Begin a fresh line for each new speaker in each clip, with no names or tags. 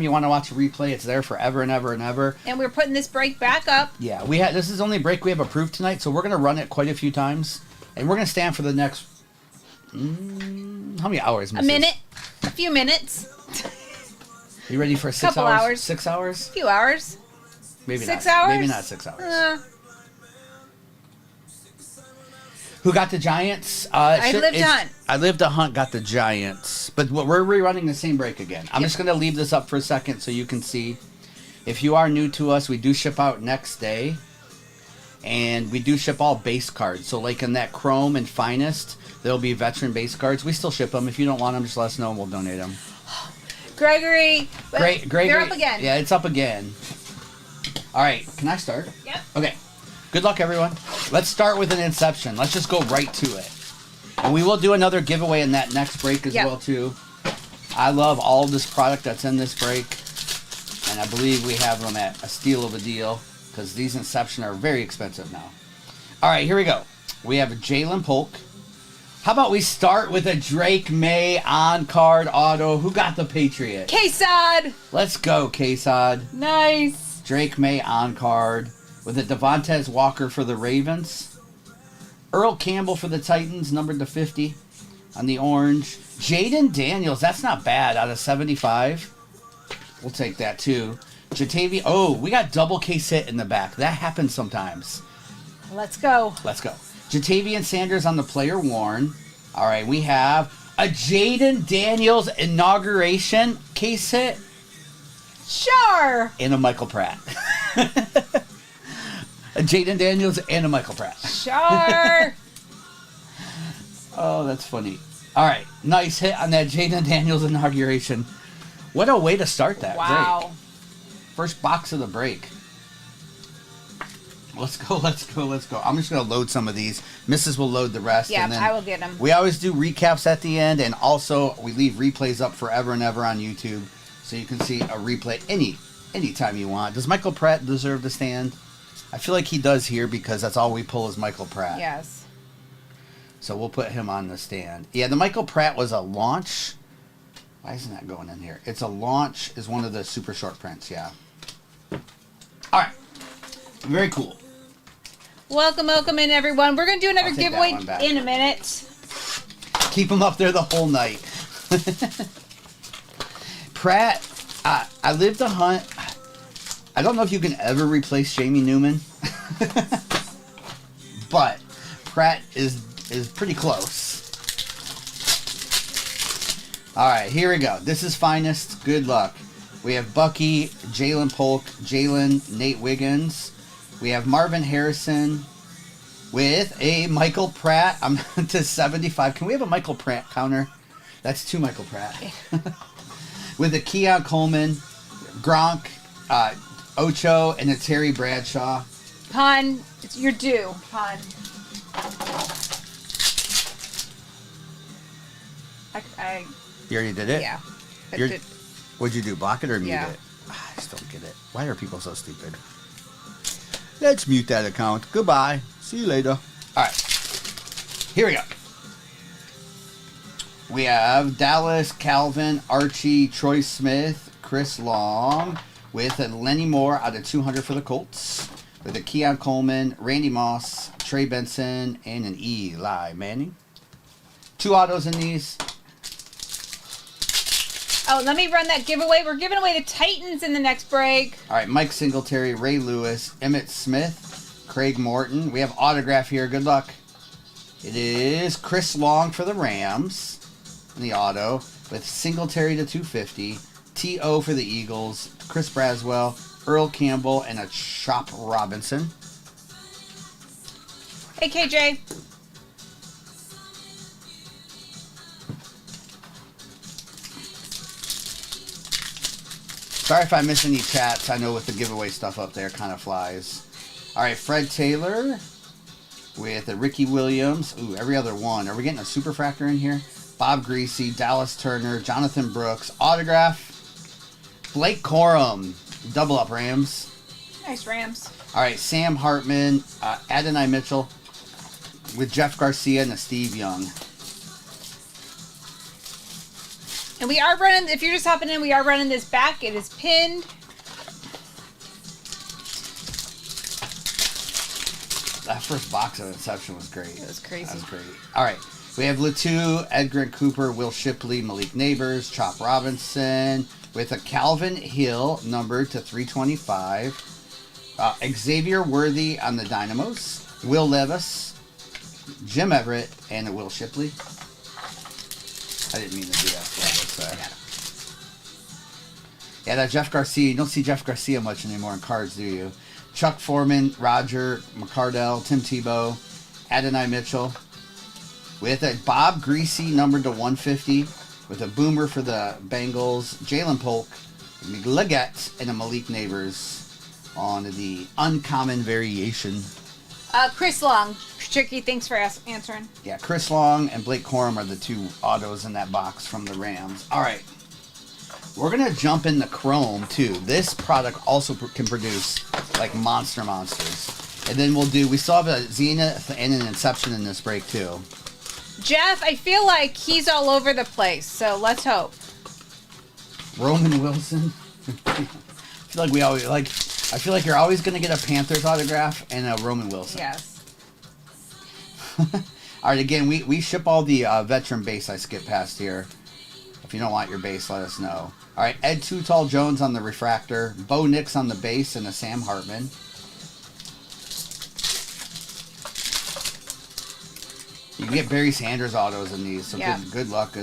you want to watch a replay, it's there forever and ever and ever.
And we're putting this break back up.
Yeah, this is the only break we have approved tonight, so we're going to run it quite a few times. And we're going to stand for the next... how many hours, Mrs.?
A minute. A few minutes.
You ready for 6
Couple hours.
6 hours?
A few hours.
Maybe
6
not.
hours?
Maybe not 6 hours. Who got the Giants?
I Lived to Hunt.
I Lived to Hunt got the Giants. But we're rerunning the same break again. I'm just going to leave this up for a second so you can see. If you are new to us, we do ship out next day. And we do ship all base cards. So like in that Chrome and Finest, there'll be veteran base cards. We still ship them. If you don't want them, just let us know and we'll donate them.
Gregory.
Gregory.
They're up again.
Yeah, it's up again. All right. Can I start?
Yep.
Okay. Good luck, everyone. Let's start with an Inception. Let's just go right to it. And we will do another giveaway in that next break as well, too. I love all this product that's in this break. And I believe we have them at a steal of a deal because these Inception are very expensive now. All right, here we go. We have a Jalen Polk. How about we start with a Drake May on-card auto? Who got the Patriot?
K-Sod.
Let's go, K-Sod.
Nice.
Drake May on-card. With a Devontae Walker for the Ravens. Earl Campbell for the Titans, numbered to 50 on the orange. Jaden Daniels, that's not bad, out of 75. We'll take that too. Jatavian, oh, we got double case hit in the back. That happens sometimes.
Let's go.
Let's go. Jatavian Sanders on the player worn. All right, we have a Jaden Daniels inauguration case hit.
Sure.
And a Michael Pratt. Jaden Daniels and a Michael Pratt.
Sure.
Oh, that's funny. All right. Nice hit on that Jaden Daniels inauguration. What a way to start that break. First box of the break. Let's go, let's go, let's go. I'm just going to load some of these. Mrs. will load the rest.
Yeah,
and then
I will get them.
We always do recaps at the end, and also we leave replays up forever and ever on YouTube, so you can see a replay anytime you want. Does Michael Pratt deserve to stand? I feel like he does here because that's all we pull is Michael Pratt.
Yes.
So we'll put him on the stand. Yeah, the Michael Pratt was a launch. Why isn't that going in here? It's a launch is one of the super short prints, yeah. All right. Very cool.
Welcome in, everyone. We're going to do another giveaway in a minute.
Keep them up there the whole night. Pratt, I Lived to Hunt. I don't know if you can ever replace Jamie Newman. But Pratt is pretty close. All right, here we go. This is Finest. Good luck. We have Bucky, Jalen Polk, Nate Wiggins. We have Marvin Harrison with a Michael Pratt. I'm to 75. Can we have a Michael Pratt counter? That's two Michael Pratt. With a Keon Coleman, Gronk, Ocho, and a Terry Bradshaw.
Pun, you're due. Pun.
You already did it?
Yeah.
What'd you do? Block it or mute it? I just don't get it. Why are people so stupid? Let's mute that account. Goodbye. See you later. All right. Here we go. We have Dallas, Calvin, Archie, Troy Smith, Chris Long, with a Lenny Moore out of 200 for the Colts, with a Keon Coleman, Randy Moss, Trey Benson, and an Eli Manning. Two autos in these.
Oh, let me run that giveaway. We're giving away the Titans in the next break.
All right, Mike Singletary, Ray Lewis, Emmett Smith, Craig Morton. We have autograph here. Good luck. It is Chris Long for the Rams in the auto, with Singletary to 250, T.O. for the Eagles, Chris Braswell, Earl Campbell, and a Chop Robinson.
Hey, KJ.
Sorry if I miss any chats. I know with the giveaway stuff up there kind of flies. All right, Fred Taylor with a Ricky Williams. Ooh, every other one. Are we getting a superfractor in here? Bob Greasy, Dallas Turner, Jonathan Brooks, autograph, Blake Corum, double up Rams.
Nice Rams.
All right, Sam Hartman, Adonai Mitchell with Jeff Garcia and a Steve Young.
And we are running, if you're just hopping in, we are running this back. It is pinned.
That first box of Inception was great.
It was crazy.
That was great. All right. We have Latu, Edgar Cooper, Will Shipley, Malik Neighbors, Chop Robinson, with a Calvin Hill numbered to 325. Xavier Worthy on the Dynamos. Will Levis, Jim Everett, and a Will Shipley. I didn't mean to do that. Yeah, that Jeff Garcia. You don't see Jeff Garcia much anymore in cards, do you? Chuck Foreman, Roger McCardell, Tim Tebow, Adonai Mitchell. With a Bob Greasy numbered to 150. With a Boomer for the Bengals. Jalen Polk, Leggett, and a Malik Neighbors on the uncommon variation.
Chris Long. Tricky, thanks for answering.
Yeah, Chris Long and Blake Corum are the two autos in that box from the Rams. All right. We're going to jump into Chrome, too. This product also can produce, like, monsters. And then we still have a Zenith and an Inception in this break, too.
Jeff, I feel like he's all over the place, so let's hope.
Roman Wilson. I feel like you're always going to get a Panthers autograph and a Roman Wilson.
Yes.
All right, again, we ship all the veteran base I skipped past here. If you don't want your base, let us know. All right, Ed Too Tall Jones on the refractor, Bo Nix on the base, and a Sam Hartman. You can get Barry Sanders autos in these, so good luck.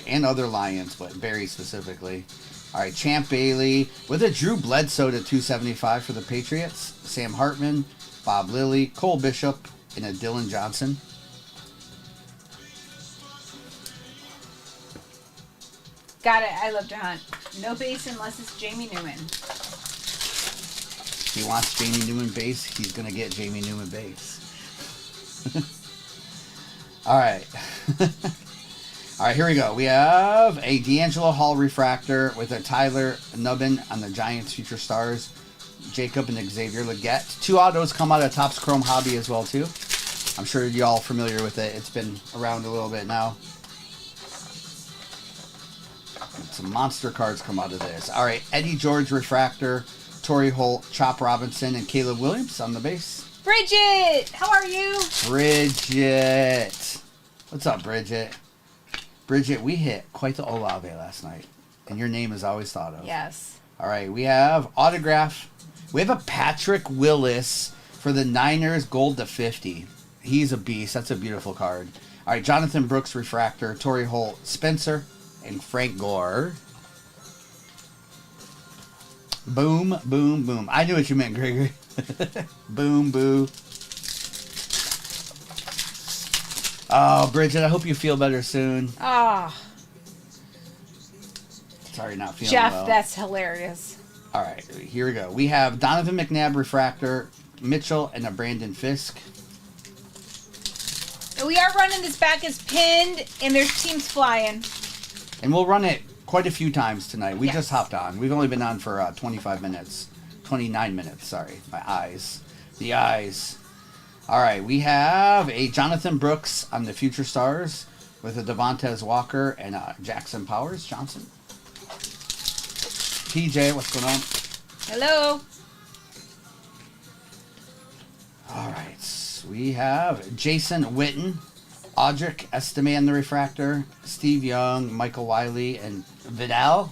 And other Lions, but Barry specifically. All right, Champ Bailey with a Drew Bledsoe to 275 for the Patriots. Sam Hartman, Bob Lilly, Cole Bishop, and a Dylan Johnson.
Got it. I love to hunt. No base unless it's Jamie Newman.
If he wants Jamie Newman base, he's going to get Jamie Newman base. All right. All right, here we go. We have a D'Angelo Hall refractor with a Tyler Nubbin on the Giants Future Stars. Jacob and Xavier Leggett. Two autos come out of Topps Chrome Hobby as well, too. I'm sure you're all familiar with it. It's been around a little bit now. Some monster cards come out of this. All right, Eddie George refractor, Torrey Holt, Chop Robinson, and Caleb Williams on the base.
Bridget, how are you?
Bridget. What's up, Bridget? Bridget, we hit quite the Olave last night, and your name is always thought of.
Yes.
All right, we have autograph. We have a Patrick Willis for the Niners, gold to 50. He's a beast. That's a beautiful card. All right, Jonathan Brooks refractor, Torrey Holt, Spencer, and Frank Gore. Boom, boom, boom. I knew what you meant, Gregory. Boom, boo. Oh, Bridget, I hope you feel better soon.
Oh.
Sorry, not feeling
Jeff,
well.
that's hilarious.
All right, here we go. We have Donovan McNabb refractor, Mitchell, and a Brandon Fisk.
And we are running this back as pinned, and there's teams flying.
And we'll run it quite a few times tonight. We just hopped on. We've only been on for 29 minutes. Sorry, my eyes. The eyes. All right, we have a Jonathan Brooks on the Future Stars with a Devontae Walker and a Jackson Powers Johnson. PJ, what's going on?
Hello.
All right, we have Jason Witten, Audric Estime the refractor, Steve Young, Michael Wiley, and Vidal.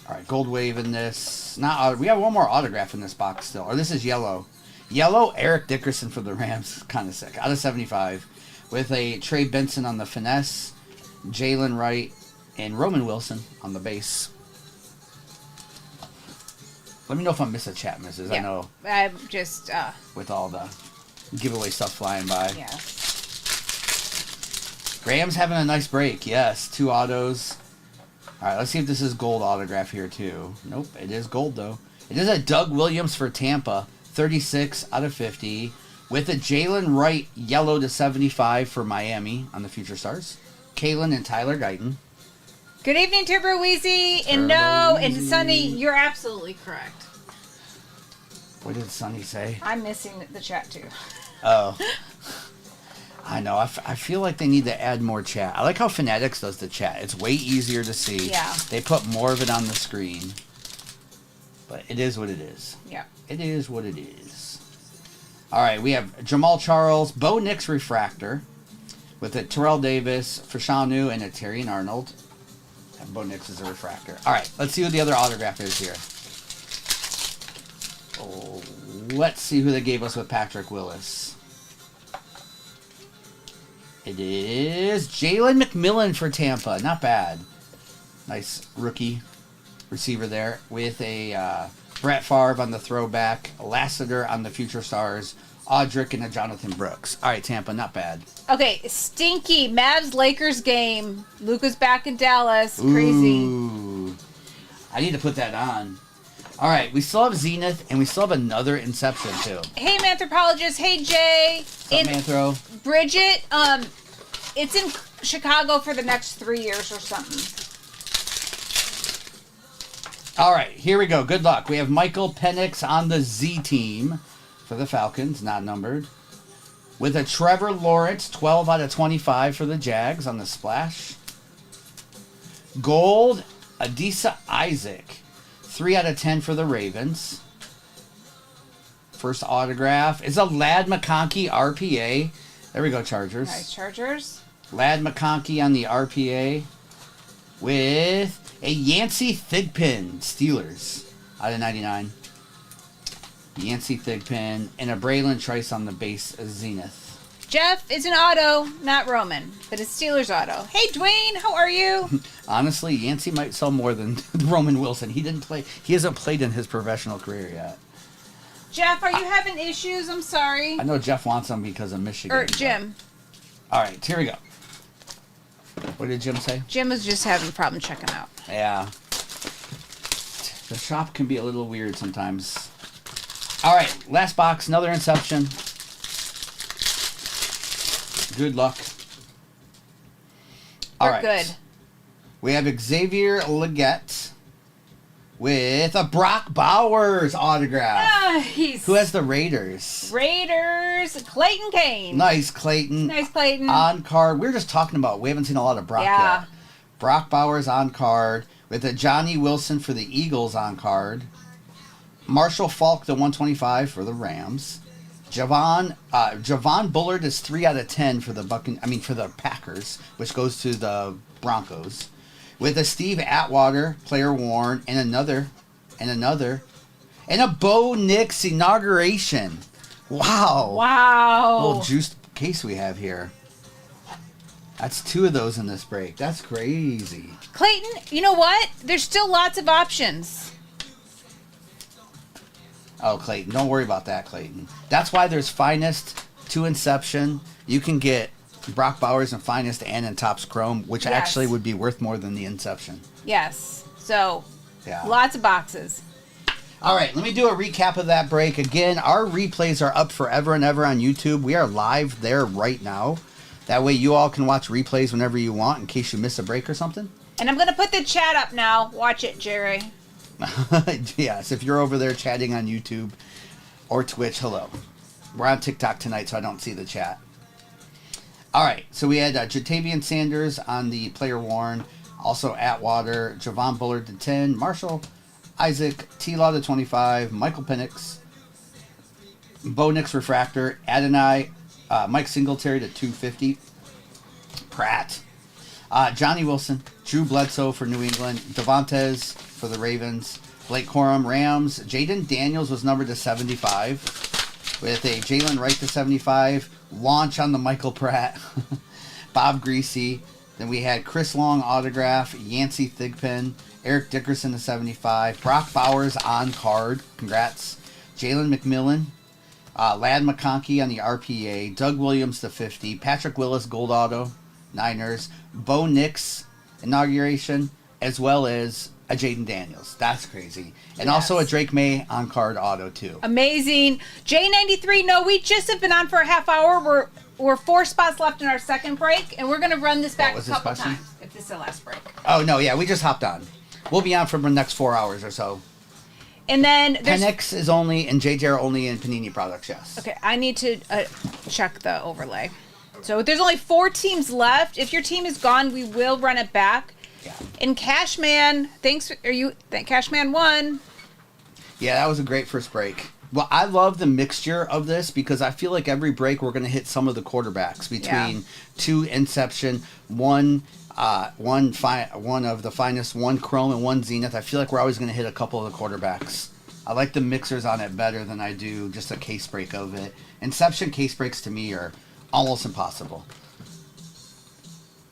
All right, gold wave in this. We have one more autograph in this box still. Or this is yellow. Yellow, Eric Dickerson for the Rams. Kind of sick. Out of 75. With a Trey Benson on the finesse, Jalen Wright, and Roman Wilson on the base. Let me know if I miss a chat, missus.
Yeah.
I know.
I'm just,
with all the giveaway stuff flying by.
Yeah.
Graham's having a nice break. Yes, 2 autos. All right, let's see if this is gold autograph here, too. Nope, it is gold, though. It is a Doug Williams for Tampa, 36 out of 50. With a Jalen Wright yellow to 75 for Miami on the Future Stars. Kalen and Tyler Guyton.
Good evening, Turbo Weezy. And no, and Sonny, you're absolutely correct.
What did Sonny say?
I'm missing the chat, too.
Oh. I know. I feel like they need to add more chat. I like how Fanatics does the chat. It's way easier to see.
Yeah.
They put more of it on the screen. But it is what it is.
Yeah.
It is what it is. All right, we have Jamal Charles, Bo Nix refractor with a Terrell Davis, Fashanu, and a Terrian Arnold. And Bo Nix is a refractor. All right, let's see what the other autograph is here. Oh, let's see who they gave us with Patrick Willis. It is Jalen McMillan for Tampa. Not bad. Nice rookie receiver there with a Brett Favre on the throwback, Lassiter on the future stars, Audric, and a Jonathan Brooks. All right, Tampa, not bad.
Okay, stinky Mavs-Lakers game. Luka's back in Dallas. Crazy.
Ooh. I need to put that on. All right, we still have Zenith, and we still have another Inception, too.
Hey, Manthropologist. Hey, Jay.
What's up, Manthro?
Bridget, it's in Chicago for the next 3 years or something.
All right, here we go. Good luck. We have Michael Penix on the Z team for the Falcons, not numbered. With a Trevor Lawrence, 12 out of 25 for the Jags on the splash. Gold, Adisa Isaac, 3 out of 10 for the Ravens. First autograph is a Ladd McConkey RPA. There we go, Chargers.
Nice, Chargers.
Ladd McConkey on the RPA with a Yancey Thigpen, Steelers, out of 99. Yancey Thigpen and a Braylon Trice on the base, Zenith.
Jeff is an auto, not Roman, but it's Steelers auto. Hey, Dwayne, how are you?
Honestly, Yancey might sell more than Roman Wilson. He hasn't played in his professional career yet.
Jeff, are you having issues? I'm sorry.
I know Jeff wants them because of Michigan.
Or Jim.
All right, here we go. What did Jim say?
Jim was just having a problem checking out.
Yeah. The shop can be a little weird sometimes. All right, last box, another Inception. Good luck. All right.
Good.
We have Xavier Leggett with a Brock Bowers autograph. Who has the Raiders?
Raiders, Clayton Kane.
Nice, Clayton.
Nice, Clayton.
On card. We were just talking about, we haven't seen a lot of Brock yet. Brock Bowers on card with a Johnny Wilson for the Eagles on card. Marshall Falk, the 125 for the Rams. Javon Bullard is 3 out of 10 for the for the Packers, which goes to the Broncos. With a Steve Atwater, player worn, and a Bo Nix inauguration. Wow.
Wow.
Little juiced case we have here. That's 2 of those in this break. That's crazy.
Clayton, you know what? There's still lots of options.
Oh, Clayton. Don't worry about that, Clayton. That's why there's Finest to Inception. You can get Brock Bowers in Finest and in Topps Chrome, which actually would be worth more than the Inception.
Yes. So,
yeah.
Lots of boxes.
All right, let me do a recap of that break. Again, our replays are up forever and ever on YouTube. We are live there right now. That way you all can watch replays whenever you want in case you miss a break or something.
And I'm going to put the chat up now. Watch it, Jerry.
Yes, if you're over there chatting on YouTube or Twitch, hello. We're on TikTok tonight, so I don't see the chat. All right, so we had Jatavian Sanders on the player worn, also Atwater, Javon Bullard to 10, Marshall, Isaac, T-Law to 25, Michael Penix, Bo Nix refractor, Adonai, Mike Singletary to 250, Pratt, Johnny Wilson, Drew Bledsoe for New England, Devontae for the Ravens, Blake Corum, Rams, Jaden Daniels was numbered to 75 with a Jalen Wright to 75, launch on the Michael Pratt, Bob Greasy. Then we had Chris Long autograph, Yancey Thigpen, Eric Dickerson to 75, Brock Bowers on card, congrats, Jalen McMillan, Ladd McConkey on the RPA, Doug Williams to 50, Patrick Willis gold auto, Niners, Bo Nix inauguration, as well as a Jaden Daniels. That's crazy. And also a Drake May on card auto too.
Amazing. J93, no, we just have been on for a half hour. We're 4 spots left in our second break, and we're going to run this back a couple times if this is the last break.
Oh, no, yeah, we just hopped on. We'll be on for the next 4 hours or so.
And then
Penix is only, and JJ are only in Panini products, yes.
Okay, I need to check the overlay. So there's only 4 teams left. If your team is gone, we will run it back.
Yeah.
And Cashman, Cashman won.
Yeah, that was a great first break. Well, I love the mixture of this because I feel like every break we're going to hit some of the quarterbacks between 2 Inception, one of the finest, 1 Chrome, and 1 Zenith. I feel like we're always going to hit a couple of the quarterbacks. I like the mixers on it better than I do just a case break of it. Inception case breaks to me are almost impossible.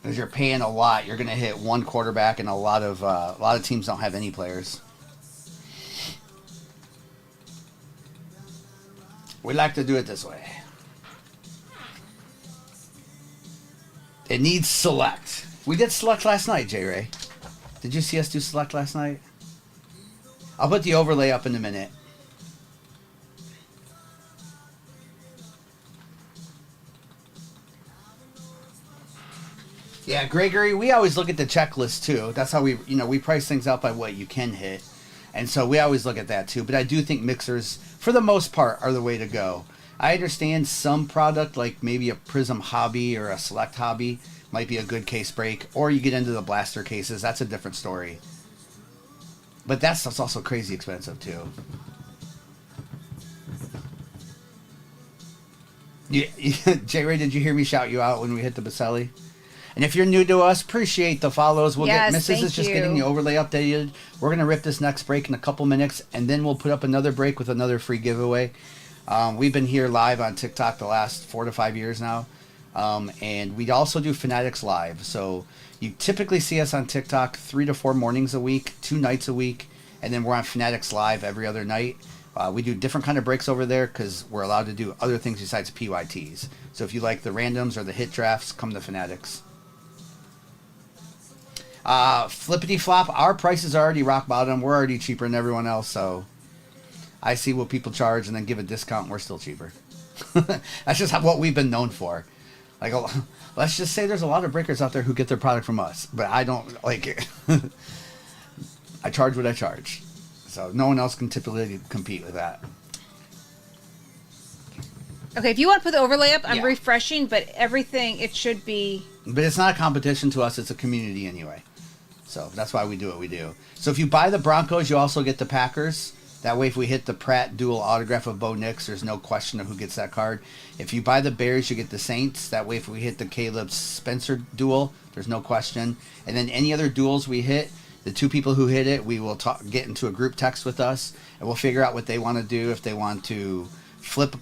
Because you're paying a lot, you're going to hit 1 quarterback, and a lot of teams don't have any players. We like to do it this way. It needs select. We did select last night, J. Ray. Did you see us do select last night? I'll put the overlay up in a minute. Yeah, Gregory, we always look at the checklist too. That's how we price things out by what you can hit. And so we always look at that too. But I do think mixers, for the most part, are the way to go. I understand some product, like maybe a Prism Hobby or a Select Hobby, might be a good case break. Or you get into the blaster cases. That's a different story. But that stuff's also crazy expensive too. J-Ray, did you hear me shout you out when we hit the Baselli? And if you're new to us, appreciate the follows. Mrs. is just getting the overlay updated. We're going to rip this next break in a couple minutes, and then we'll put up another break with another free giveaway. We've been here live on TikTok the last 4 to 5 years now. And we also do Fanatics Live. So you typically see us on TikTok 3 to 4 mornings a week, 2 nights a week, and then we're on Fanatics Live every other night. We do different kind of breaks over there because we're allowed to do other things besides PYTs. So if you like the randoms or the hit drafts, come to Fanatics. Flippity flop, our prices are already rock bottom. We're already cheaper than everyone else, so I see what people charge and then give a discount and we're still cheaper. That's just what we've been known for. Like, let's just say there's a lot of breakers out there who get their product from us, but I don't like it. I charge what I charge. So no one else can typically compete with that.
Okay, if you want to put the overlay up, I'm refreshing, but everything, it should be...
But it's not a competition to us, it's a community anyway. So that's why we do what we do. So if you buy the Broncos, you also get the Packers. That way if we hit the Pratt dual autograph of Bo Nix, there's no question of who gets that card. If you buy the Bears, you get the Saints. That way if we hit the Caleb Spencer duel, there's no question. And then any other duels we hit, the 2 people who hit it, we will get into a group text with us, and we'll figure out what they want to do, if they want to flip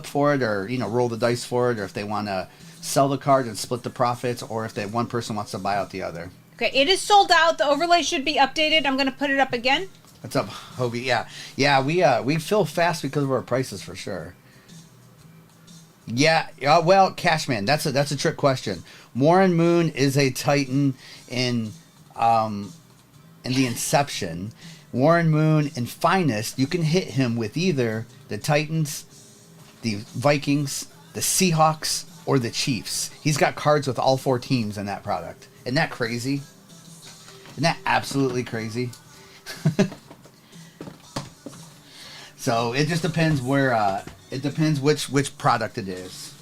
for it, or roll the dice for it, or if they want to sell the card and split the profits, or if one person wants to buy out the other.
Okay, it is sold out. The overlay should be updated. I'm going to put it up again.
What's up, Hobie? Yeah, we fill fast because of our prices for sure. Yeah, well, Cashman, that's a trick question. Warren Moon is a Titan in the Inception. Warren Moon in Finest, you can hit him with either the Titans, the Vikings, the Seahawks, or the Chiefs. He's got cards with all 4 teams in that product. Isn't that crazy? Isn't that absolutely crazy? So it just depends it depends which product it is.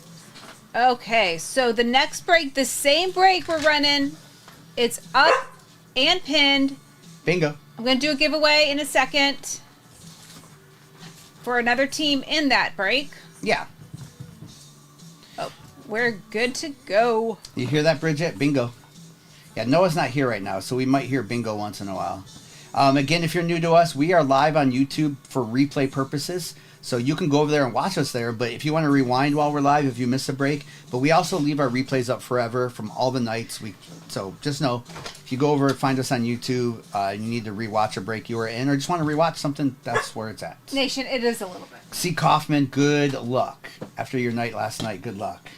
Okay, so the next break, the same break we're running, it's up and pinned.
Bingo.
I'm going to do a giveaway in a second for another team in that break.
Yeah.
Oh, we're good to go.
You hear that, Bridget? Bingo. Yeah, Noah's not here right now, so we might hear bingo once in a while. Again, if you're new to us, we are live on YouTube for replay purposes. So you can go over there and watch us there, but if you want to rewind while we're live, if you miss a break, but we also leave our replays up forever from all the nights. So just know, if you go over and find us on YouTube, you need to rewatch a break you were in, or just want to rewatch something, that's where it's at.
Nation, it is a little bit.
C. Kaufman, good luck. After your night last night, good luck.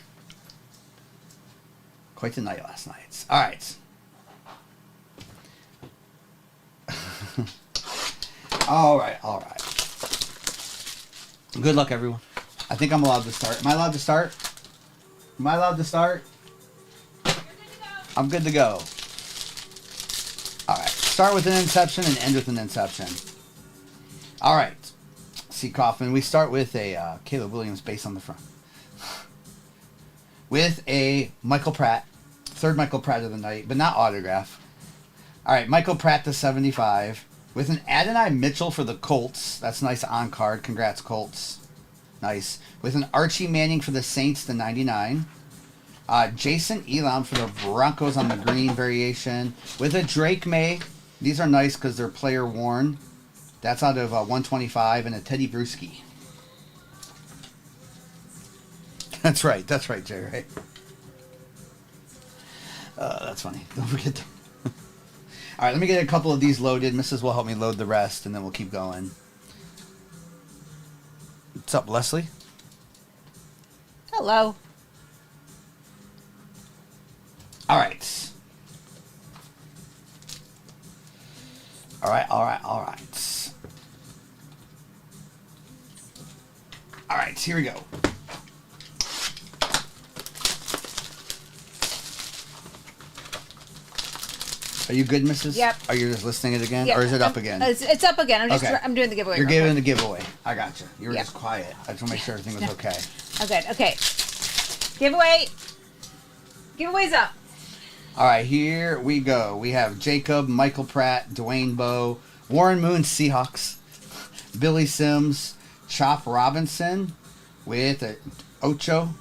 Quite the night last night. All right. All right. Good luck, everyone. I think I'm allowed to start. Am I allowed to start? I'm good to go. All right. Start with an Inception and end with an Inception. All right. C. Kaufman. We start with a Caleb Williams base on the front. with a Michael Pratt, third Michael Pratt of the night, but not autograph. All right, Michael Pratt to 75 with an Adonai Mitchell for the Colts. That's nice on card. Congrats, Colts. Nice. With an Archie Manning for the Saints to 99. Jason Elam for the Broncos on the green variation. With a Drake May. These are nice because they're player worn. That's out of 125. And a Teddy Bruschi. That's right, Jay, right? That's funny. Don't forget to... All right, let me get a couple of these loaded. Mrs. will help me load the rest, and then we'll keep going. What's up, Leslie?
Hello.
All right. All right. All right, here we go. Are you good, Mrs.?
Yep.
Are you just listening it again?
Yep.
Or is it up again?
It's up again. I'm doing the giveaway.
You're giving the giveaway. I got you. You were just quiet. I just want to make sure everything was okay.
Okay. Giveaway. Giveaway's up.
All right, here we go. We have Jacob, Michael Pratt, Dwayne Bowe, Warren Moon, Seahawks, Billy Sims, Chop Robinson with Ocho,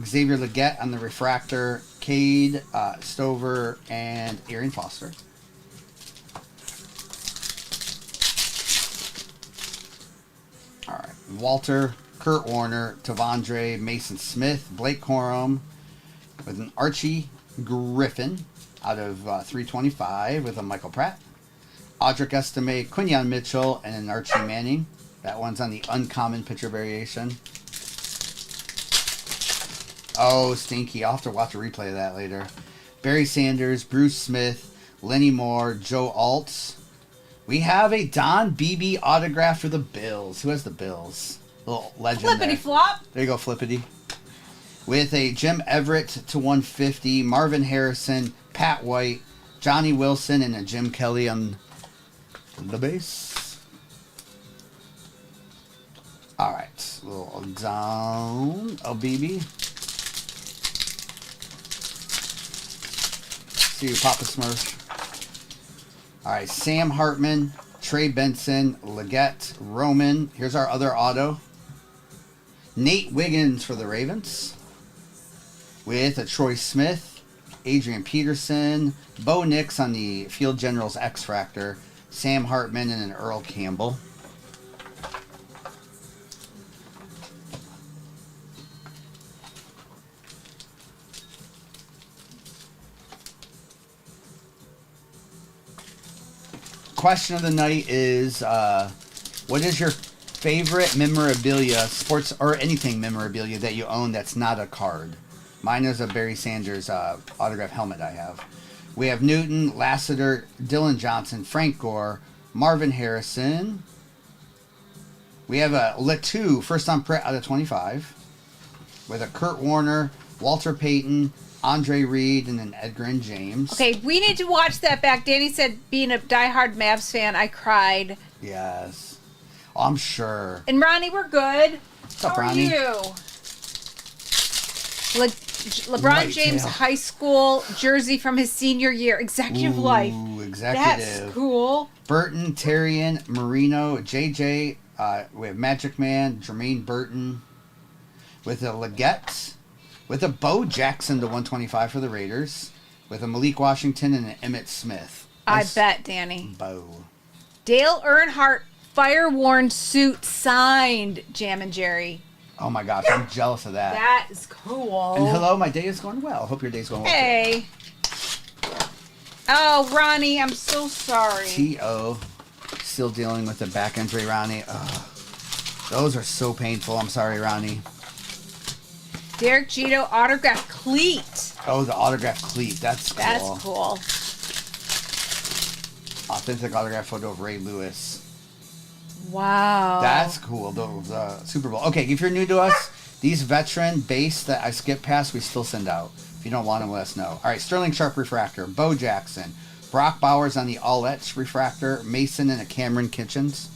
Xavier Legette on the refractor, Cade Stover, and Arian Foster. All right, Walter, Kurt Warner, Tavondre, Mason Smith, Blake Corum with an Archie Griffin out of 325 with a Michael Pratt, Audric Estime, Quinyon Mitchell, and an Archie Manning. That one's on the uncommon pitcher variation. Oh, stinky. I'll have to watch a replay of that later. Barry Sanders, Bruce Smith, Lenny Moore, Joe Altz. We have a Don Beebe autograph for the Bills. Who has the Bills? Little legend
Flippity flop.
There you go, Flippity. With a Jim Everett to 150, Marvin Harrison, Pat White, Johnny Wilson, and a Jim Kelly on the base. All right, little Don Beebe. See you, Papa Smurf. All right, Sam Hartman, Trey Benson, Legette, Roman. Here's our other auto. Nate Wiggins for the Ravens. With a Troy Smith, Adrian Peterson, Bo Nix on the Field Generals X-Fractor, Sam Hartman, and an Earl Campbell. Question of the night is, what is your favorite memorabilia, sports or anything memorabilia that you own that's not a card? Mine is a Barry Sanders autograph helmet I have. We have Newton, Lassiter, Dylan Johnson, Frank Gore, Marvin Harrison. We have a Letou, first on print out of 25. With a Kurt Warner, Walter Payton, Andre Reed, and an Edgar and James.
Okay, we need to watch that back. Danny said, being a diehard Mavs fan, I cried.
Yes. Oh, I'm sure.
And Ronnie, we're good.
What's up,
How are
Ronnie?
you? LeBron James high school jersey from his senior year. Executive Life.
Executive.
That's cool.
Burton, Terrian, Marino, JJ. We have Magic Man, Jermaine Burton. With a Legette. With a Bo Jackson to 125 for the Raiders. With a Malik Washington and an Emmitt Smith.
Nice. I bet, Danny.
Bo.
Dale Earnhardt fire-worn suit signed, Jam and Jerry.
Oh my gosh, I'm jealous of that.
That is cool.
And hello, my day is going well. Hope your day's going well.
Hey. Oh, Ronnie, I'm so sorry.
T.O. Still dealing with the back injury, Ronnie. Ugh. Those are so painful. I'm sorry, Ronnie.
Derek Jeter autograph cleat.
Oh, the autograph cleat. That's cool.
That's cool.
Authentic autograph photo of Ray Lewis.
Wow.
That's cool. Those Super Bowl. Okay, if you're new to us, these veteran base that I skipped past, we still send out. If you don't want them, let us know. All right, Sterling Sharp refractor, Bo Jackson, Brock Bowers on the All Etch refractor, Mason and a Cameron Kitchens.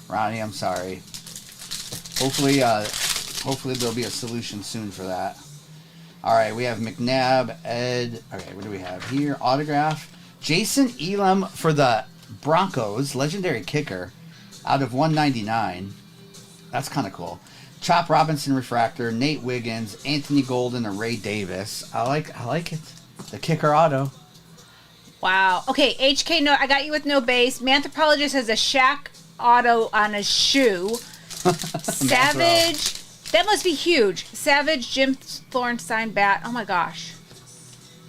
Ronnie, I'm sorry. Hopefully there'll be a solution soon for that. All right, we have McNabb, Ed. Okay, what do we have here? Autograph. Jason Elam for the Broncos, legendary kicker, out of 199. That's kind of cool. Chop Robinson refractor, Nate Wiggins, Anthony Golden, and Ray Davis. I like it. The kicker auto.
Wow. Okay, HK, no, I got you with no base. Manthropologist has a Shaq auto on his shoe. Savage. That must be huge. Savage, Jim Thorne signed bat. Oh my gosh.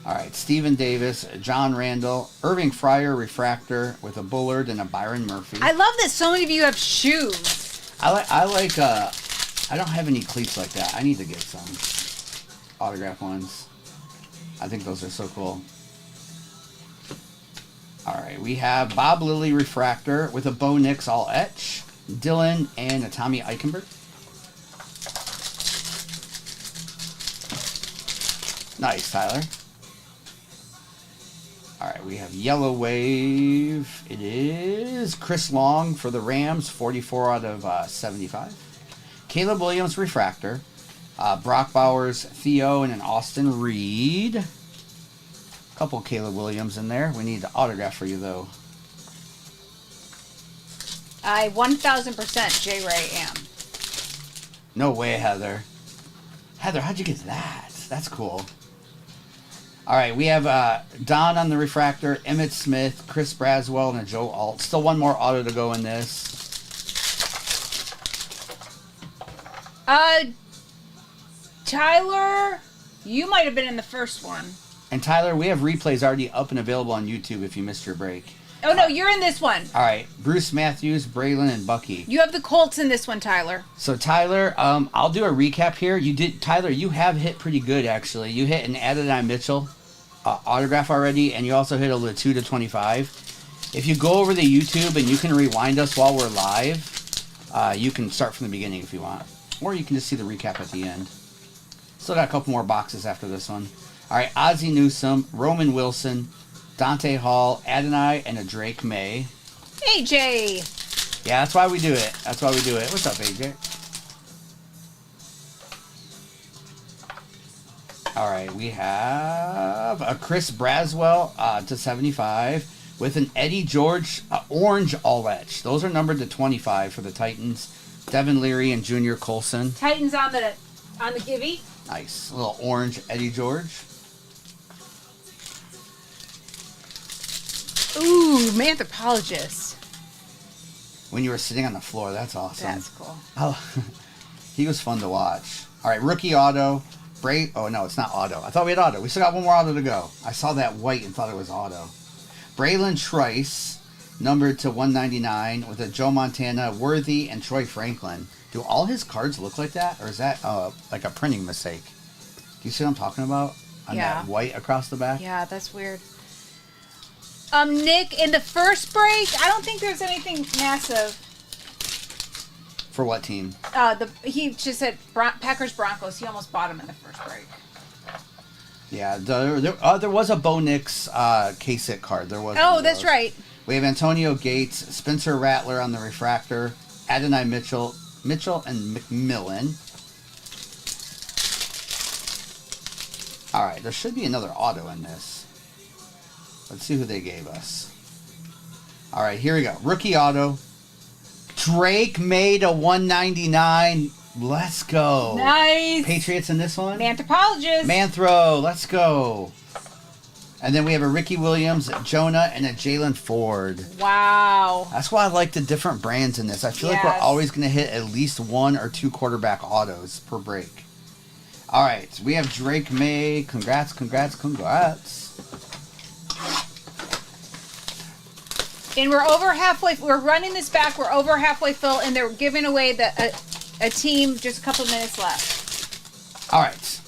All right, Stephen Davis, John Randall, Irving Fryer refractor with a Bullard and a Byron Murphy.
I love that so many of you have shoes.
I don't have any cleats like that. I need to get some autograph ones. I think those are so cool. All right, we have Bob Lilly refractor with a Bo Nix all etch, Dylan and a Tommy Eichenberg. Nice, Tyler. All right, we have Yellow Wave. It is Chris Long for the Rams, 44 out of 75. Caleb Williams refractor. Brock Bowers, Theo, and an Austin Reed. A couple Caleb Williams in there. We need the autograph for you, though.
I 1,000% J. Ray am.
No way, Heather. Heather, how'd you get that? That's cool. All right, we have Don on the refractor, Emmett Smith, Chris Braswell, and a Joe Alt. Still one more auto to go in this.
Tyler, you might have been in the first one.
And Tyler, we have replays already up and available on YouTube if you missed your break.
Oh, no, you're in this one.
All right, Bruce Matthews, Braylon, and Bucky.
You have the Colts in this one, Tyler.
So, Tyler, I'll do a recap here. Tyler, you have hit pretty good, actually. You hit an Adonai Mitchell autograph already, and you also hit a Latu to 25. If you go over the YouTube and you can rewind us while we're live, you can start from the beginning if you want. Or you can just see the recap at the end. Still got a couple more boxes after this one. All right, Ozzie Newsome, Roman Wilson, Dante Hall, Adonai, and a Drake May.
AJ!
Yeah, that's why we do it. That's why we do it. What's up, AJ? All right, we have a Chris Braswell to 75 with an Eddie George orange all etch. Those are numbered to 25 for the Titans. Devin Leary and Junior Colson.
Titans on the Givey.
Nice. A little orange Eddie George.
Ooh, Manthropologist.
When you were sitting on the floor, that's awesome.
That's cool.
Oh, he was fun to watch. All right, rookie auto. Oh, no, it's not auto. I thought we had auto. We still got one more auto to go. I saw that white and thought it was auto. Braylon Trice, numbered to 199 with a Joe Montana, Worthy, and Troy Franklin. Do all his cards look like that? Or is that like a printing mistake? Do you see what I'm talking about? On that white across the back?
Yeah, that's weird. Nick, in the first break, I don't think there's anything massive.
For what team?
He just said Packers Broncos. He almost bought him in the first break.
Yeah, there was a Bo Nix K-Sit card. There was.
Oh, that's right.
We have Antonio Gates, Spencer Rattler on the refractor, Adonai Mitchell, and McMillan. All right, there should be another auto in this. Let's see who they gave us. All right, here we go. Rookie auto. Drake May to 199. Let's go.
Nice.
Patriots in this one?
Manthropologist.
Manthro, let's go. And then we have a Ricky Williams, Jonah, and a Jalen Ford.
Wow.
That's why I like the different brands in this. I feel like we're always going to hit at least one or two quarterback autos per break. All right, we have Drake May. Congrats.
And we're over halfway. We're running this back. We're over halfway full, and they're giving away a team. Just a couple minutes left.
All right,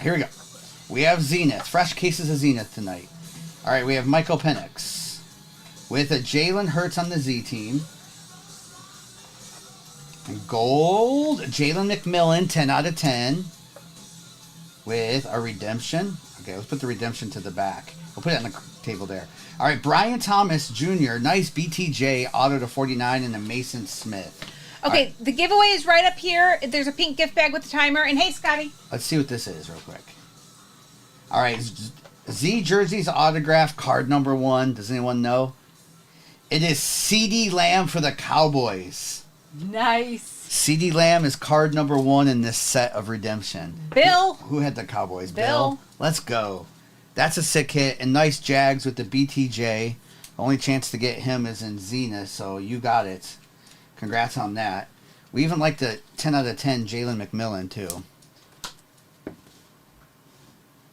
here we go. We have Zenith. Fresh cases of Zenith tonight. All right, we have Michael Penix with a Jalen Hurts on the Z team. And gold, Jalen McMillan, 10 out of 10. with a redemption. Okay, let's put the redemption to the back. We'll put it on the table there. All right, Brian Thomas Jr., nice BTJ auto to 49 and a Mason Smith.
Okay,
right.
The giveaway is right up here. There's a pink gift bag with the timer. And hey, Scotty.
Let's see what this is real quick. All right, Z Jersey's autograph, card number 1. Does anyone know? It is CeeDee Lamb for the Cowboys.
Nice.
CeeDee Lamb is card number 1 in this set of redemption.
Bill.
Who had the Cowboys?
Bill.
Let's go. That's a sick hit. And nice Jags with the BTJ. The only chance to get him is in Zenith, so you got it. Congrats on that. We even like the 10 out of 10 Jalen McMillan, too.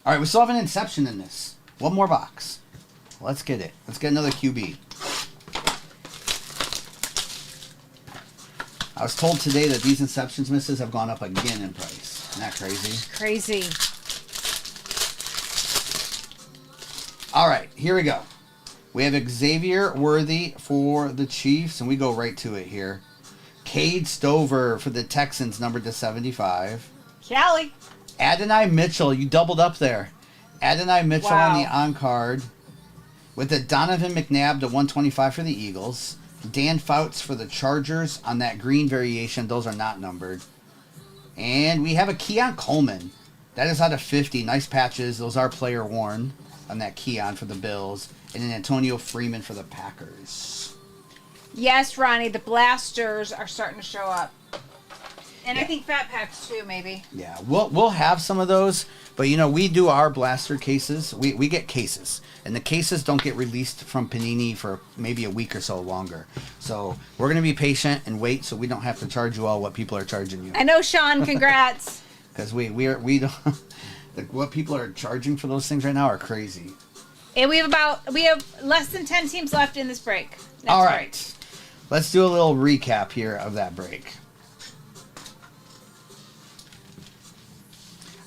All right, we still have an Inception in this. One more box. Let's get it. Let's get another QB. I was told today that these Inceptions misses have gone up again in price. Isn't that crazy?
Crazy.
All right, here we go. We have Xavier Worthy for the Chiefs, and we go right to it here. Cade Stover for the Texans, numbered to 75.
Callie.
Adonai Mitchell, you doubled up there. Adonai Mitchell
Wow.
on the on-card. With the Donovan McNabb to 125 for the Eagles. Dan Fouts for the Chargers on that green variation. Those are not numbered. And we have a Keon Coleman. That is out of 50. Nice patches. Those are player worn on that Keon for the Bills. And then Antonio Freeman for the Packers.
Yes, Ronnie, the blasters are starting to show up. And
Yeah.
I think Fat Packs too, maybe.
Yeah, we'll have some of those, but you know, we do our blaster cases. We get cases, and the cases don't get released from Panini for maybe a week or so longer. So we're gonna be patient and wait, so we don't have to charge you all what people are charging you.
I know, Sean. Congrats.
Because we don't. What people are charging for those things right now are crazy.
And we have less than 10 teams left in this break.
All right, let's do a little recap here of that break.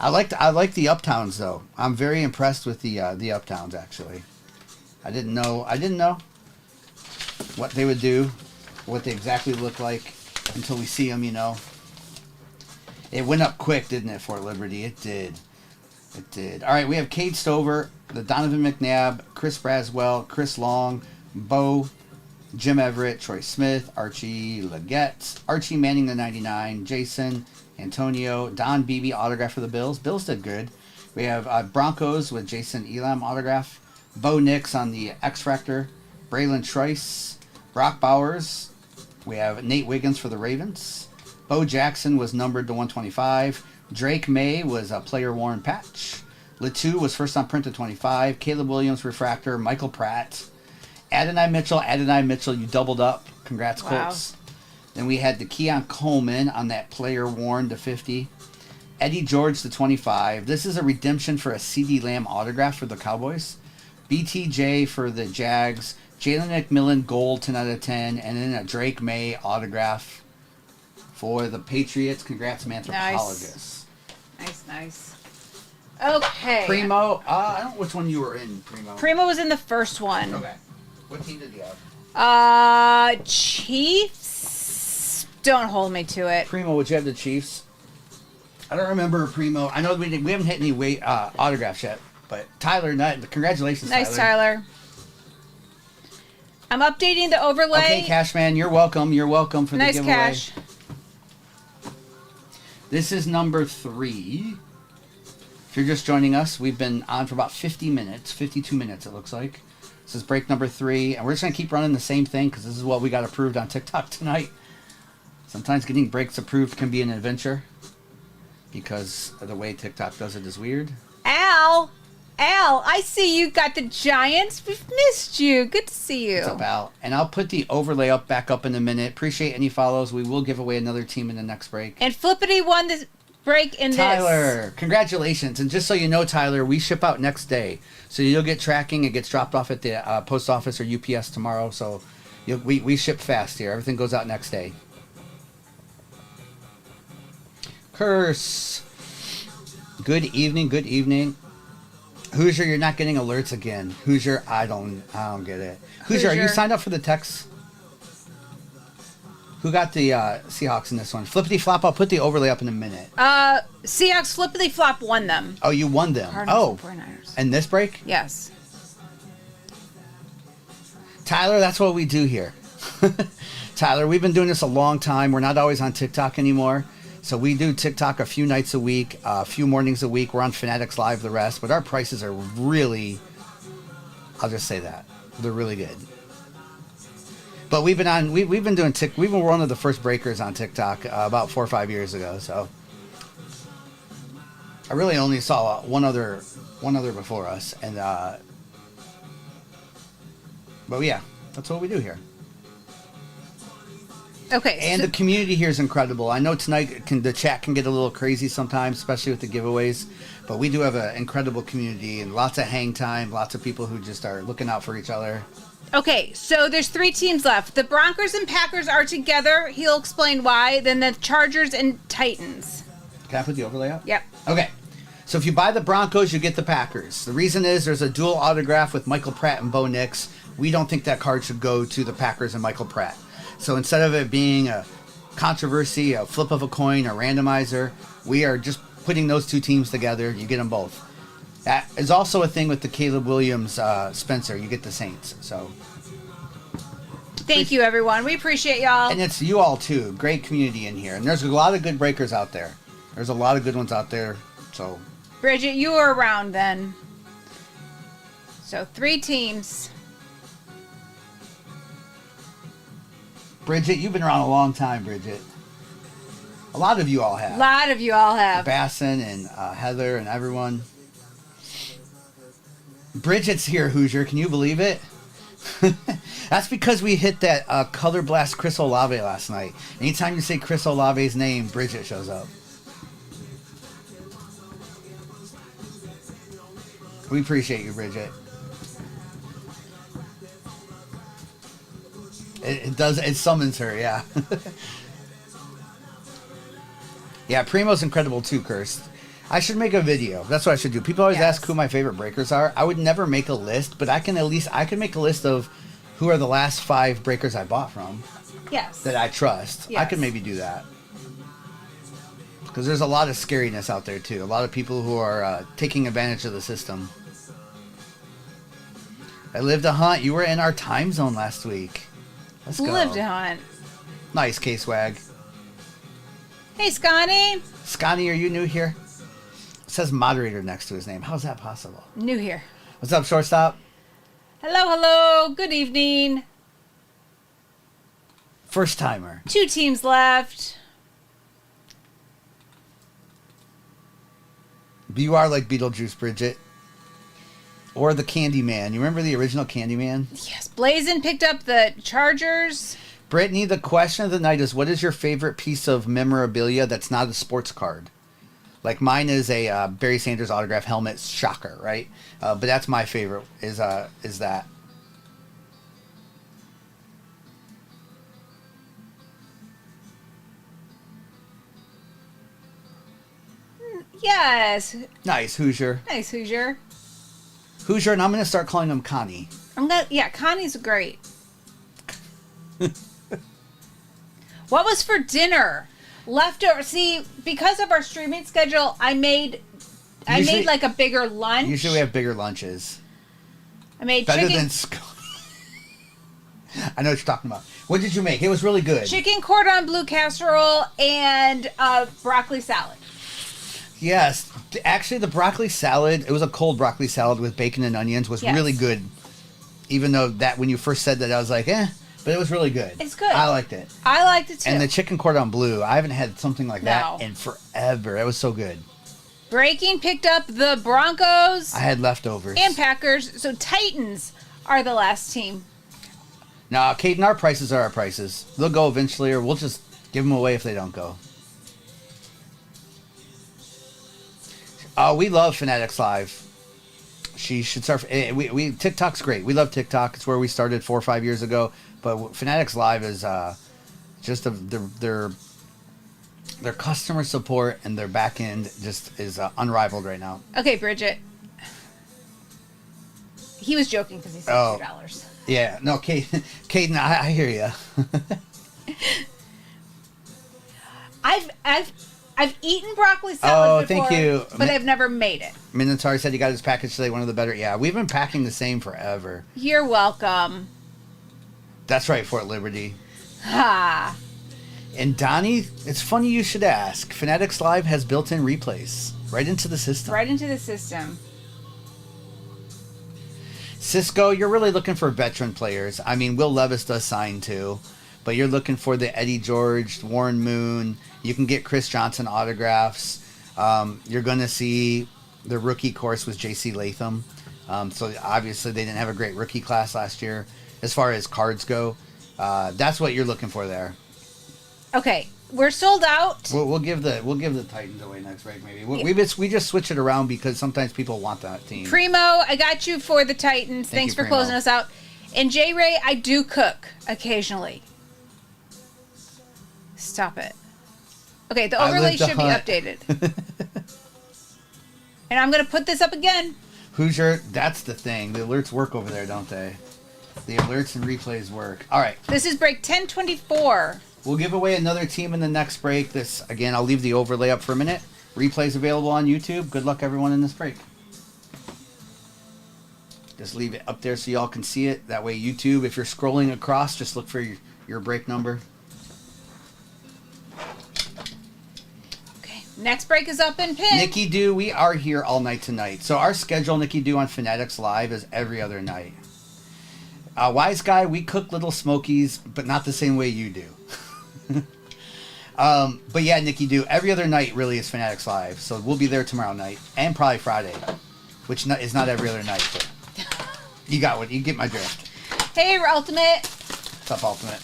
I like the Uptowns though. I'm very impressed with the Uptowns actually. I didn't know what they would do, what they exactly look like until we see them. You know, it went up quick, didn't it, Fort Liberty? It did. It did. All right, we have Cade Stover, the Donovan McNabb, Chris Braswell, Chris Long, Bo, Jim Everett, Troy Smith, Archie Leggett, Archie Manning the 99, Jason, Antonio, Don Beebe autograph for the Bills. Bills did good. We have Broncos with Jason Elam autograph, Bo Nix on the X Factor, Braylon Trice, Brock Bowers. We have Nate Wiggins for the Ravens. Bo Jackson was numbered to 125. Drake May was a player worn patch. Latu was first on print to 25. Caleb Williams refractor. Michael Pratt. Adonai Mitchell, you doubled up. Congrats,
Wow.
Colts. Then we had the Keon Coleman on that player worn to 50. Eddie George to 25. This is a redemption for a CeeDee Lamb autograph for the Cowboys. BTJ for the Jags. Jalen McMillan gold 10 out of 10. And then a Drake May autograph for the Patriots. Congrats, Manthropologus.
Nice. Okay.
Primo. I don't know which one you were in, Primo.
Primo was in the first one.
Okay. What team did you have?
Chiefs. Don't hold me to it.
Primo, would you have the Chiefs? I don't remember Primo. I know we haven't hit any autographs yet, but Tyler, congratulations,
Nice, Tyler. I'm updating the overlay.
Okay, Cashman, you're welcome. You're welcome for the
Nice
giveaway.
cash.
This is number 3. If you're just joining us, we've been on for about 50 minutes, 52 minutes it looks like. This is break number 3, and we're just going to keep running the same thing because this is what we got approved on TikTok tonight. Sometimes getting breaks approved can be an adventure because of the way TikTok does it is weird.
Al, I see you got the Giants. We've missed you. Good to see you.
What's up, Al? And I'll put the overlay back up in a minute. Appreciate any follows. We will give away another team in the next break.
And Flippity won this break in
Tyler, congratulations. And just so you know, Tyler, we ship out next day. So you'll get tracking. It gets dropped off at the post office or UPS tomorrow. So we ship fast here. Everything goes out next day. Curse. Good evening. Hoosier, you're not getting alerts again. Hoosier, I don't get it. Hoosier, are you signed up for the text? Who got the Seahawks in this one? Flippity flop. I'll put the overlay up in a minute.
Seahawks flippity flop won them.
Oh, you won them.
Cardinals and 49ers.
And this break?
Yes.
Tyler, that's what we do here. Tyler, we've been doing this a long time. We're not always on TikTok anymore. So we do TikTok a few nights a week, a few mornings a week. We're on Fanatics Live the rest. But our prices are really, I'll just say that. They're really good. But we've been on, we've been doing we were one of the first breakers on TikTok about 4 or 5 years ago. So I really only saw one other before us, and but yeah, that's what we do here.
Okay.
And the community here is incredible. I know tonight the chat can get a little crazy sometimes, especially with the giveaways. But we do have an incredible community and lots of hang time, lots of people who just are looking out for each other.
Okay, so there's 3 teams left. The Broncos and Packers are together. He'll explain why. Then the Chargers and Titans.
Can I put the overlay up?
Yep.
Okay. So if you buy the Broncos, you get the Packers. The reason is there's a dual autograph with Michael Pratt and Bo Nix. We don't think that card should go to the Packers and Michael Pratt. So instead of it being a controversy, a flip of a coin, a randomizer, we are just putting those 2 teams together. You get them both. That is also a thing with the Caleb Williams Spencer. You get the Saints. So
thank you, everyone. We appreciate y'all.
And it's you all, too. Great community in here. And there's a lot of good breakers out there. There's a lot of good ones out there. So
Bridget, you were around then. So 3 teams.
Bridget, you've been around a long time, Bridget. A lot of you all have.
A lot of you all have.
Basson and Heather and everyone. Bridget's here, Hoosier. Can you believe it? That's because we hit that Color Blast Chris Olave last night. Anytime you say Chris Olave's name, Bridget shows up. We appreciate you, Bridget. It does. It summons her, yeah. Yeah, Primo's incredible too, Cursed. I should make a video. That's what I should do. People always ask who my favorite breakers are. I would never make a list, but I can make a list of who are the last 5 breakers I bought from.
Yes.
That I trust.
Yes.
I could maybe do that. Because there's a lot of scariness out there too. A lot of people who are taking advantage of the system. I lived to hunt. You were in our time zone last week. Let's go.
Live to hunt.
Nice, K-Swag.
Hey, Scotty.
Scotty, are you new here? It says moderator next to his name. How's that possible?
New here.
What's up, Shortstop?
Hello. Good evening.
First timer.
2 teams left.
You are like Beetlejuice, Bridget. Or the Candyman. You remember the original Candyman?
Yes. Blazin picked up the Chargers.
Brittany, the question of the night is, what is your favorite piece of memorabilia that's not a sports card? Like mine is a Barry Sanders autograph helmet. Shocker, right? But that's my favorite. Is that?
Yes.
Nice, Hoosier.
Nice, Hoosier.
Hoosier, and I'm going to start calling him Connie.
Connie's great. What was for dinner? Leftover. See, because of our streaming schedule, I made like a bigger lunch.
Usually we have bigger lunches.
I made
better
chicken.
than. I know what you're talking about. What did you make? It was really good.
Chicken cordon bleu casserole and broccoli salad.
Yes, actually, the broccoli salad. It was a cold broccoli salad with bacon and onions. Was really good. Even though that when you first said that, I was like, but it was really good.
It's good.
I liked it.
I liked it too.
And the chicken cordon bleu. I haven't had something like that in forever. It was so good.
Breaking picked up the Broncos.
I had leftovers.
And Packers. So Titans are the last team.
Now, Caden, our prices are our prices. They'll go eventually, or we'll just give them away if they don't go. We love Fanatics Live. She should start. We TikTok's great. We love TikTok. It's where we started 4 or 5 years ago. But Fanatics Live is just their customer support and their back end just is unrivaled right now.
Okay, Bridget. He was joking because he said $2.
Yeah, no, Caden, I hear you.
I've eaten broccoli salad before,
thank you.
But I've never made it.
Minotaur said he got his package today, one of the better. Yeah, we've been packing the same forever.
You're welcome.
That's right, Fort Liberty.
Ha.
And Donnie, it's funny you should ask. Fanatics Live has built-in replays right into the system.
Right into the system.
Cisco, you're really looking for veteran players. I mean, Will Levis does sign too, but you're looking for the Eddie George, Warren Moon. You can get Chris Johnson autographs. You're going to see the rookie course with J.C. Latham. So obviously they didn't have a great rookie class last year. As far as cards go, that's what you're looking for there.
Okay, we're sold out.
We'll give the Titans away next break maybe. We just switch it around because sometimes people want that team.
Primo, I got you for the Titans.
Thank
Thanks
you,
for
Primo.
closing us out. And J Ray, I do cook occasionally. Stop it. Okay, the overlay should be updated. And I'm going to put this up again.
Hoosier, that's the thing. The alerts work over there, don't they? The alerts and replays work. All right.
This is break 1024.
We'll give away another team in the next break. This, again, I'll leave the overlay up for a minute. Replays available on YouTube. Good luck, everyone, in this break. Just leave it up there so y'all can see it. That way, YouTube, if you're scrolling across, just look for your break number.
Next break is up in pin.
Nikki Doo, we are here all night tonight. So our schedule, Nikki Doo, on Fanatics Live is every other night. Wise Guy, we cook Little Smokies, but not the same way you do. But yeah, Nikki Doo, every other night really is Fanatics Live. So we'll be there tomorrow night and probably Friday, which is not every other night. But you got what? You get my drift.
Hey, Ultimate.
What's up, Ultimate?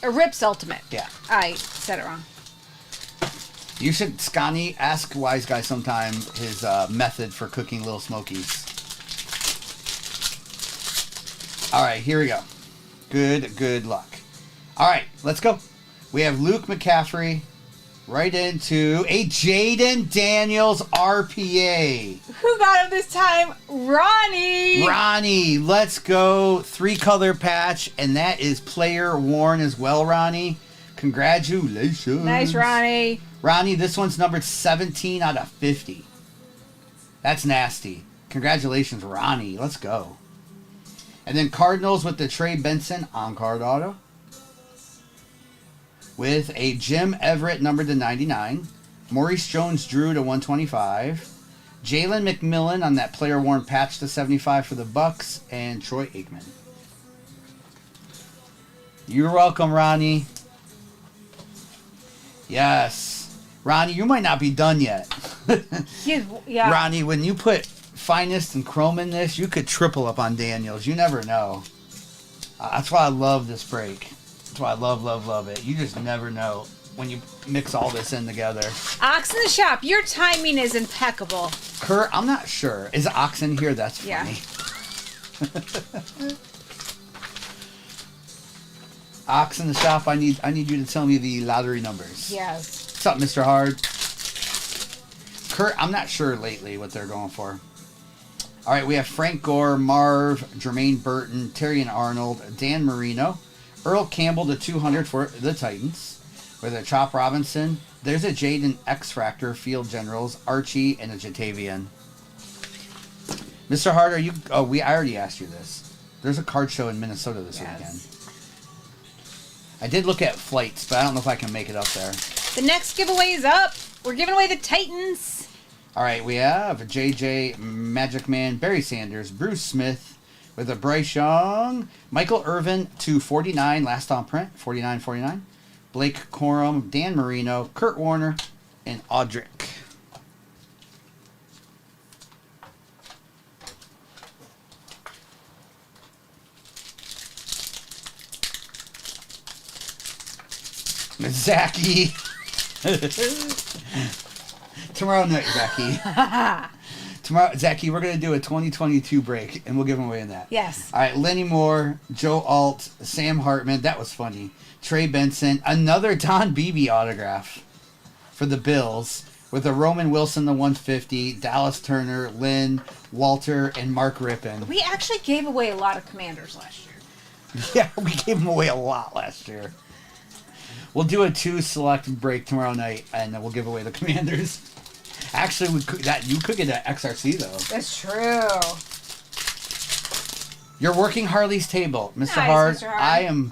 Rips Ultimate.
Yeah.
I said it wrong.
You should, Scotty, ask Wise Guy sometime his method for cooking Little Smokies. All right, here we go. Good luck. All right, let's go. We have Luke McCaffrey right into a Jaden Daniels RPA.
Who got him this time? Ronnie,
let's go. 3-color patch, and that is player worn as well, Ronnie. Congratulations.
Nice, Ronnie.
Ronnie, this one's numbered 17 out of 50. That's nasty. Congratulations, Ronnie. Let's go. And then Cardinals with the Trey Benson on-card auto. With a Jim Everett numbered to 99. Maurice Jones-Drew to 125. Jalen McMillan on that player-worn patch to 75 for the Bucks. And Troy Aikman. You're welcome, Ronnie. Yes. Ronnie, you might not be done yet.
Yeah.
Ronnie, when you put Finest and Chrome in this, you could triple up on Daniels. You never know. That's why I love this break. That's why I love it. You just never know when you mix all this in together.
Ox in the shop, your timing is impeccable.
Kurt, I'm not sure. Is Ox in here? That's funny.
Yeah.
Ox in the shop, I need you to tell me the lottery numbers.
Yes.
What's up, Mr. Hard? Kurt, I'm not sure lately what they're going for. All right, we have Frank Gore, Marv, Jermaine Burton, Terrion Arnold, Dan Marino, Earl Campbell to 200 for the Titans. With a Chop Robinson. There's a Jaden X-Fractor, Field Generals, Archie, and a Jatavian. Mr. Hard, are you... Oh, I already asked you this. There's a card show in Minnesota this weekend. I did look at flights, but I don't know if I can make it up there.
The next giveaway is up. We're giving away the Titans.
All right, we have JJ Magic Man, Barry Sanders, Bruce Smith with a Bryce Young, Michael Irvin to 49, last on print, 49.49. Blake Corum, Dan Marino, Kurt Warner, and Audric. Zachy. Tomorrow night, Zachy. Tomorrow, Zachy, we're going to do a 2022 break, and we'll give them away in that.
Yes.
All right, Lenny Moore, Joe Alt, Sam Hartman. That was funny. Trey Benson. Another Don Beebe autograph for the Bills with a Roman Wilson, the 150, Dallas Turner, Lynn, Walter, and Mark Rippon.
We actually gave away a lot of Commanders last year.
Yeah, we gave them away a lot last year. We'll do a 2 select break tomorrow night, and then we'll give away the Commanders. Actually, you could get an XRC though.
That's true.
You're working Harley's table, Mr.
Nice,
Hard.
Mr.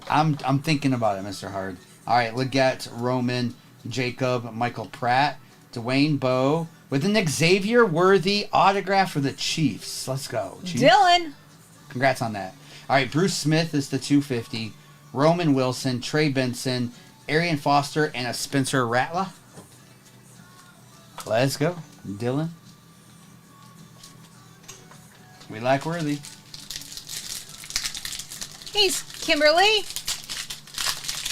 Hard.
I'm thinking about it, Mr. Hard. All right, Leggett, Roman, Jacob, Michael Pratt, Dwayne Bowe with an Xavier Worthy autograph for the Chiefs. Let's go, Chiefs.
Dylan.
Congrats on that. All right, Bruce Smith is the 250. Roman Wilson, Trey Benson, Arian Foster, and a Spencer Rattler. Let's go, Dylan. We like Worthy.
He's Kimberly.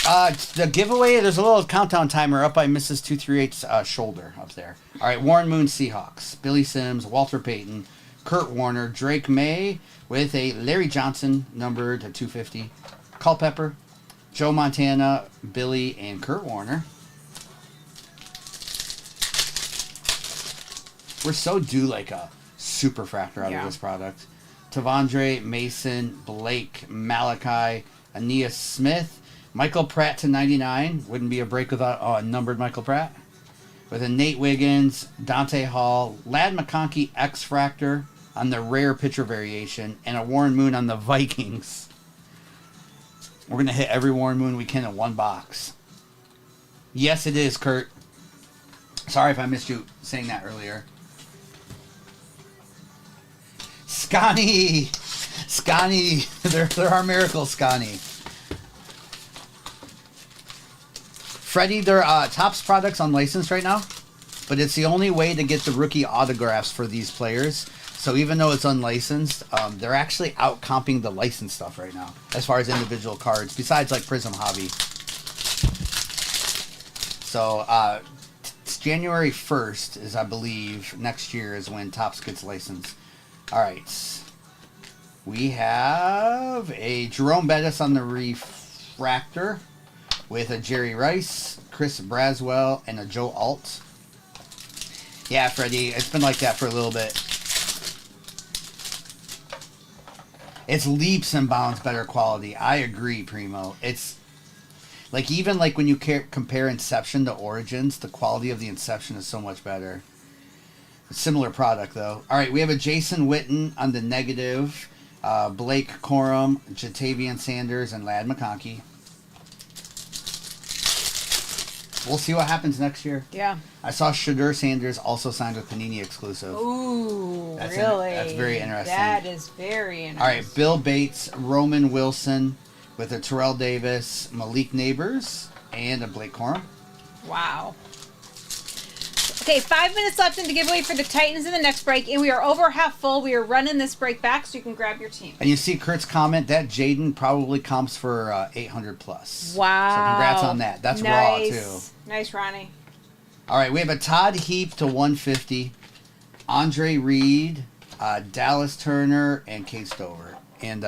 The giveaway, there's a little countdown timer up by Mrs. 238's shoulder up there. All right, Warren Moon Seahawks, Billy Sims, Walter Payton, Kurt Warner, Drake May with a Larry Johnson numbered to 250, Culpepper, Joe Montana, Billy, and Kurt Warner. We're so due like a super fractor out of this product. Tavondre, Mason, Blake, Malachi, Aeneas Smith, Michael Pratt to 99. Wouldn't be a break without a numbered Michael Pratt. With a Nate Wiggins, Dante Hall, Lad McConkey X Fractor on the rare pitcher variation, and a Warren Moon on the Vikings. We're going to hit every Warren Moon we can in one box. Yes, it is, Kurt. Sorry if I missed you saying that earlier. Scotty! They're our miracle, Scotty. Freddie, they're Topps products unlicensed right now, but it's the only way to get the rookie autographs for these players. So even though it's unlicensed, they're actually out comping the licensed stuff right now, as far as individual cards, besides like Prism Hobby. So it's January 1st is, I believe, next year is when Topps gets licensed. All right. We have a Jerome Bettis on the refractor with a Jerry Rice, Chris Braswell, and a Joe Alt. Yeah, Freddie, it's been like that for a little bit. It's leaps and bounds better quality. I agree, Primo. It's like even like when you compare Inception to Origins, the quality of the Inception is so much better. Similar product, though. All right, we have a Jason Witten on the negative, Blake Corum, Jatavian Sanders, and Lad McConkey. We'll see what happens next year.
Yeah.
I saw Shadur Sanders also signed with Panini exclusive.
Ooh,
That's
really?
That's very interesting.
That is very interesting.
All right, Bill Bates, Roman Wilson with a Terrell Davis, Malik Neighbors, and a Blake Corum.
Wow. Okay, 5 minutes left in the giveaway for the Titans in the next break, and we are over half full. We are running this break back, so you can grab your team.
And you see Kurt's comment, that Jaden probably comps for 800 plus.
Wow.
So congrats on that. That's raw, too.
Nice, Ronnie.
All right, we have a Todd Heap to 150, Andre Reed, Dallas Turner, and Kate Stover. And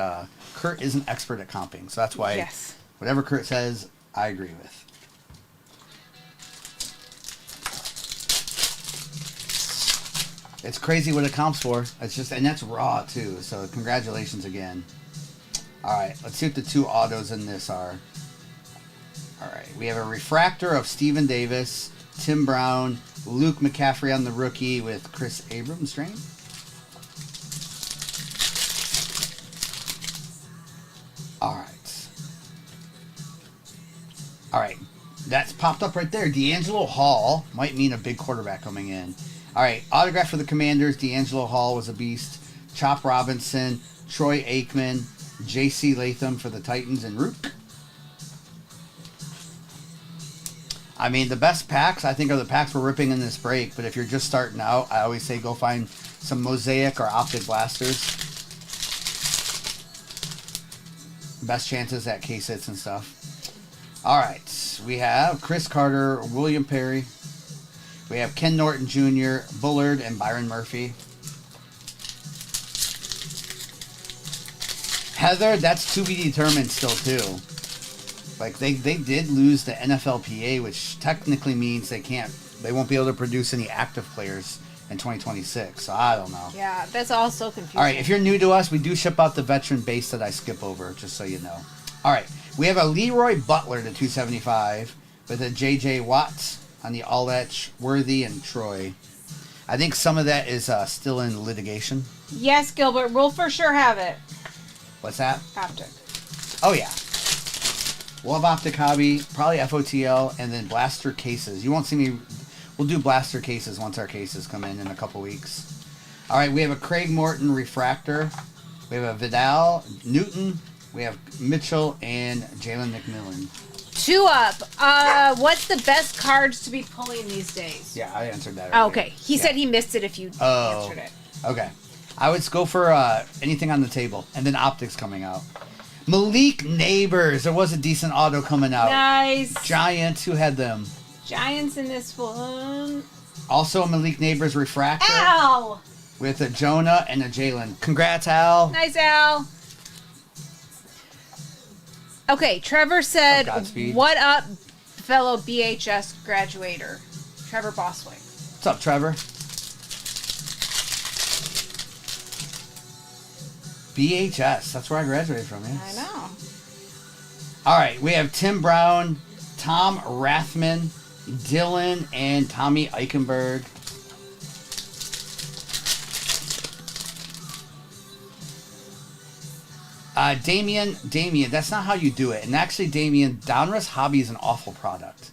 Kurt is an expert at comping, so that's why whatever Kurt says, I agree with. It's crazy what it comps for. It's just, and that's raw too. So congratulations again. All right, let's see what the two autos in this are. All right, we have a refractor of Steven Davis, Tim Brown, Luke McCaffrey on the rookie with Chris Abrams strain. All right. All right, that's popped up right there. D'Angelo Hall might mean a big quarterback coming in. All right, autograph for the Commanders. D'Angelo Hall was a beast. Chop Robinson, Troy Aikman, J.C. Latham for the Titans, and Rook. I mean, the best packs, I think, are the packs we're ripping in this break. But if you're just starting out, I always say go find some Mosaic or Optic Blasters. Best chances at case hits and stuff. All right, we have Chris Carter, William Perry. We have Ken Norton Jr., Bullard, and Byron Murphy. Heather, that's to be determined still, too. Like, they did lose the NFLPA, which technically means they won't be able to produce any active players in 2026. So, I don't know.
Yeah, that's all so confusing.
All right, if you're new to us, we do ship out the veteran base that I skip over, just so you know. All right, We have a Leroy Butler to 275 with a J.J. Watt on the All-Etch, Worthy, and Troy. I think some of that is still in litigation.
Yes, Gilbert. We'll for sure have it.
What's that?
Optic.
Oh, yeah. We'll have Optic Hobby, probably FOTL, and then blaster cases. You won't see me... We'll do blaster cases once our cases come in a couple weeks. All right, we have a Craig Morton Refractor. We have a Vidal, Newton. We have Mitchell and Jalen McMillan.
2 up. What's the best cards to be pulling these days?
Yeah, I answered that.
Oh, okay. He said he missed it if you answered it.
Okay. I would go for anything on the table, and then Optics coming out. Malik Neighbors. There was a decent auto coming out.
Nice.
Giants. Who had them?
Giants in this one.
Also a Malik Neighbors Refractor.
Ow!
With a Jonah and a Jalen. Congrats, Al.
Nice, Al. Okay, Trevor said, what up, fellow BHS graduator? Trevor Bosway.
What's up, Trevor? BHS. That's where I graduated from, yes.
I know.
All right, we have Tim Brown, Tom Rathman, Dylan, and Tommy Eichenberg. Damien, that's not how you do it. And actually, Damien, Donruss Hobby is an awful product.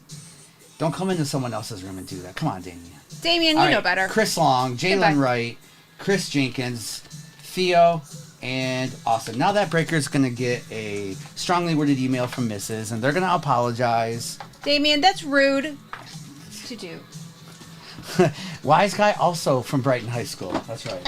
Don't come into someone else's room and do that. Come on, Damien.
Damien, you know better.
Chris Long, Jalen Wright, Chris Jenkins, Theo, and Austin. Now that breaker's going to get a strongly worded email from Mrs., and they're going to apologize.
Damien, that's rude to do.
Wise guy also from Brighton High School. That's right.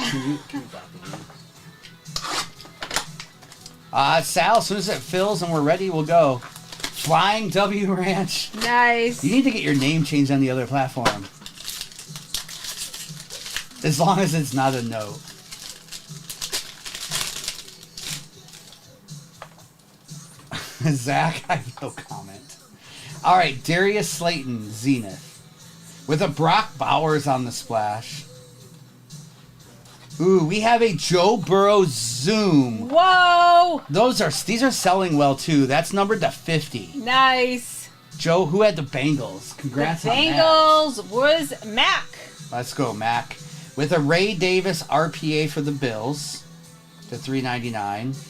Sal, as soon as it fills and we're ready, we'll go. Flying W Ranch.
Nice.
You need to get your name changed on the other platform. As long as it's not a note. Zach, I have no comment. All right, Darius Slayton, Zenith. With a Brock Bowers on the splash. Ooh, we have a Joe Burrow Zoom.
Whoa!
These are selling well too. That's numbered to 50.
Nice.
Joe, who had the Bengals? Congrats
on
that.
Bengals was Mac.
Let's go, Mac. With a Ray Davis RPA for the Bills to $3.99.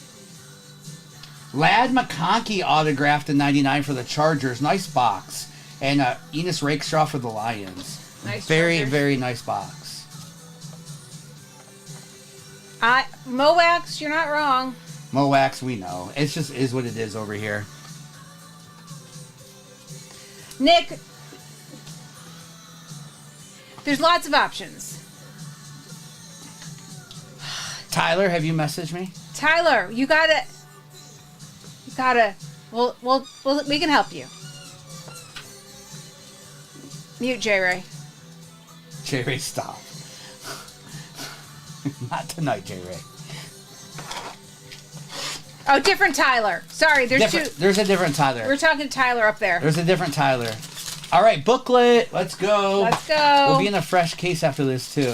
Lad McConkey autographed to $99 for the Chargers. Nice box. And Enos Rakestraw for the Lions.
Nice.
Very,
Chargers.
very nice box.
Moax, you're not wrong.
Moax, we know. It just is what it is over here.
Nick, there's lots of options.
Tyler, have you messaged me?
Tyler, you gotta. We can help you. Mute J-Ray.
J-Ray, stop. Not tonight, J-Ray.
Oh, different Tyler. Sorry, there's two.
There's a different Tyler.
We're talking to Tyler up there.
There's a different Tyler. All right, booklet. Let's go.
Let's go.
We'll be in a fresh case after this, too.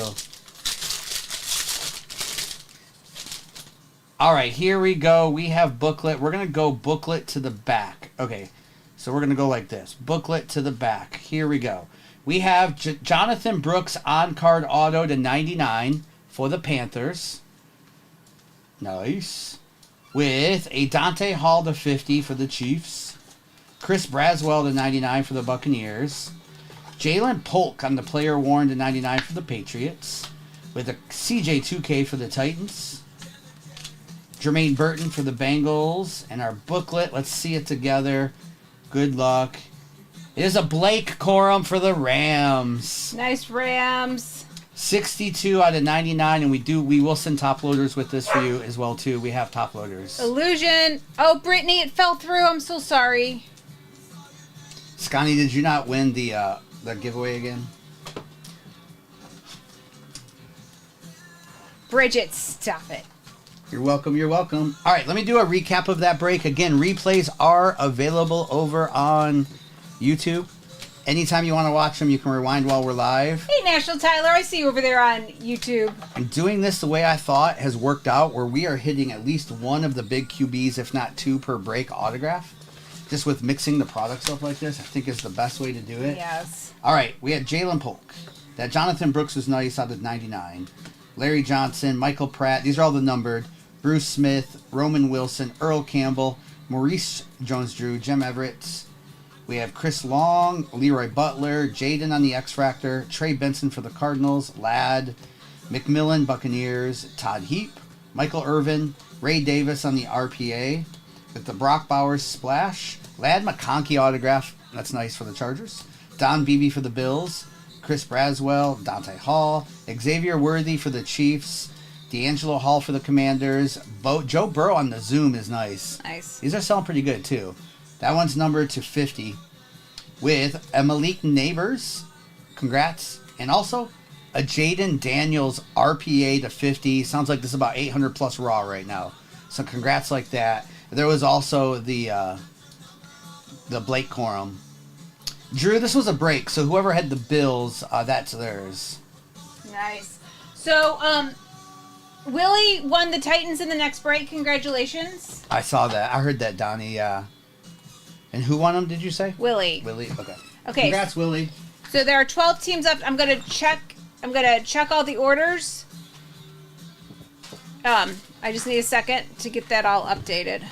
All right, here we go. We have booklet. We're going to go booklet to the back. Okay, so we're going to go like this. Booklet to the back. Here we go. We have Jonathan Brooks on-card auto to 99 for the Panthers. Nice. With a Dante Hall to 50 for the Chiefs. Chris Braswell to 99 for the Buccaneers. Jalen Polk on the player worn to 99 for the Patriots. With a CJ 2K for the Titans. Jermaine Burton for the Bengals. And our booklet, let's see it together. Good luck. It is a Blake Corum for the Rams.
Nice Rams.
62 out of 99, and we will send top loaders with this for you as well too. We have top loaders.
Illusion. Oh, Brittany, it fell through. I'm so sorry.
Scotty, did you not win the giveaway again?
Bridget, stop it.
You're welcome. You're welcome. All right, let me do a recap of that break. Again, replays are available over on YouTube. Anytime you want to watch them, you can rewind while we're live.
Hey, National Tyler, I see you over there on YouTube.
And doing this the way I thought has worked out, where we are hitting at least one of the big QBs, if not two per break autograph. just with mixing the products up like this, I think is the best way to do it.
Yes.
All right, we had Jalen Polk. That Jonathan Brooks was nice out of 99. Larry Johnson, Michael Pratt. These are all the numbered. Bruce Smith, Roman Wilson, Earl Campbell, Maurice Jones-Drew, Jim Everett. We have Chris Long, Leroy Butler, Jaden on the X-Factor, Trey Benson for the Cardinals, Ladd, McMillan, Buccaneers, Todd Heap, Michael Irvin, Ray Davis on the RPA, with the Brock Bowers splash, Ladd McConkey autograph, that's nice for the Chargers, Don Beebe for the Bills, Chris Braswell, Dante Hall, Xavier Worthy for the Chiefs, D'Angelo Hall for the Commanders, Joe Burrow on the Zoom is nice.
Nice.
These are selling pretty good too. That one's numbered to 50 with a Malik Neighbors. Congrats. And also a Jaden Daniels RPA to 50. Sounds like this is about 800 plus raw right now. So congrats like that. There was also the Blake Corum. Drew, this was a break. So whoever had the Bills, that's theirs.
Nice. So, Willie won the Titans in the next break. Congratulations.
I saw that. I heard that, Donnie. Yeah. And who won them, did you say?
Willie.
Willie, okay.
Okay.
Congrats, Willie.
So there are 12 teams up. I'm gonna check all the orders. I just need a second to get that all updated.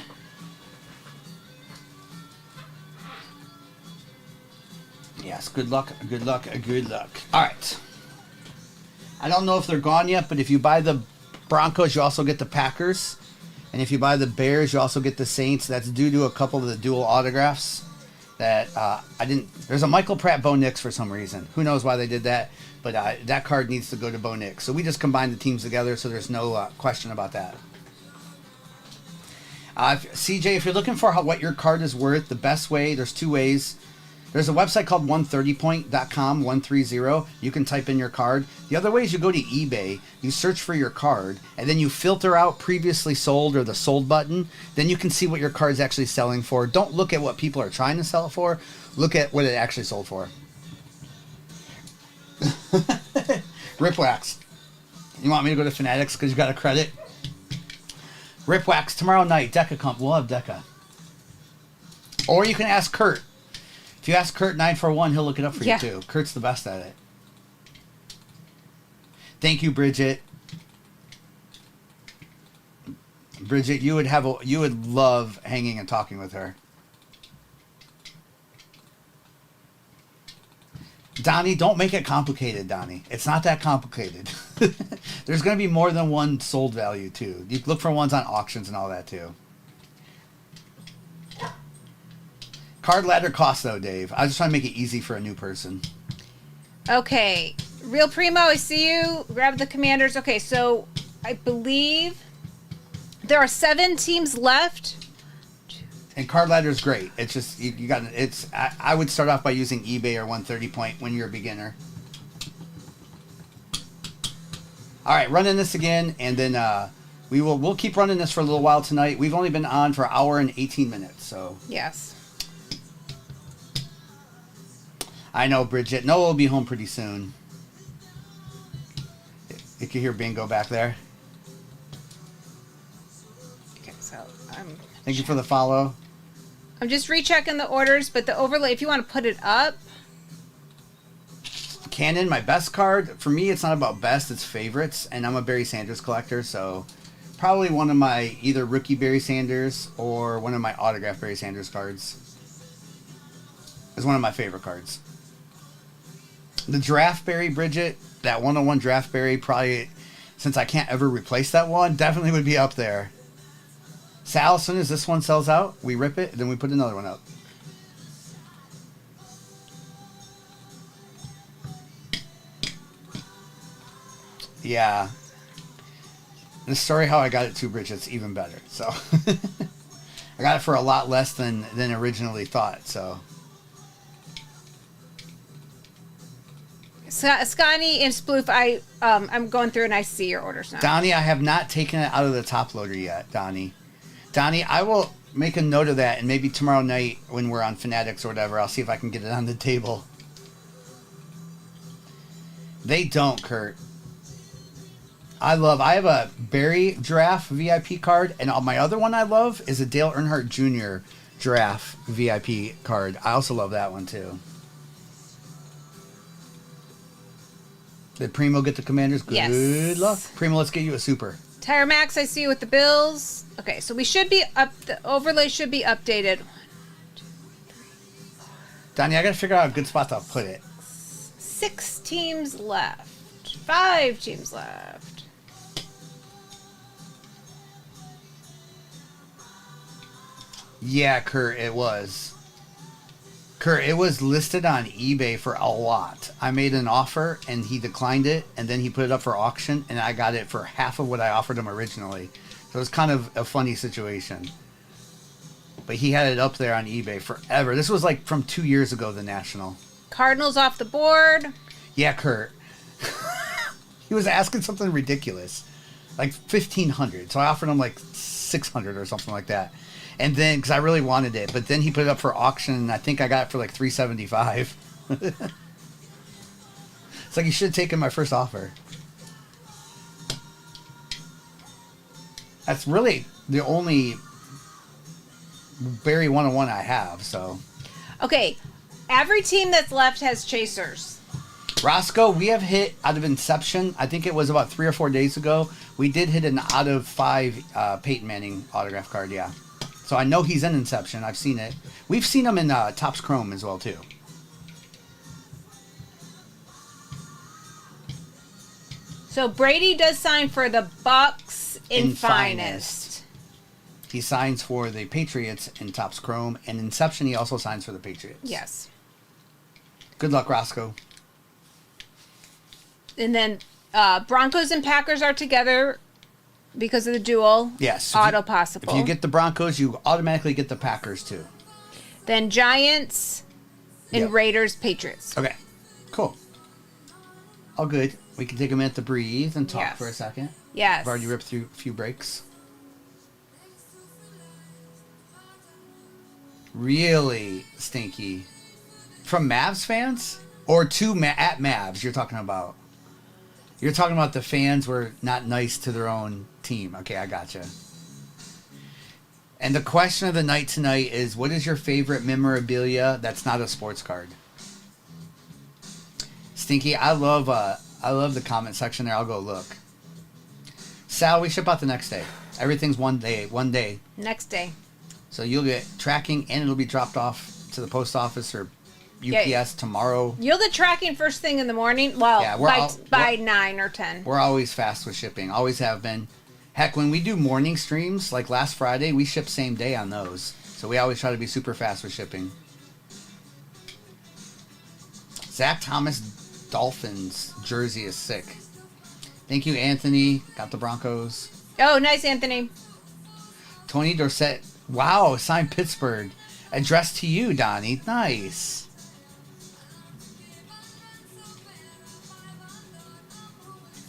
Yes, good luck, good luck, good luck. All right. I don't know if they're gone yet, but if you buy the Broncos, you also get the Packers. And if you buy the Bears, you also get the Saints. That's due to a couple of the dual autographs that I didn't... There's a Michael Pratt Bo Nix for some reason. Who knows why they did that, but that card needs to go to Bo Nix. So we just combined the teams together, so there's no question about that. CJ, if you're looking for what your card is worth, the best way, there's two ways. There's a website called 130point.com, 130. You can type in your card. The other way is you go to eBay, you search for your card, and then you filter out previously sold or the sold button. Then you can see what your card's actually selling for. Don't look at what people are trying to sell it for. Look at what it actually sold for. Rip Wax. You want me to go to Fanatics because you got a credit? Rip Wax tomorrow night. Deca Comp. We'll have Deca. Or you can ask Kurt. If you ask Kurt 941, he'll look it up for you too. Kurt's the best at it. Thank you, Bridget. Bridget, you would love hanging and talking with her. Donnie, don't make it complicated, Donnie. It's not that complicated. There's going to be more than one sold value too. You look for ones on auctions and all that too. Card ladder costs though, Dave. I was just trying to make it easy for a new person.
Okay. Real Primo, I see you. Grab the Commanders. Okay, so I believe there are 7 teams left.
And card ladder is great. It's just you got it's. I would start off by using eBay or 130 point when you're a beginner. All right, running this again, and then we'll keep running this for a little while tonight. We've only been on for an hour and 18 minutes, so
yes.
I know, Bridget. Noah will be home pretty soon. You can hear Bingo back there.
Okay, so
Thank you for the follow.
I'm just rechecking the orders, but the overlay, if you want to put it up.
Canon, my best card. For me, it's not about best, it's favorites. And I'm a Barry Sanders collector, so probably one of my either rookie Barry Sanders or one of my autographed Barry Sanders cards is one of my favorite cards. The Draft Berry, Bridget, that 101 Draft Berry, probably, since I can't ever replace that one, definitely would be up there. Sal, as soon as this one sells out, we rip it, then we put another one up. Yeah. And the story how I got it too, Bridget's even better. So, I got it for a lot less than originally thought, so...
Scotty and Sploof, I'm going through and I see your orders now.
Donnie, I have not taken it out of the top loader yet, Donnie. Donnie, I will make a note of that, and maybe tomorrow night when we're on Fanatics or whatever, I'll see if I can get it on the table. They don't, Kurt. I have a Barry Draft VIP card, and my other one I love is a Dale Earnhardt Jr. Giraffe VIP card. I also love that one too. Did Primo get the Commanders? Good
Yes.
luck. Primo, let's get you a super.
Tire Max, I see you with the Bills. Okay, so we should be up. The overlay should be updated.
Donnie, I got to figure out a good spot to put it.
6 teams left. 5 teams left.
Yeah, Kurt, it was. Kurt, it was listed on eBay for a lot. I made an offer, and he declined it, and then he put it up for auction, and I got it for half of what I offered him originally. So it was kind of a funny situation. But he had it up there on eBay forever. This was like from 2 years ago, the National.
Cardinals off the board.
Yeah, Kurt. He was asking something ridiculous. Like $1,500. So I offered him like $600 or something like that. And then, because I really wanted it. But then he put it up for auction, and I think I got it for like $375. It's like, you should have taken my first offer. That's really the only Barry 101 I have, so.
Okay, every team that's left has chasers.
Roscoe, we have hit out of Inception. I think it was about 3 or 4 days ago. We did hit an out of 5 Peyton Manning autograph card, yeah. So I know he's in Inception. I've seen it. We've seen him in Topps Chrome as well, too.
So Brady does sign for the Bucks in finest.
He signs for the Patriots in Topps Chrome. And Inception, he also signs for the Patriots.
Yes.
Good luck, Roscoe.
And then Broncos and Packers are together because of the dual.
Yes.
Auto possible.
If you get the Broncos, you automatically get the Packers, too.
Then Giants and
Yep.
Raiders, Patriots.
Okay. Cool. All good. We can take a minute to breathe and talk
Yes.
for a second.
Yes.
I've already ripped through a few breaks. Really stinky. From Mavs fans? Or at Mavs you're talking about? You're talking about the fans were not nice to their own team. Okay, I gotcha. And the question of the night tonight is, what is your favorite memorabilia that's not a sports card? Stinky, I love the comment section there. I'll go look. Sal, we ship out the next day. Everything's one day.
Next day.
So you'll get tracking, and it'll be dropped off to the post office or UPS tomorrow.
You'll get tracking first thing in the morning. Well,
Yeah,
by 9 or 10.
We're always fast with shipping. Always have been. Heck, when we do morning streams, like last Friday, we ship same day on those. So we always try to be super fast with shipping. Zach Thomas Dolphins jersey is sick. Thank you, Anthony. Got the Broncos.
Oh, nice, Anthony.
Tony Dorsett. Wow, signed Pittsburgh. Addressed to you, Donnie. Nice.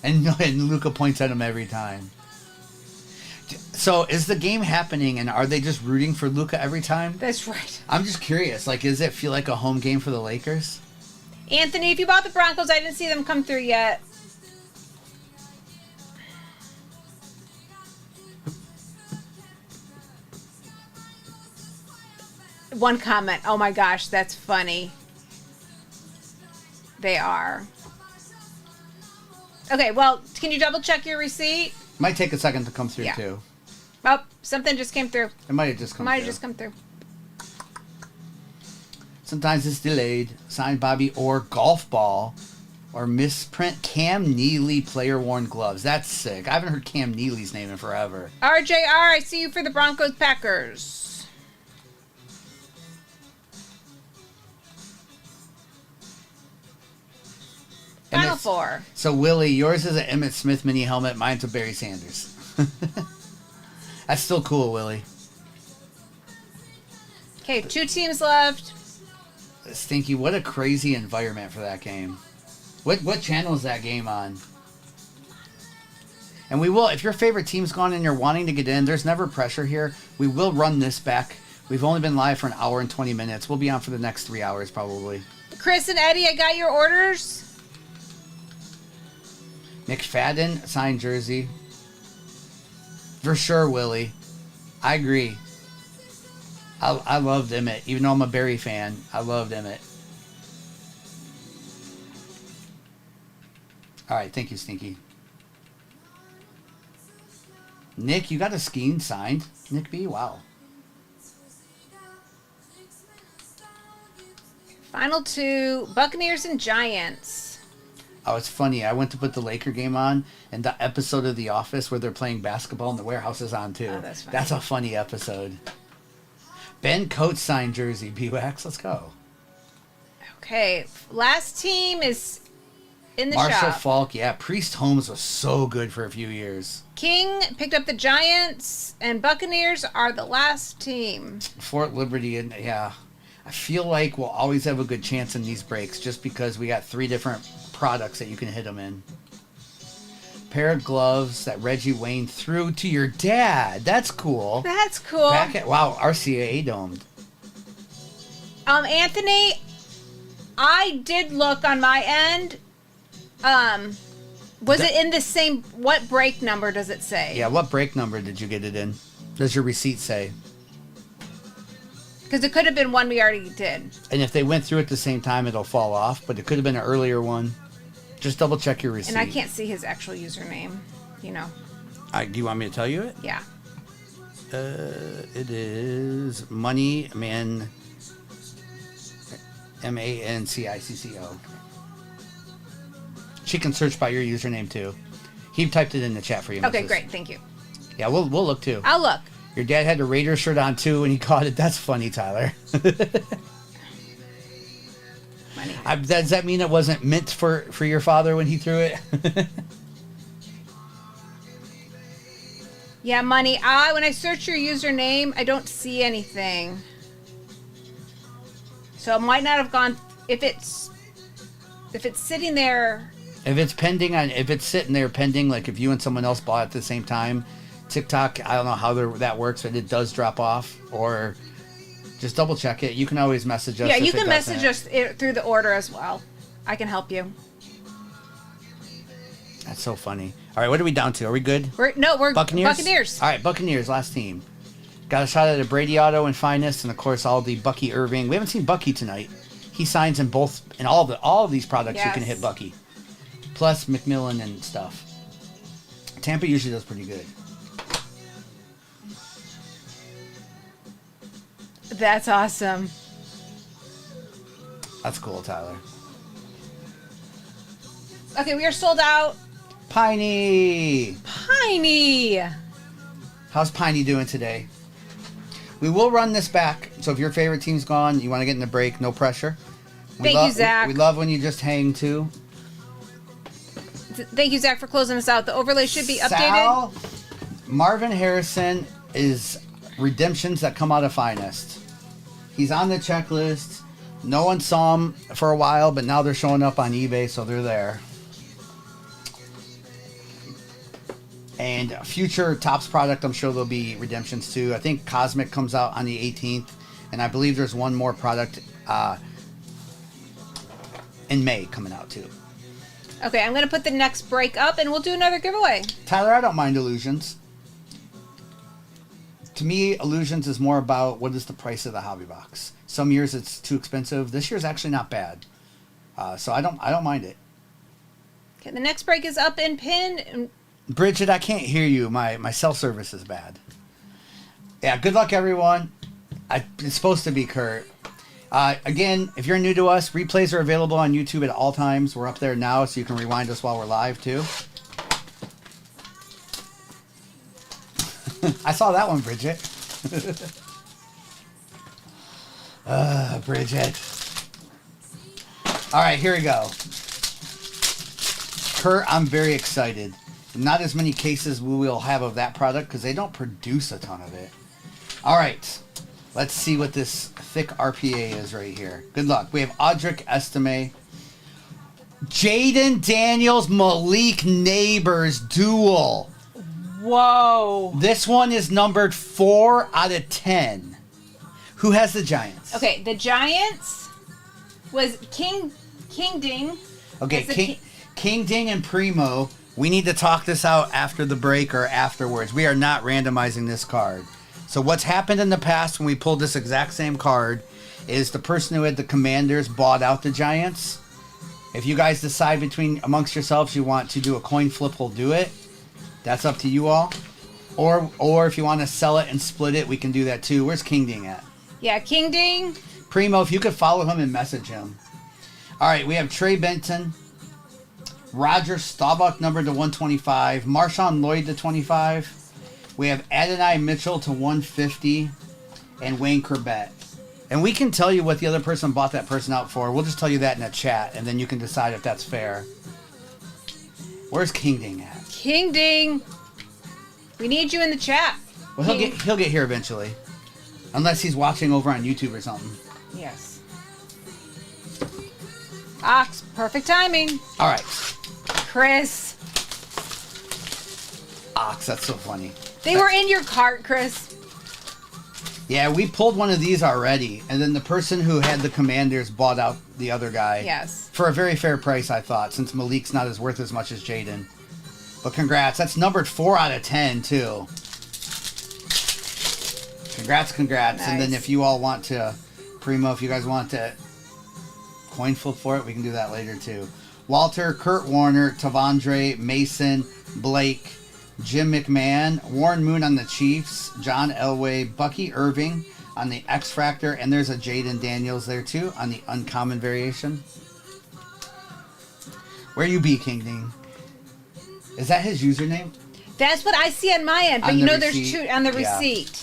And Luca points at him every time. So is the game happening, and are they just rooting for Luca every time?
That's right.
I'm just curious. Like, does it feel like a home game for the Lakers?
Anthony, if you bought the Broncos, I didn't see them come through yet. One comment. Oh my gosh, that's funny. They are. Okay, well, can you double check your receipt?
Might take a second to come through,
Yeah.
too.
Oh, something just came through.
It might have just come
Might have
through.
just come through.
Sometimes it's delayed. Signed Bobby Orr golf ball or misprint Cam Neely player worn gloves. That's sick. I haven't heard Cam Neely's name in forever.
RJR, I see you for the Broncos Packers.
And
Final
it's-
four.
So Willie, yours is an Emmitt Smith mini helmet. Mine's a Barry Sanders. That's still cool, Willie.
Okay, 2 teams left.
Stinky, what a crazy environment for that game. What channel is that game on? And we will, if your favorite team's gone and you're wanting to get in, there's never pressure here. We will run this back. We've only been live for an hour and 20 minutes. We'll be on for the next 3 hours probably.
Chris and Eddie, I got your orders.
McFadden, signed jersey. For sure, Willie. I agree. I loved Emmett. Even though I'm a Barry fan, I loved Emmett. All right, thank you, Stinky. Nick, you got a Skeen signed. Nick B, wow.
Final 2, Buccaneers and Giants.
Oh, it's funny. I went to put the Laker game on, and the episode of The Office where they're playing basketball in the warehouse is on, too.
Oh, that's funny.
That's a funny episode. Ben Coates signed jersey. B-Wax, let's go.
Okay, last team is in the
Marshall
shop.
Falk, yeah. Priest Holmes was so good for a few years.
King picked up the Giants, and Buccaneers are the last team.
Fort Liberty, and yeah. I feel like we'll always have a good chance in these breaks just because we got 3 different products that you can hit them in. Pair of gloves that Reggie Wayne threw to your dad. That's cool.
That's cool.
Wow, RCAA domed.
Anthony, I did look on my end. Was it in the same? What break number does it say?
Yeah, what break number did you get it in? Does your receipt say?
Because it could have been one we already did.
And if they went through at the same time, it'll fall off. But it could have been an earlier one. Just double check your receipt.
And I can't see his actual username. You know.
Do you want me to tell you it?
Yeah.
It is Moneyman. MANCICCO. She can search by your username too. He typed it in the chat for you.
Okay,
Mrs.
great. Thank you.
Yeah, we'll look too.
I'll look.
Your dad had a Raiders shirt on too, and he caught it. That's funny, Tyler. Does that mean it wasn't meant for your father when he threw it?
Yeah, Money. When I search your username, I don't see anything. So it might not have gone. If it's sitting there.
If it's sitting there pending, like if you and someone else bought it at the same time, TikTok, I don't know how that works, but it does drop off. Or just double check it. You can always message us.
Yeah, you can message us through the order as well. I can help you.
That's so funny. All right, what are we down to? Are we good?
We're Buccaneers.
All right, Buccaneers, last team. Got a shot at a Brady Auto and Finest, and of course all the Bucky Irving. We haven't seen Bucky tonight. He signs in all of these products. Yes. You can hit Bucky. Plus McMillan and stuff. Tampa usually does pretty good.
That's awesome.
That's cool, Tyler.
Okay, we are sold out.
Piney! How's Piney doing today? We will run this back, so if your favorite team's gone, you want to get in the break, no pressure.
Thank you, Zach.
We love when you just hang, too.
Thank you, Zach, for closing us out. The overlay should be
Sal,
updated.
Marvin Harrison is redemptions that come out of Finest. He's on the checklist. No one saw him for a while, but now they're showing up on eBay, so they're there. And future Topps product, I'm sure there'll be redemptions too. I think Cosmic comes out on the 18th, and I believe there's one more product in May coming out too.
Okay, I'm going to put the next break up, and we'll do another giveaway.
Tyler, I don't mind Illusions. To me, Illusions is more about what is the price of the hobby box. Some years it's too expensive. This year's actually not bad, so I don't mind it.
Okay, the next break is up and pinned.
Bridget, I can't hear you. My cell service is bad. Yeah, good luck, everyone. It's supposed to be Kurt. Again, if you're new to us, replays are available on YouTube at all times. We're up there now, so you can rewind us while we're live, too. I saw that one, Bridget. Bridget. All right, here we go. Kurt, I'm very excited. Not as many cases we will have of that product because they don't produce a ton of it. All right. Let's see what this thick RPA is right here. Good luck. We have Audric Estime. Jaden Daniels, Malik Neighbors duel.
Whoa.
This one is numbered 4 out of 10. Who has the Giants?
Okay, the Giants was King Ding.
Okay, King Ding and Primo. We need to talk this out after the break or afterwards. We are not randomizing this card. So what's happened in the past when we pulled this exact same card is the person who had the Commanders bought out the Giants. If you guys decide amongst yourselves you want to do a coin flip, we'll do it. That's up to you all. Or if you want to sell it and split it, we can do that too. Where's King Ding at?
Yeah, King Ding.
Primo, if you could follow him and message him. All right, we have Trey Benson, Roger Staubach numbered to 125, Marshawn Lloyd to 25. We have Adonai Mitchell to 150, and Wayne Corbett. And we can tell you what the other person bought that person out for. We'll just tell you that in a chat, and then you can decide if that's fair. Where's King Ding at?
King Ding. We need you in the chat.
Well, he'll get here eventually. Unless he's watching over on YouTube or something.
Yes. Ox, perfect timing.
All right.
Chris.
Ox, that's so funny.
They were in your cart, Chris.
Yeah, we pulled one of these already, and then the person who had the Commanders bought out the other guy.
Yes.
For a very fair price, I thought, since Malik's not as worth as much as Jaden. But congrats. That's numbered 4 out of 10, too. Congrats.
Nice.
And then if you all want to, Primo, if you guys want to coin flip for it, we can do that later, too. Walter, Kurt Warner, Tavondre, Mason, Blake, Jim McMahon, Warren Moon on the Chiefs, John Elway, Bucky Irving on the X Factor, and there's a Jaden Daniels there too on the uncommon variation. Where you be, King Ding? Is that his username?
That's what I see on my end, but
On
you
the
know there's
receipt.
two on the
Yeah.
receipt.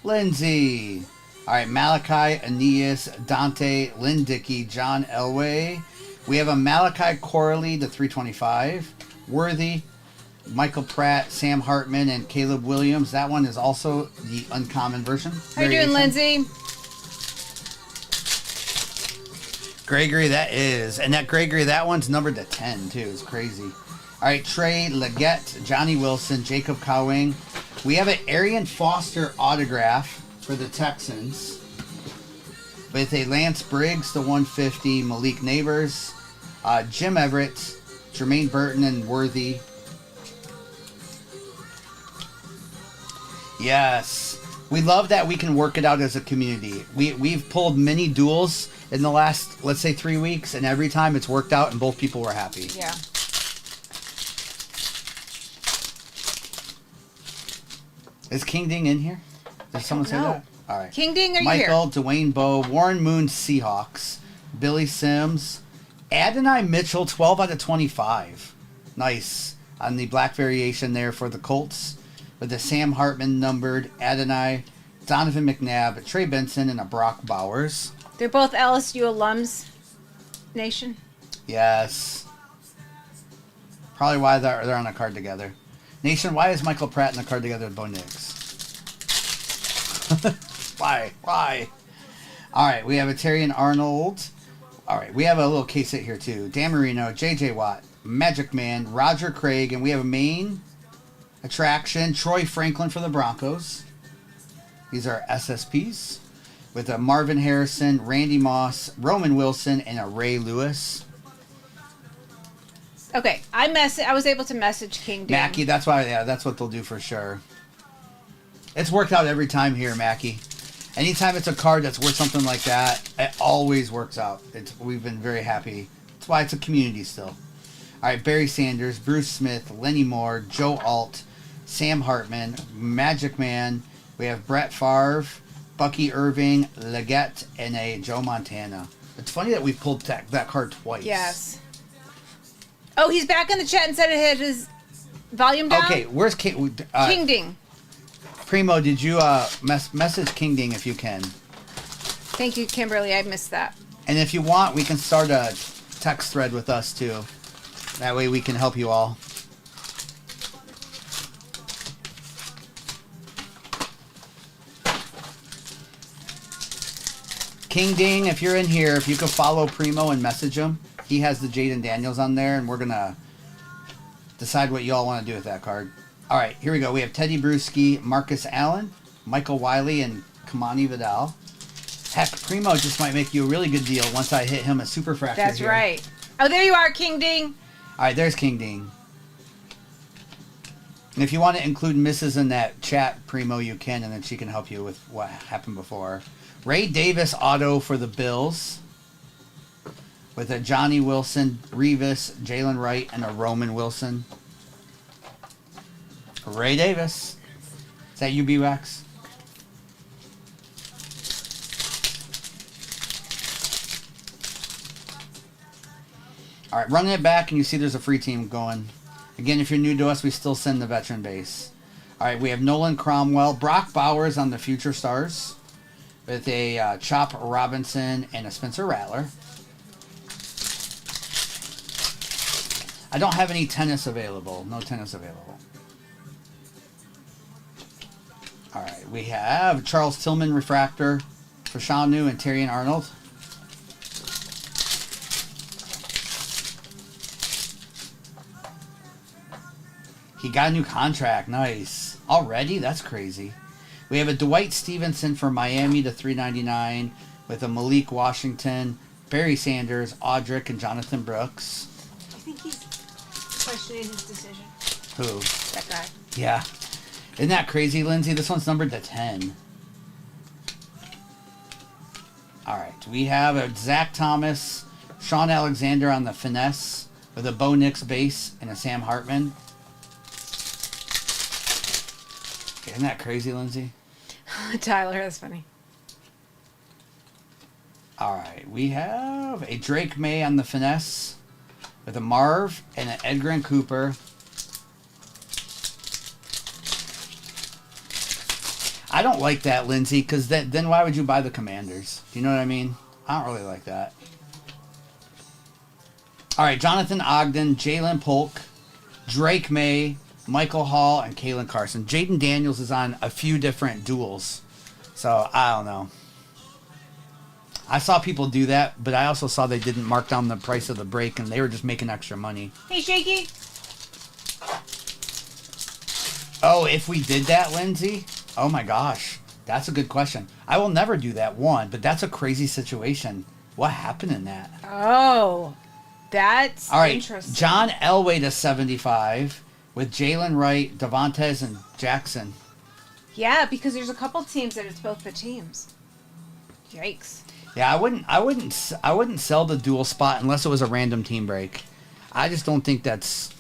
Lindsay. All right, Malachi, Aeneas, Dante, Lynn Dickey, John Elway. We have a Malachi Corley to 325. Worthy, Michael Pratt, Sam Hartman, and Caleb Williams. That one is also the uncommon version.
How you doing, Lindsay?
Gregory, that is. And that Gregory, that one's numbered to 10, too. It's crazy. All right, Trey Leggett, Johnny Wilson, Jacob Cowing. We have an Arian Foster autograph for the Texans with a Lance Briggs to 150, Malik Neighbors, Jim Everett, Jermaine Burton, and Worthy. Yes. We love that we can work it out as a community. We've pulled many duels in the last, let's say, 3 weeks, and every time it's worked out and both people were happy.
Yeah.
Is King Ding in here? Did someone say that? All right.
King Ding, are you
Michael,
here?
Dwayne Bowe, Warren Moon, Seahawks, Billy Sims, Adonai Mitchell, 12 out of 25. Nice. On the black variation there for the Colts. With the Sam Hartman numbered, Adonai, Donovan McNabb, Trey Benson, and a Brock Bowers.
They're both LSU alums, Nation.
Yes. Probably why they're on a card together. Nation, why is Michael Pratt in the card together with Bo Nix? Why? All right, we have a Terrian Arnold. All right, we have a little case hit here too. Dan Marino, J.J. Watt, Magic Man, Roger Craig, and we have a main attraction, Troy Franklin for the Broncos. These are SSPs with a Marvin Harrison, Randy Moss, Roman Wilson, and a Ray Lewis.
Okay, I was able to message King Ding.
Mackie, that's why. Yeah, that's what they'll do for sure. It's worked out every time here, Mackie. Anytime it's a card that's worth something like that, it always works out. We've been very happy. That's why it's a community still. All right, Barry Sanders, Bruce Smith, Lenny Moore, Joe Alt, Sam Hartman, Magic Man. We have Brett Favre, Bucky Irving, Leggett, and a Joe Montana. It's funny that we pulled that card twice.
Yes. Oh, he's back in the chat and said it had his volume down.
Okay, where's King
Ding?
Primo, did you message King Ding if you can?
Thank you, Kimberly. I missed that.
And if you want, we can start a text thread with us too. That way we can help you all. King Ding, if you're in here, if you could follow Primo and message him. He has the Jaden Daniels on there, and we're going to decide what you all want to do with that card. All right, here we go. We have Teddy Bruschi, Marcus Allen, Michael Wiley, and Kamani Vidal. Heck, Primo just might make you a really good deal once I hit him a super fracture.
That's
here.
right. Oh, there you are, King Ding.
All right, there's King Ding. And if you want to include Mrs. in that chat, Primo, you can, and then she can help you with what happened before. Ray Davis auto for the Bills. With a Johnny Wilson, Revis, Jalen Wright, and a Roman Wilson. Ray Davis. Is that UB Wax? All right, running it back, and you see there's a free team going. Again, if you're new to us, we still send the veteran base. All right, we have Nolan Cromwell, Brock Bowers on the Future Stars, with a Chop Robinson and a Spencer Rattler. I don't have any tennis available. No tennis available. All right, we have Charles Tillman Refractor for Shaunu and Terrian Arnold. He got a new contract. Nice. Already? That's crazy. We have a Dwight Stevenson for Miami to $3.99 with a Malik Washington, Barry Sanders, Audric, and Jonathan Brooks.
I think he's questioning his decision.
Who?
That guy.
Yeah. Isn't that crazy, Lindsay? This one's numbered to 10. All right. We have a Zach Thomas, Sean Alexander on the Finesse with a Bo Nix base and a Sam Hartman. Isn't that crazy, Lindsay?
Tyler, that's funny.
All right. We have a Drake May on the Finesse with a Marv and an Edgar and Cooper. I don't like that, Lindsay, because then why would you buy the Commanders? Do you know what I mean? I don't really like that. All right, Jonathan Ogden, Jalen Polk, Drake May, Michael Hall, and Kalen Carson. Jaden Daniels is on a few different duels, so I don't know. I saw people do that, but I also saw they didn't mark down the price of the break, and they were just making extra money.
Hey, Shaky.
Oh, if we did that, Lindsay? Oh my gosh, that's a good question. I will never do that, one, but that's a crazy situation. What happened in that?
Oh, that's
all right.
Interesting.
John Elway to 75 with Jalen Wright, Devontae, and Jackson.
Yeah, because there's a couple teams that it's both the teams. Yikes.
Yeah, I wouldn't sell the dual spot unless it was a random team break. I just think that's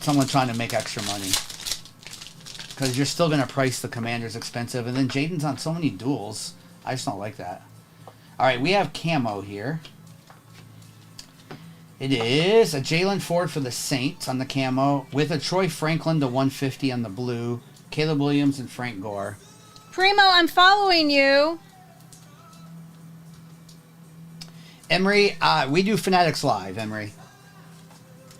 someone trying to make extra money. Because you're still going to price the Commanders expensive. And then Jaden's on so many duels. I just don't like that. All right, we have camo here. It is a Jalen Ford for the Saints on the camo with a Troy Franklin to 150 on the blue. Caleb Williams and Frank Gore.
Primo, I'm following you.
Emery, we do Fanatics Live, Emery.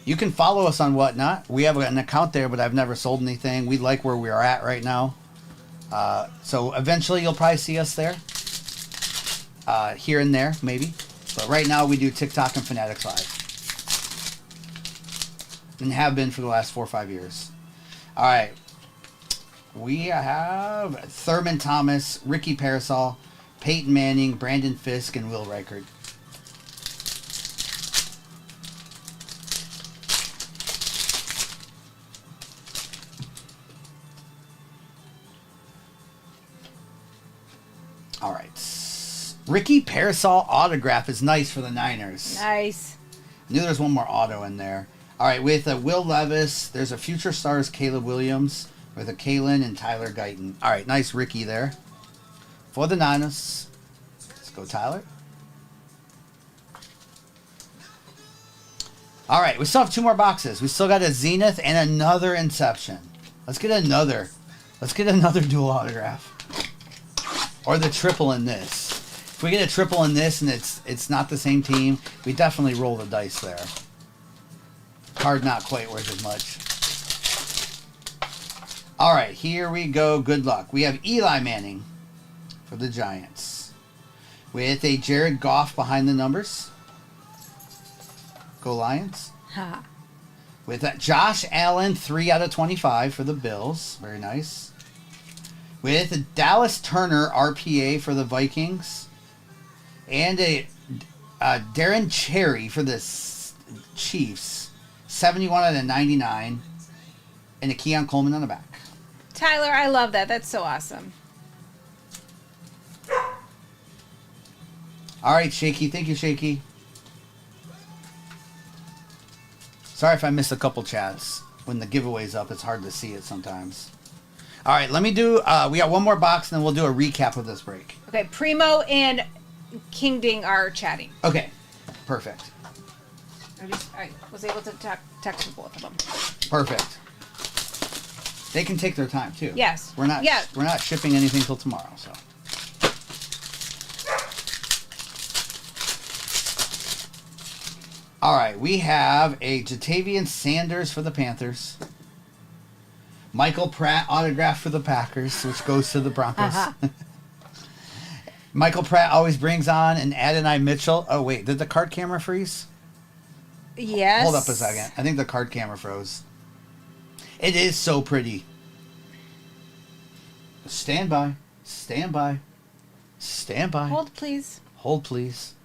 You can follow us on Whatnot. We have an account there, but I've never sold anything. We like where we are at right now. So eventually you'll probably see us there. Here and there, maybe. But right now we do TikTok and Fanatics Live. And have been for the last 4 or 5 years. All right. We have Thurman Thomas, Ricky Parasol, Peyton Manning, Brandon Fisk, and Will Reichard. All right. Ricky Parasol autograph is nice for the Niners.
Nice.
I knew there was one more auto in there. All right, with Will Levis, there's a Future Stars Caleb Williams with a Kalen and Tyler Guyton. All right, nice Ricky there. For the Niners. Let's go, Tyler. All right, we still have 2 more boxes. We still got a Zenith and another Inception. Let's get another dual autograph. Or the triple in this. If we get a triple in this and it's not the same team, we definitely roll the dice there. Card not quite worth as much. All right, here we go. Good luck. We have Eli Manning for the Giants. With a Jared Goff behind the numbers. Go Lions.
Ha.
With that Josh Allen, 3 out of 25 for the Bills. Very nice. With a Dallas Turner RPA for the Vikings. And a Darren Cherry for the Chiefs. 71 out of 99, and a Keon Coleman on the back.
Tyler, I love that. That's so awesome.
All right, Shaky. Thank you, Shaky. Sorry if I missed a couple chats. When the giveaway's up, it's hard to see it sometimes. All right, let me do... we got one more box, and then we'll do a recap of this break.
Okay, Primo and King Ding are chatting.
Okay, perfect.
I was able to text for both of them.
Perfect. They can take their time, too.
Yes.
We're not shipping anything till tomorrow, so... All right, we have a Jatavian Sanders for the Panthers. Michael Pratt autograph for the Packers, which goes to the Broncos. Michael Pratt always brings on an Adonai Mitchell. Oh, wait, did the card camera freeze?
Yes.
Hold up a second. I think the card camera froze. It is so pretty. Stand by. Stand by. Stand by.
Hold, please.
Hold, please.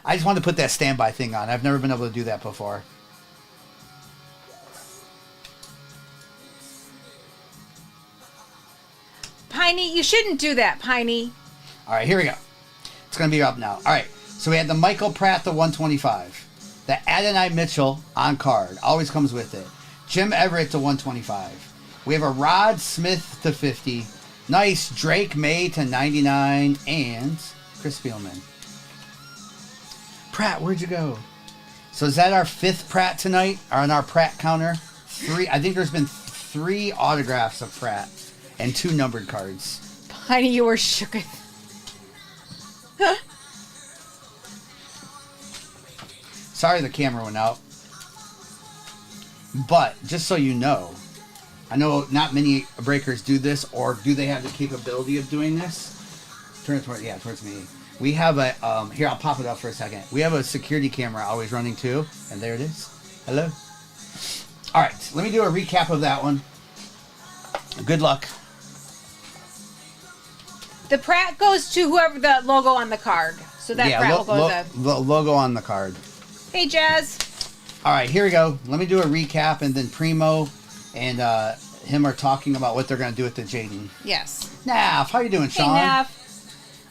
I just wanted to put that standby thing on. I've never been able to do that before.
Piney, you shouldn't do that, Piney.
All right, here we go. It's going to be up now. All right, so we had the Michael Pratt, the 125. The Adonai Mitchell on card. Always comes with it. Jim Everett, to 125. We have a Rod Smith, to 50. Nice Drake May, to 99. And Chris Spielman. Pratt, where'd you go? So is that our 5th Pratt tonight? Or on our Pratt counter? 3. I think there's been 3 autographs of Pratt and 2 numbered cards.
Piney, you were shook.
Sorry the camera went out. But just so you know, I know not many breakers do this, or do they have the capability of doing this? Turn it towards me. We have a, here, I'll pop it up for a second. We have a security camera always running too. And there it is. Hello. All right, let me do a recap of that one. Good luck.
The Pratt goes to whoever the logo on the card. So that Pratt will go to
the logo on the card.
Hey, Jazz.
All right, here we go. Let me do a recap, and then Primo and him are talking about what they're going to do with the Jaden.
Yes.
Naff, how you doing, Sean?
Hey, Naff.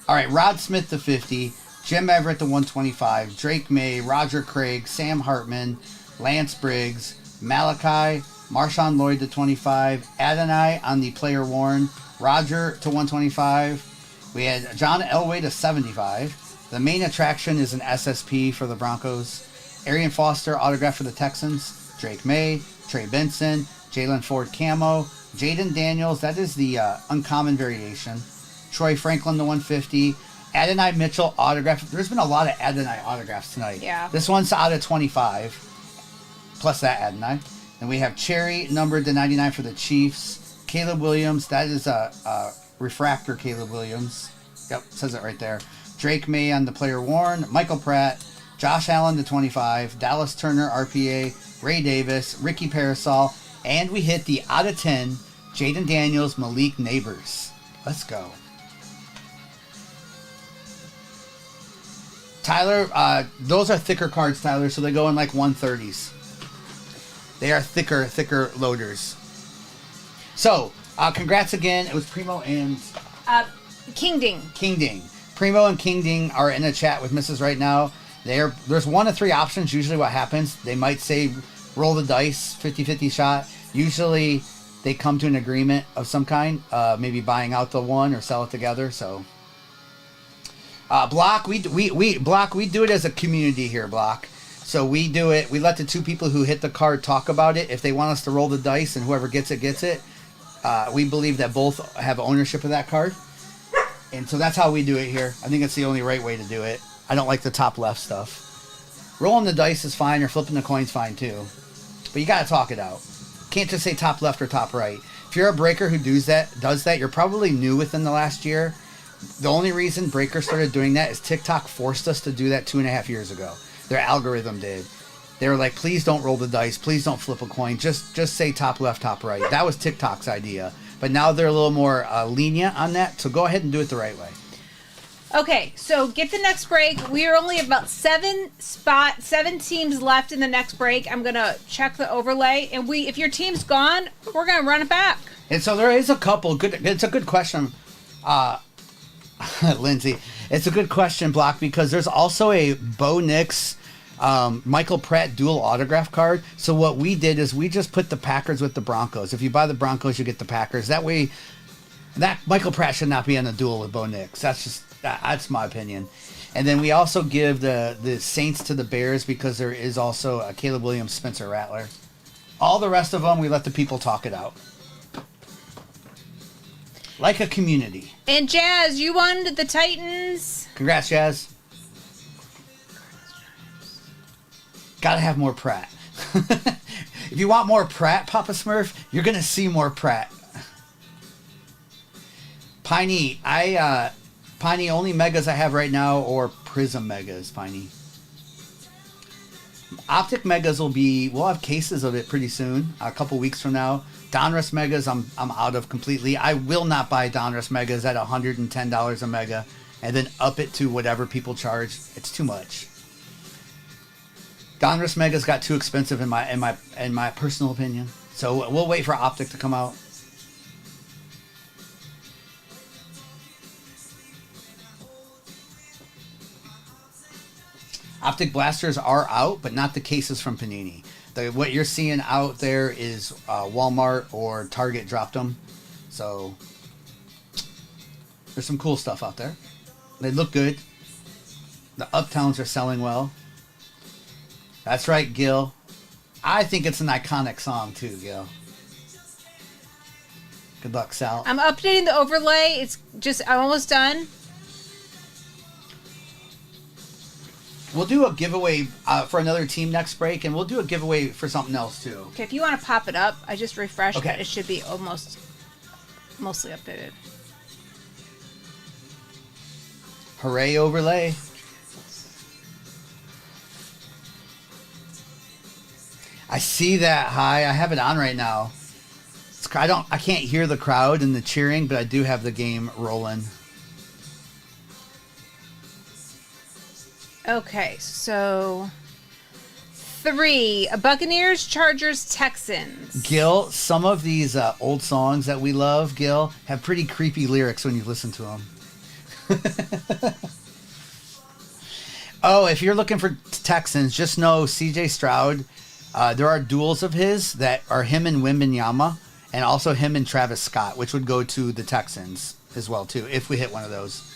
All right, Rod Smith, to 50. Jim Everett, to 125. Drake May, Roger Craig, Sam Hartman, Lance Briggs, Malachi, Marshawn Lloyd, to 25. Adonai on the player worn. Roger, to 125. We had John Elway, to 75. The main attraction is an SSP for the Broncos. Arian Foster, autograph for the Texans. Drake May, Trey Benson, Jalen Ford Camo, Jaden Daniels, that is the uncommon variation. Troy Franklin, to 150. Adonai Mitchell, autograph. There's been a lot of Adonai autographs tonight.
Yeah.
This one's out of 25, plus that Adonai. Then we have Cherry, numbered to 99 for the Chiefs. Caleb Williams, that is a refractor Caleb Williams. Yep, says it right there. Drake May on the player worn. Michael Pratt. Josh Allen, to 25. Dallas Turner, RPA. Ray Davis. Ricky Parasol. And we hit the out of 10. Jaden Daniels, Malik Neighbors. Let's go. Tyler, those are thicker cards, Tyler, so they go in like 130s. They are thicker loaders. So, congrats again. It was Primo and...
King Ding.
King Ding. Primo and King Ding are in a chat with Mrs. right now. There's 1 of 3 options. Usually what happens, they might say roll the dice, 50-50 shot. Usually they come to an agreement of some kind, maybe buying out the one or sell it together. So, Block, we do it as a community here, Block. So we do it. We let the 2 people who hit the card talk about it. If they want us to roll the dice, and whoever gets it gets it. We believe that both have ownership of that card, and so that's how we do it here. I think it's the only right way to do it. I don't like the top left stuff. Rolling the dice is fine, or flipping the coin's fine too, but you got to talk it out. Can't just say top left or top right. If you're a breaker who does that, you're probably new within the last year. The only reason breakers started doing that is TikTok forced us to do that 2.5 years ago. Their algorithm did. They were like, please don't roll the dice. Please don't flip a coin. Just say top left, top right. That was TikTok's idea. But now they're a little more lenient on that. So go ahead and do it the right way.
Okay, so get the next break. We are only about 7 teams left in the next break. I'm gonna check the overlay, and if your team's gone, we're gonna run it back.
And so there is a couple good. It's a good question, Lindsay. It's a good question, Block, because there's also a Bo Nix, Michael Pratt dual autograph card. So what we did is we just put the Packers with the Broncos. If you buy the Broncos, you get the Packers. That way, that Michael Pratt should not be in a duel with Bo Nix. That's my opinion. And then we also give the Saints to the Bears because there is also a Caleb Williams, Spencer Rattler. All the rest of them, we let the people talk it out. Like a community. And
Jazz, you won the Titans.
Congrats, Jazz. Gotta have more Pratt. If you want more Pratt, Papa Smurf, you're gonna see more Pratt. Piney, Piney, only megas I have right now or Prism megas, Piney. Optic megas we'll have cases of it pretty soon, a couple weeks from now. Donruss megas, I'm out of completely. I will not buy Donruss megas at $110 a mega and then up it to whatever people charge. It's too much. Donruss megas got too expensive in my personal opinion. So we'll wait for Optic to come out. Optic blasters are out, but not the cases from Panini. What you're seeing out there is Walmart or Target dropped them. So there's some cool stuff out there. They look good. The Uptowns are selling well. That's right, Gil. I think it's an iconic song too, Gil. Good luck, Sal.
I'm updating the overlay. I'm almost done.
We'll do a giveaway for another team next break, and we'll do a giveaway for something else, too.
Okay, if you want to pop it up, I just refreshed.
Okay.
It should be mostly updated.
Hooray overlay. I see that high. I have it on right now. I can't hear the crowd and the cheering, but I do have the game rolling.
Okay, so 3 Buccaneers, Chargers, Texans.
Gil, some of these old songs that we love, Gil, have pretty creepy lyrics when you listen to them. Oh, if you're looking for Texans, just know CJ Stroud. There are duels of his that are him and Wembanyama, and also him and Travis Scott, which would go to the Texans as well, too, if we hit one of those.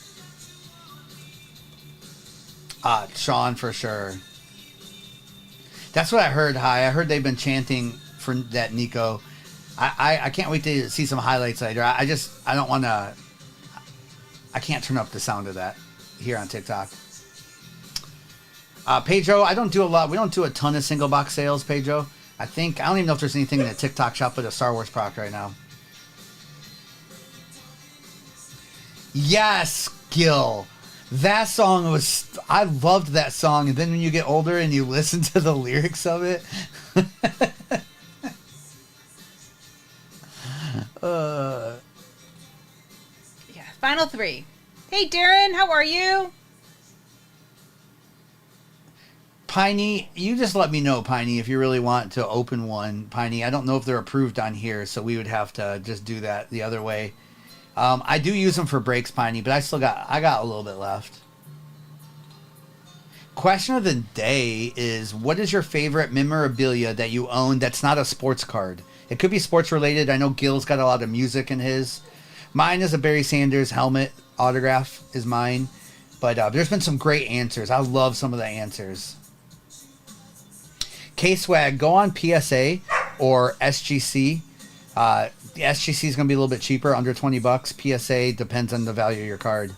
Sean, for sure. That's what I heard, Hi. I heard they've been chanting for that Nico. I can't wait to see some highlights later. I don't want to... I can't turn up the sound of that here on TikTok. Pedro, I don't do a lot. We don't do a ton of single box sales, Pedro. I don't even know if there's anything in the TikTok shop with a Star Wars product right now. Yes, Gil. That song I loved that song, and then when you get older and you listen to the lyrics of it.
Yeah, final 3. Hey, Darren, how are you?
Piney, you just let me know, Piney, if you really want to open one. Piney, I don't know if they're approved on here, so we would have to just do that the other way. I do use them for breaks, Piney, but I got a little bit left. Question of the day is, what is your favorite memorabilia that you own that's not a sports card? It could be sports related. I know Gil's got a lot of music in his. Mine is a Barry Sanders helmet autograph is mine. But there's been some great answers. I love some of the answers. K-Swag, go on PSA or SGC. The SGC is going to be a little bit cheaper, under $20. PSA depends on the value of your card.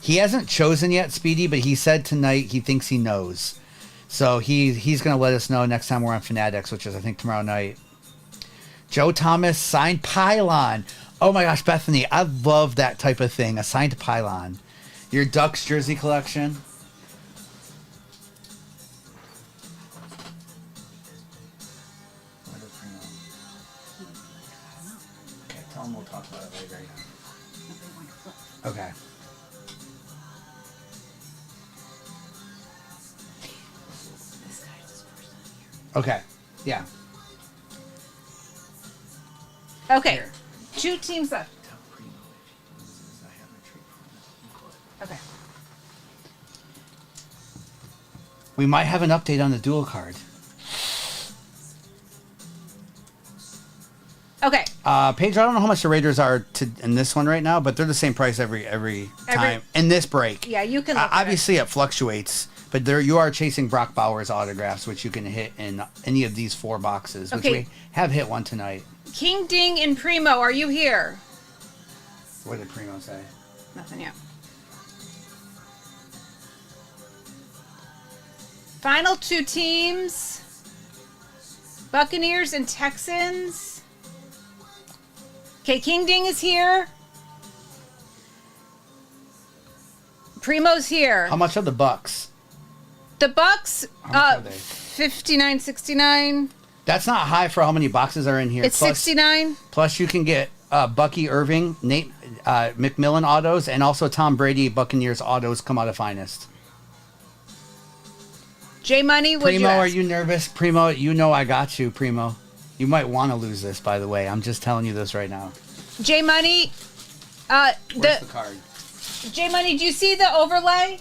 He hasn't chosen yet, Speedy, but he said tonight he thinks he knows. So he's going to let us know next time we're on Fanatics, which is, I think, tomorrow night. Joe Thomas, signed pylon. Oh my gosh, Bethany, I love that type of thing, a signed pylon. Your Ducks jersey collection. Okay. Okay. Yeah.
Okay.
Here.
2 teams left.
Tell Primo if he loses, I have a treat for him.
Okay.
We might have an update on the dual card.
Okay.
Paige, I don't know how much the Raiders are in this one right now, but they're the same price every time in this break.
Yeah, you can look at
obviously it fluctuates, but there you are chasing Brock Bowers autographs, which you can hit in any of these 4 boxes, which we have hit one tonight.
King Ding and Primo, are you here?
What did Primo say?
Nothing yet. Final 2 teams. Buccaneers and Texans. Okay, King Ding is here. Primo's here.
How much are the Bucks?
The Bucks,
How much are they?
59.69.
That's not high for how many boxes are in here.
It's 69.
Plus, you can get Bucky Irving, Nate McMillan autos, and also Tom Brady Buccaneers autos come out of Finest.
J Money, what'd
Primo,
you ask?
are you nervous? Primo, you know I got you, Primo. You might want to lose this, by the way. I'm just telling you this right now.
J Money,
Where's the card?
J Money, do you see the overlay?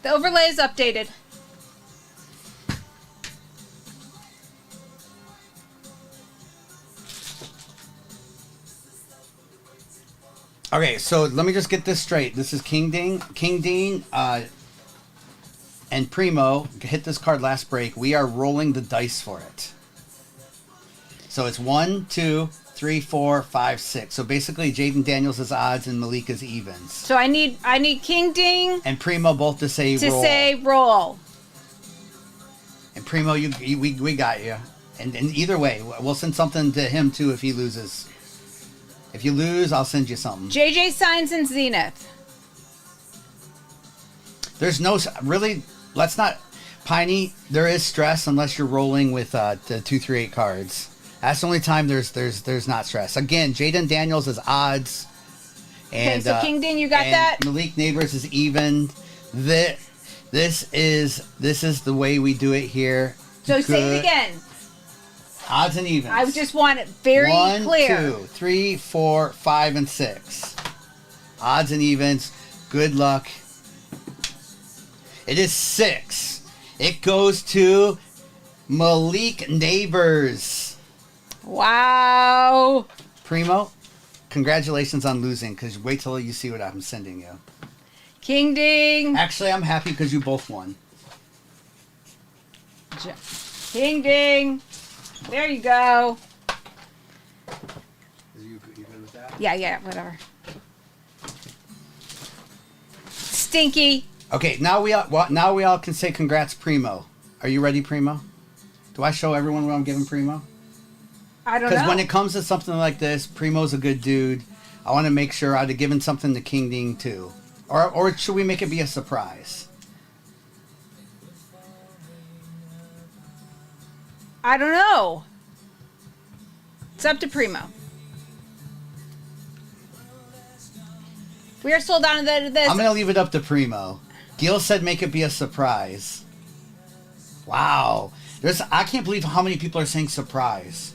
The overlay is updated.
Okay, so let me just get this straight. This is King Dean, and Primo hit this card last break. We are rolling the dice for it. So it's 1, 2, 3, 4, 5, 6. So basically, Jaden Daniels is odds and Malik is evens.
So I need King Ding
And Primo both to say roll.
roll.
And Primo, we got you. And either way, we'll send something to him too if he loses. If you lose, I'll send you something.
JJ Signs and Zenith.
There's no really. Let's not. Piney, there is stress unless you're rolling with the 2-3-8 cards. That's the only time there's not stress. Again, Jaden Daniels is odds. And,
Okay, so King Ding, you got
and
that?
Malik Neighbors is even. This is the way we do it here.
So say it again.
Odds and evens.
I just want it very clear.
1, 2, 3, 4, 5, and 6. Odds and evens. Good luck. It is 6. It goes to Malik Neighbors.
Wow.
Primo, congratulations on losing, because wait till you see what I'm sending you.
King Ding.
Actually, I'm happy because you both won.
King Ding. There you go.
You good with that?
Yeah, whatever. Stinky.
Okay, now we all can say congrats, Primo. Are you ready, Primo? Do I show everyone what I'm giving Primo?
I don't know.
Because when it comes to something like this, Primo's a good dude. I want to make sure I'd have given something to King Ding too. Or should we make it be a surprise?
I don't know. It's up to Primo. We are sold on to this.
I'm going to leave it up to Primo. Gil said make it be a surprise. Wow. I can't believe how many people are saying surprise.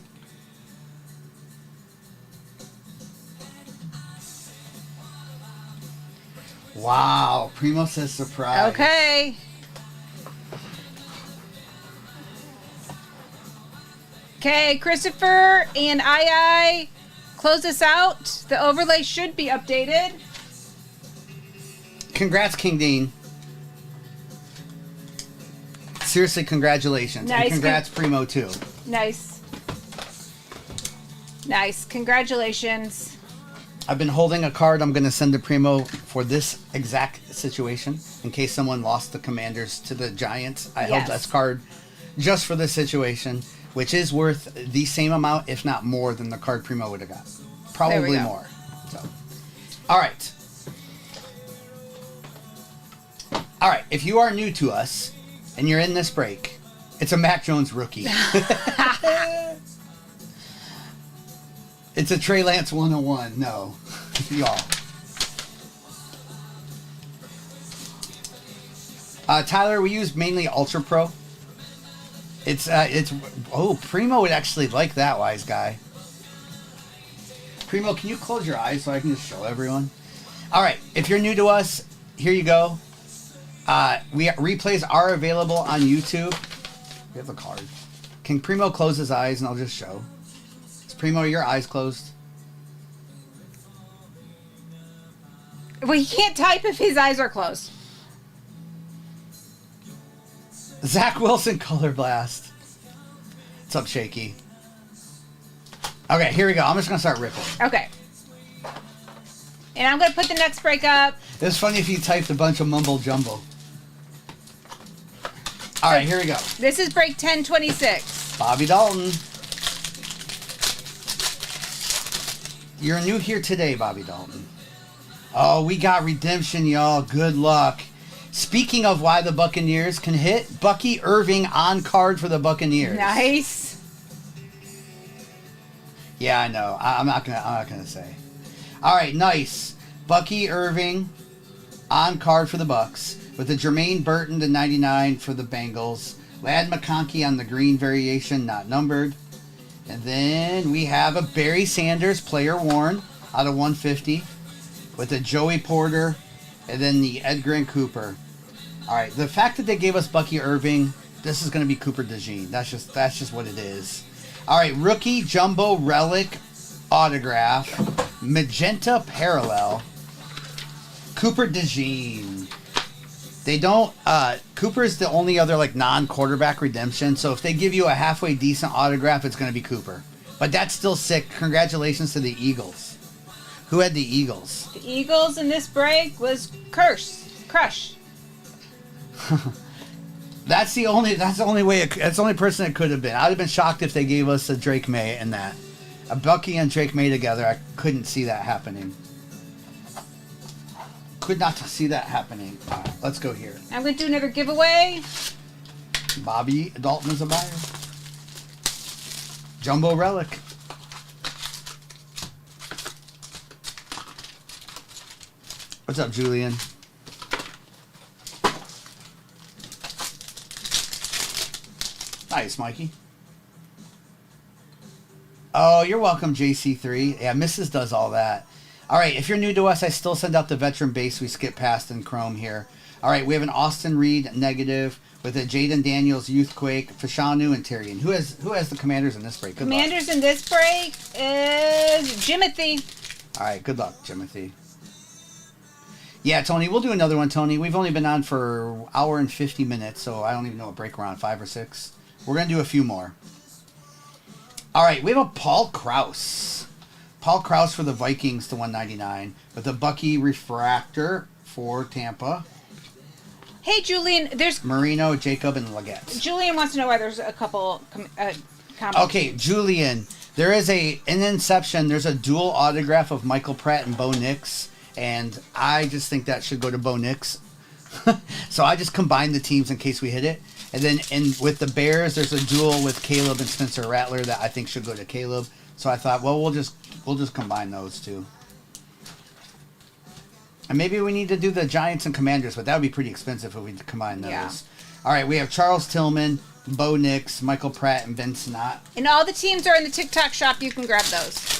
Wow. Primo says surprise.
Okay. Okay, Christopher and I close this out. The overlay should be updated.
Congrats, King Dean. Seriously, congratulations.
Nice.
And congrats, Primo, too.
Nice. Nice. Congratulations.
I've been holding a card I'm going to send to Primo for this exact situation. In case someone lost the Commanders to the Giants. I held this card just for this situation, which is worth the same amount, if not more, than the card Primo would have got. Probably more. So, all right. All right. If you are new to us and you're in this break, it's a Mac Jones rookie. It's a Trey Lance 101. No, y'all. Tyler, we use mainly Ultra Pro. It's Primo would actually like that, wise guy. Primo, can you close your eyes so I can just show everyone? All right, if you're new to us, here you go. Replays are available on YouTube. We have a card. Can Primo close his eyes and I'll just show? Is Primo, your eyes closed?
Well, he can't type if his eyes are closed.
Zach Wilson Color Blast. What's up, Shaky? Okay, here we go. I'm just going to start ripping.
Okay. And I'm going to put the next break up.
It's funny if you typed a bunch of mumble jumble. All right, here we go.
This is break 1026.
Bobby Dalton. You're new here today, Bobby Dalton. Oh, we got redemption, y'all. Good luck. Speaking of why the Buccaneers can hit, Bucky Irving on card for the Buccaneers.
Nice.
Yeah, I know. I'm not gonna say. All right, nice. Bucky Irving on card for the Bucks with a Jermaine Burton to 99 for the Bengals. Lad McConkey on the green variation, not numbered. And then we have a Barry Sanders player worn out of 150 with a Joey Porter and then the Edgar and Cooper. All right, the fact that they gave us Bucky Irving, this is going to be Cooper DeJean. That's just what it is. All right, rookie jumbo relic autograph, magenta parallel, Cooper DeJean. They don't. Cooper's the only other like non-quarterback redemption. So if they give you a halfway decent autograph, it's going to be Cooper. But that's still sick. Congratulations to the Eagles. Who had the Eagles?
The Eagles in this break was Crush.
That's the only way. That's the only person it could have been. I'd have been shocked if they gave us a Drake May and that. A Bucky and Drake May together. I couldn't see that happening. Could not see that happening. All right, let's go here.
I'm going to do another giveaway.
Bobby Dalton is a buyer. Jumbo relic. What's up, Julian? Nice, Mikey. Oh, you're welcome, JC3. Yeah, Mrs. does all that. All right, if you're new to us, I still send out the veteran base we skipped past in Chrome here. All right, we have an Austin Reed negative with a Jaden Daniels Youthquake, Fashanu, and Tyrion. Who has the Commanders in this break? Good
Commanders
luck.
In this break is Jimothy.
All right, good luck, Jimothy. Yeah, Tony, we'll do another one, Tony. We've only been on for an hour and 50 minutes, so I don't even know what break we're on, 5 or 6. We're going to do a few more. All right, we have a Paul Krause. Paul Krause for the Vikings to 199 with a Bucky refractor for Tampa.
Hey, Julian, there's...
Marino, Jacob, and Leggett.
Julian wants to know why there's a couple comments.
Okay, Julian, there is in Inception, there's a dual autograph of Michael Pratt and Bo Nix, and I just think that should go to Bo Nix. So I just combined the teams in case we hit it. And then with the Bears, there's a duel with Caleb and Spencer Rattler that I think should go to Caleb. So I thought, well, we'll just combine those two. And maybe we need to do the Giants and Commanders, but that would be pretty expensive if we combine those. Yeah. All right, we have Charles Tillman, Bo Nix, Michael Pratt, and Ben Snott.
And all the teams are in the TikTok shop. You can grab those.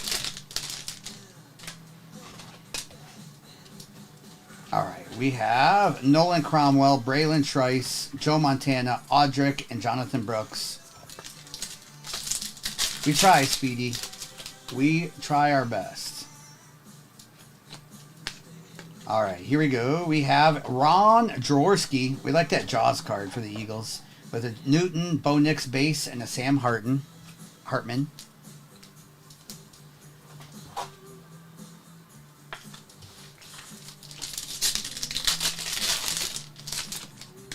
All right, we have Nolan Cromwell, Braylon Trice, Joe Montana, Audric, and Jonathan Brooks. We try, Speedy. We try our best. All right, here we go. We have Ron Jaworski. We like that Jaws card for the Eagles. With a Newton, Bo Nix base, and a Sam Hartman.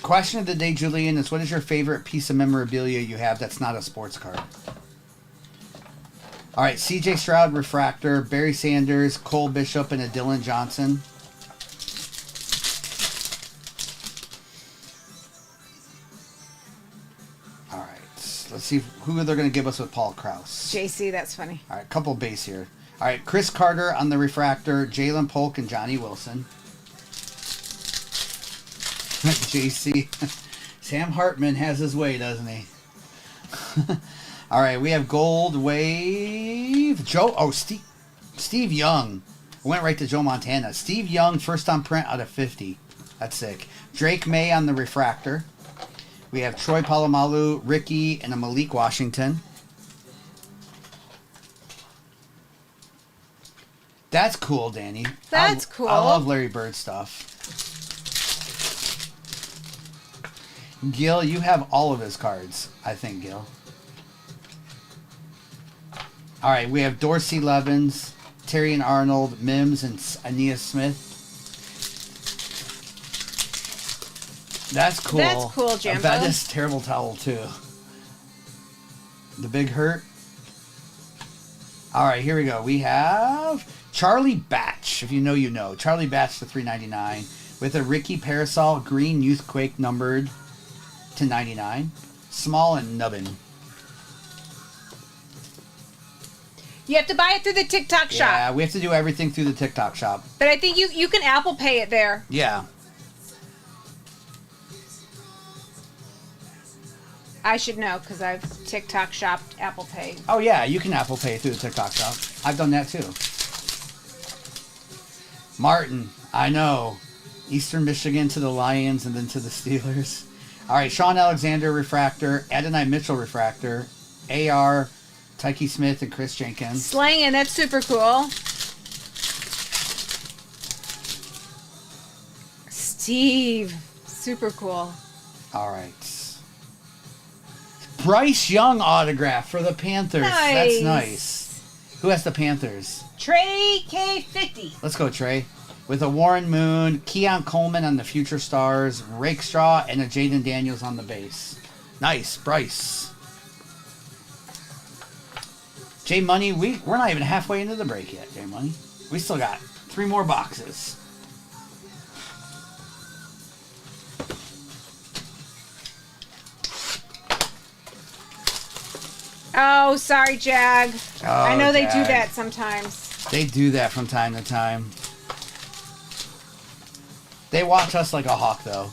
Question of the day, Julian, is what is your favorite piece of memorabilia you have that's not a sports card? All right, C.J. Stroud refractor, Barry Sanders, Cole Bishop, and a Dylan Johnson. All right, let's see who they're going to give us with Paul Krause.
JC, that's funny.
All right, couple base here. All right, Chris Carter on the refractor, Jalen Polk, and Johnny Wilson. JC. Sam Hartman has his way, doesn't he? All right, we have Gold Wave. Steve Young. I went right to Joe Montana. Steve Young, first on print out of 50. That's sick. Drake May on the refractor. We have Troy Polamalu, Ricky, and a Malik Washington. That's cool, Danny.
That's cool.
I love Larry Bird stuff. Gil, you have all of his cards, I think, Gil. All right, we have Dorsey Levens, Terry and Arnold, Mims, and Aeneas Smith. That's cool.
That's cool, Jimbo.
That is terrible towel, too. The Big Hurt. All right, here we go. We have Charlie Batch. If you know, you know. Charlie Batch to $3.99 with a Ricky Parasol green Youthquake numbered to 99. Small and nubbin.
You have to buy it through the TikTok shop.
Yeah, we have to do everything through the TikTok shop.
But I think you can Apple Pay it there.
Yeah.
I should know because I've TikTok shopped Apple Pay.
Oh, yeah, you can Apple Pay through the TikTok shop. I've done that, too. Martin, I know. Eastern Michigan to the Lions and then to the Steelers. All right, Sean Alexander refractor, Adonai Mitchell refractor, AR, Tyke Smith, and Chris Jenkins.
Slangin', that's super cool. Steve, super cool.
All right. Bryce Young autograph for the Panthers.
Nice.
That's nice. Who has the Panthers?
Trey K50.
Let's go, Trey. With a Warren Moon, Keon Coleman on the Future Stars, Rakestraw, and a Jaden Daniels on the base. Nice, Bryce. J Money, we're not even halfway into the break yet, J Money. We still got 3 more boxes.
Oh, sorry, Jag.
Oh,
I know they do
Jag.
that sometimes.
They do that from time to time. They watch us like a hawk, though.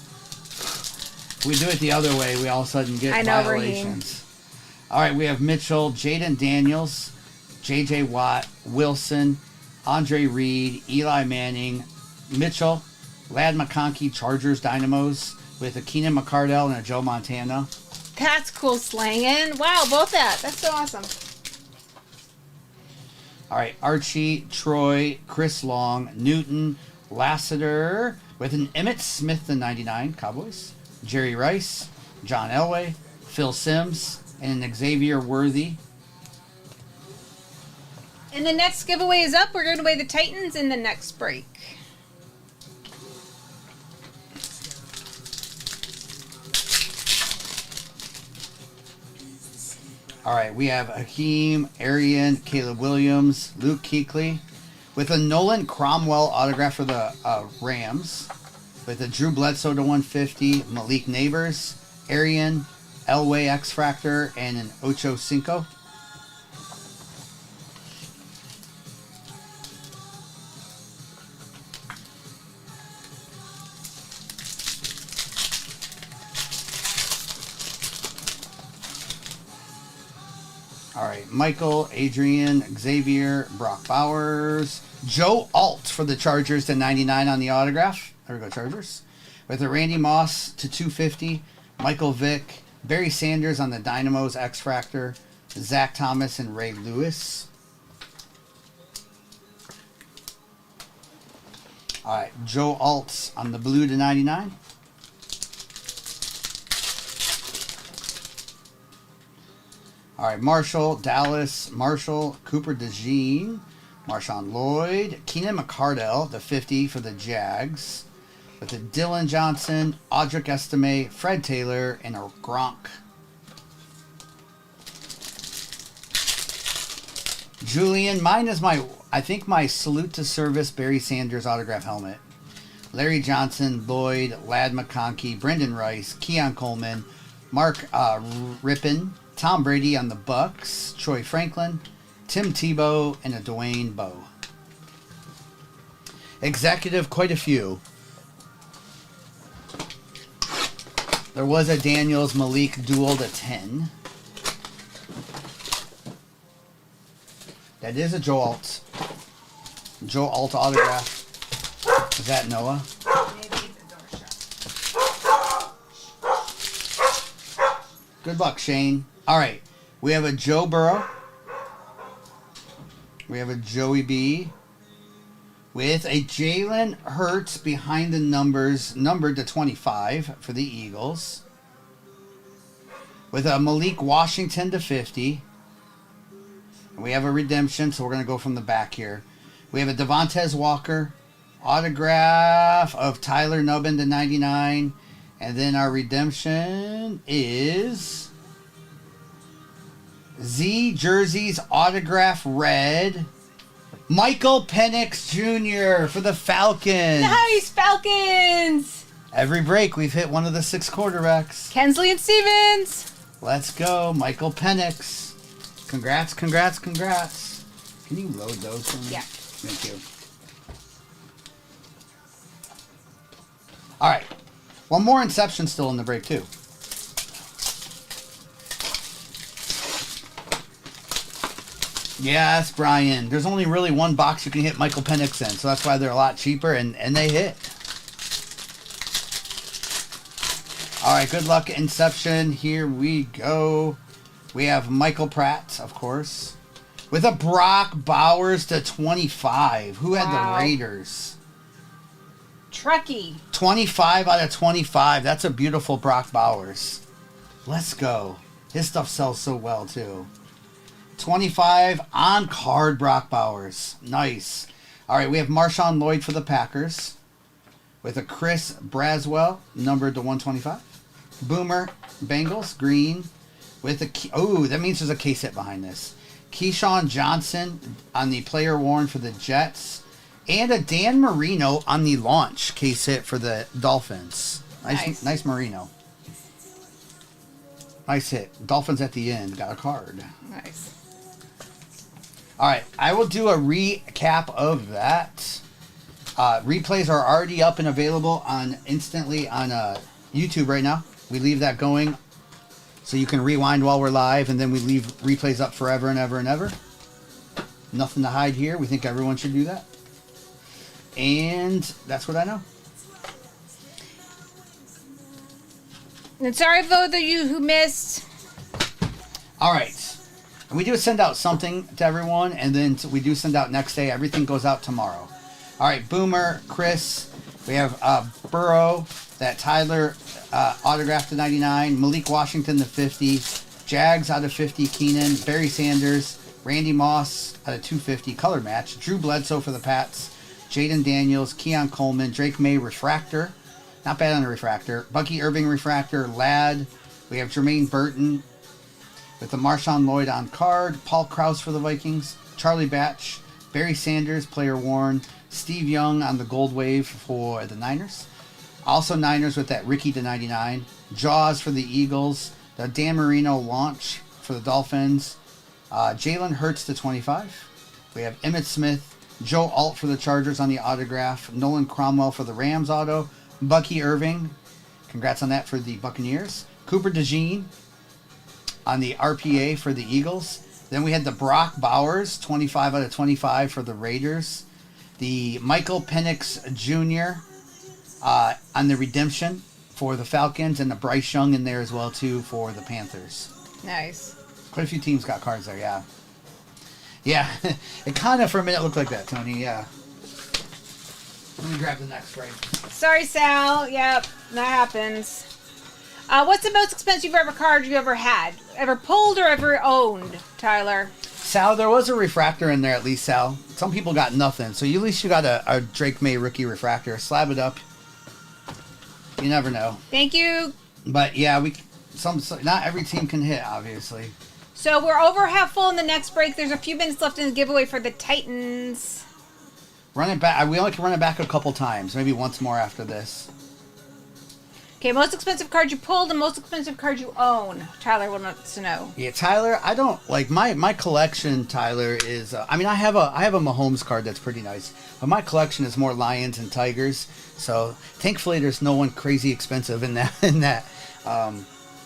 We do it the other way, we all of a sudden get violations. All right, we have Mitchell, Jaden Daniels, J.J. Watt, Wilson, Andre Reed, Eli Manning, Mitchell, Ladd McConkey, Chargers Dynamos, with a Keenan McCardell and a Joe Montana.
That's cool, slangin'. Wow, both that. That's so awesome.
All right, Archie, Troy, Chris Long, Newton, Lassiter, with an Emmitt Smith to 99, Cowboys, Jerry Rice, John Elway, Phil Simms, and an Xavier Worthy.
And the next giveaway is up. We're going to weigh the Titans in the next break.
All right, we have Hakeem, Arian, Caleb Williams, Luke Kuechly, with a Nolan Cromwell autograph for the Rams, with a Drew Bledsoe to 150, Malik Neighbors, Arian, Elway X-Fractor, and an Ocho Cinco. All right, Michael, Adrian, Xavier, Brock Bowers, Joe Alt for the Chargers to 99 on the autograph. There we go, Chargers. With a Randy Moss to 250, Michael Vick, Barry Sanders on the Dynamos X-Fractor, Zach Thomas and Ray Lewis. All right, Joe Alt on the blue to 99. All right, Marshall, Dallas, Marshall, Cooper DeJean, Marshawn Lloyd, Keenan McCardell, the 50 for the Jags, with the Dylan Johnson, Audric Estime, Fred Taylor, and a Gronk. Julian, mine is I think my Salute to Service Barry Sanders autograph helmet. Larry Johnson, Lloyd, Ladd McConkey, Brendan Rice, Keon Coleman, Mark Rippon, Tom Brady on the Bucks, Troy Franklin, Tim Tebow, and a Dwayne Bowe. Executive, quite a few. There was a Daniels Malik dual to 10. That is a Joe Alt. Joe Alt autograph. Is that Noah?
Maybe the door shut.
Good luck, Shane. All right. We have a Joe Burrow. We have a Joey B. With a Jalen Hurts behind the numbers, numbered to 25 for the Eagles. With a Malik Washington to 50. We have a redemption, so we're going to go from the back here. We have a Devontae Walker autograph of Tyler Nubbin to 99. And then our redemption is Z Jerseys autograph red. Michael Penix Jr. for the Falcons.
Nice, Falcons!
Every break, we've hit one of the 6 quarterbacks.
Kensley and Stevens.
Let's go, Michael Penix. Congrats, congrats, congrats. Can you load those for me?
Yeah.
Thank you. All right. One more Inception still in the break, too. Yes, Brian. There's only really one box you can hit Michael Penix in, so that's why they're a lot cheaper, and they hit. All right, good luck, Inception. Here we go. We have Michael Pratt, of course, with a Brock Bowers to 25. Who had the Raiders?
Truckee.
25 out of 25. That's a beautiful Brock Bowers. Let's go. His stuff sells so well, too. 25 on card Brock Bowers. Nice. All right, we have Marshawn Lloyd for the Packers with a Chris Braswell numbered to 125. Boomer Bengals green with a that means there's a case hit behind this. Keyshawn Johnson on the player worn for the Jets and a Dan Marino on the launch case hit for the Dolphins. Nice Marino. Nice hit. Dolphins at the end got a card.
Nice.
All right, I will do a recap of that. Replays are already up and available instantly on YouTube right now. We leave that going so you can rewind while we're live, and then we leave replays up forever and ever and ever. Nothing to hide here. We think everyone should do that. And that's what I know.
And sorry for those of you who missed.
All right. And we do send out something to everyone, and then we do send out next day. Everything goes out tomorrow. All right, Boomer, Chris. We have Burrow, that Tyler autograph to 99. Malik Washington to 50. Jags out of 50. Keenan. Barry Sanders. Randy Moss out of 250. Color match. Drew Bledsoe for the Pats. Jaden Daniels. Keon Coleman. Drake May refractor. Not bad on the refractor. Bucky Irving refractor. Ladd. We have Jermaine Burton with the Marshawn Lloyd on card. Paul Krause for the Vikings. Charlie Batch. Barry Sanders, player worn. Steve Young on the gold wave for the Niners. Also Niners with that Ricky to 99. Jaws for the Eagles. The Dan Marino launch for the Dolphins. Jalen Hurts to 25. We have Emmitt Smith. Joe Alt for the Chargers on the autograph. Nolan Cromwell for the Rams auto. Bucky Irving. Congrats on that for the Buccaneers. Cooper DeJean on the RPA for the Eagles. Then we had the Brock Bowers, 25 out of 25 for the Raiders. The Michael Penix Jr. On the redemption for the Falcons, and the Bryce Young in there as well, too, for the Panthers.
Nice.
Quite a few teams got cards there, yeah. Yeah, it kind of for a minute looked like that, Tony, yeah. Let me grab the next break.
Sorry, Sal. Yep, that happens. What's the most expensive card you ever had? Ever pulled or ever owned, Tyler?
Sal, there was a refractor in there at least, Sal. Some people got nothing, so at least you got a Drake May rookie refractor. Slab it up. You never know.
Thank you.
But yeah, not every team can hit, obviously.
So we're over half full in the next break. There's a few minutes left in the giveaway for the Titans.
Run it back. We only can run it back a couple times. Maybe once more after this.
Okay, most expensive card you pulled and most expensive card you own. Tyler wants to know.
Yeah, Tyler, I don't like my collection. Tyler is. I mean, I have a Mahomes card that's pretty nice, but my collection is more Lions and Tigers. So thankfully, there's no one crazy expensive in that.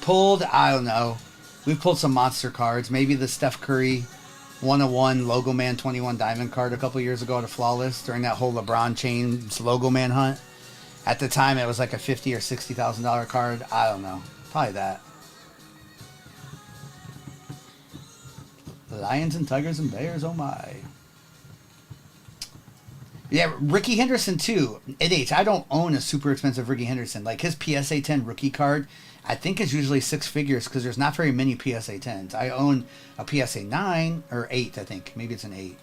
Pulled, I don't know. We've pulled some monster cards. Maybe the Steph Curry 101 Logo Man 21 Diamond card a couple years ago to Flawless during that whole LeBron James Logo Man hunt. At the time, it was like a $50,000 or $60,000 card. I don't know. Probably that. Lions and Tigers and Bears, oh my. Yeah, Ricky Henderson too. I don't own a super expensive Ricky Henderson. Like his PSA 10 rookie card, I think is usually 6 figures because there's not very many PSA 10s. I own a PSA 9 or 8, I think. Maybe it's an 8.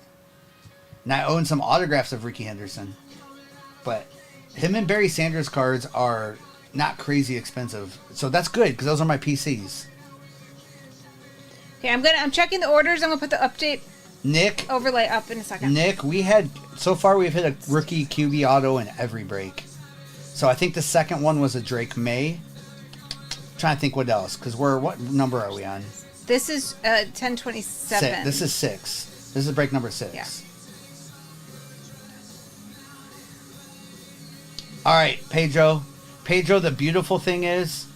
And I own some autographs of Ricky Henderson. But him and Barry Sanders cards are not crazy expensive. So that's good because those are my PCs.
Okay, I'm checking the orders. I'm gonna put the update
Nick
overlay up in a second.
Nick, we've hit a rookie QB auto in every break. So I think the second one was a Drake May. I'm trying to think what else, because what number are we on?
This is 1027.
This is 6. This is break number 6.
Yeah.
All right, Pedro. Pedro, the beautiful thing is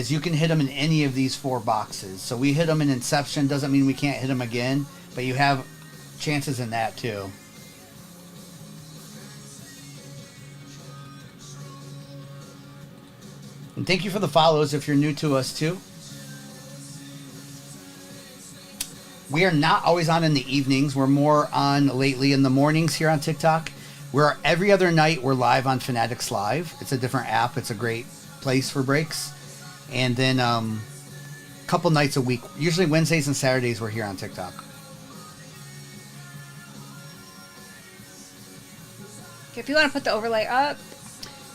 you can hit them in any of these 4 boxes. So we hit them in Inception. Doesn't mean we can't hit them again, but you have chances in that too. And thank you for the follows if you're new to us too. We are not always on in the evenings. We're more on lately in the mornings here on TikTok. We're every other night we're live on Fanatics Live. It's a different app. It's a great place for breaks. And then a couple nights a week, usually Wednesdays and Saturdays, we're here on TikTok.
Okay, if you want to put the overlay up.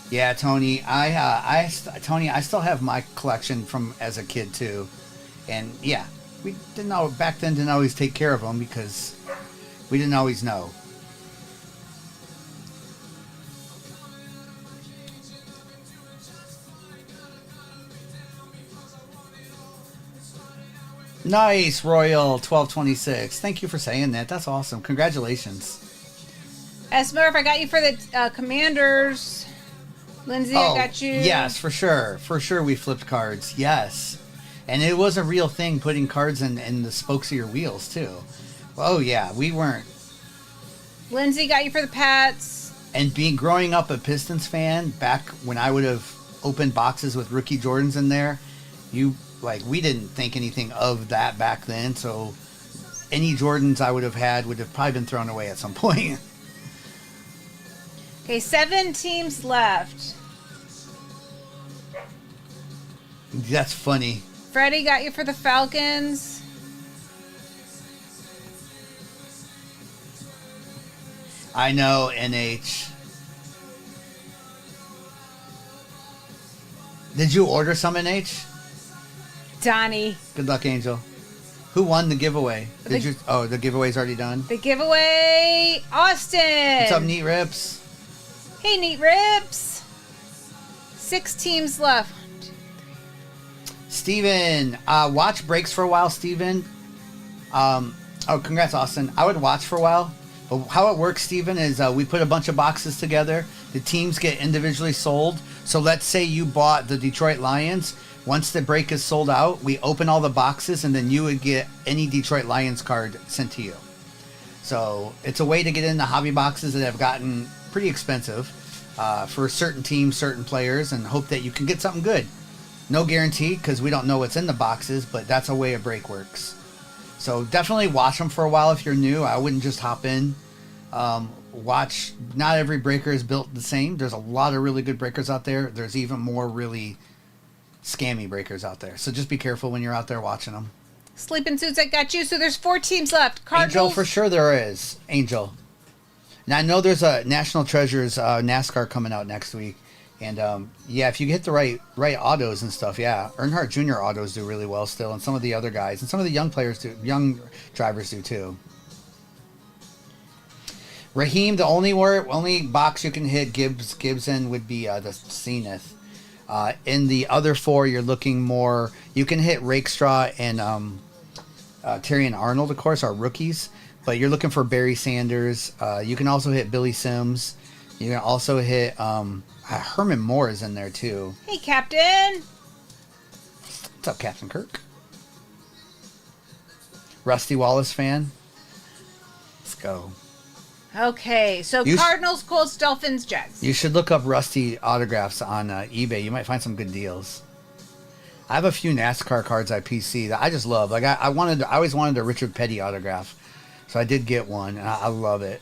Yeah, Tony. Tony, I still have my collection from as a kid too, and yeah, we didn't know back then. Didn't always take care of them because we didn't always know. Nice, Royal 1226. Thank you for saying that. That's awesome. Congratulations.
Smurf, I got you for the Commanders. Lindsay, I got you.
Yes, for sure. For sure we flipped cards. Yes. And it was a real thing putting cards in the spokes of your wheels, too. Oh, yeah. We weren't.
Lindsay got you for the Pats.
And growing up a Pistons fan, back when I would have opened boxes with rookie Jordans in there, we didn't think anything of that back then. So any Jordans I would have had would have probably been thrown away at some point.
Okay, 7 teams left.
That's funny.
Freddie got you for the Falcons.
I know, NH. Did you order some, NH?
Donnie.
Good luck, Angel. Who won the giveaway? The giveaway's already done?
The giveaway, Austin.
What's up, Neat Rips?
Hey, Neat Rips. 6 teams left.
Steven, watch breaks for a while, Steven. Congrats, Austin. I would watch for a while. But how it works, Steven, is we put a bunch of boxes together. The teams get individually sold. So let's say you bought the Detroit Lions. Once the break is sold out, we open all the boxes, and then you would get any Detroit Lions card sent to you. So it's a way to get into hobby boxes that have gotten pretty expensive for certain teams, certain players, and hope that you can get something good. No guarantee because we don't know what's in the boxes, but that's a way a break works. So definitely watch them for a while if you're new. I wouldn't just hop in. Watch. Not every breaker is built the same. There's a lot of really good breakers out there. There's even more really scammy breakers out there. So just be careful when you're out there watching them.
Sleeping Suits, I got you. So there's 4 teams left. Cardinals.
Angel, for sure there is. Angel. Now I know there's a National Treasures NASCAR coming out next week. And if you get the right autos and stuff, Earnhardt Jr. autos do really well still, and some of the other guys, and some of the young drivers do too. Raheem, the only box you can hit Gibbs in would be the Zenith. In the other 4, you're looking more. You can hit Rakestraw and Terry and Arnold, of course, are rookies. But you're looking for Barry Sanders. You can also hit Billy Sims. You can also hit Herman Moore is in there too.
Hey, Captain.
What's up, Captain Kirk? Rusty Wallace fan. Let's go.
Okay, so Cardinals, Colts, Dolphins, Jags.
You should look up Rusty autographs on eBay. You might find some good deals. I have a few NASCAR cards I PC that I just love. Like I always wanted a Richard Petty autograph, so I did get one, and I love it.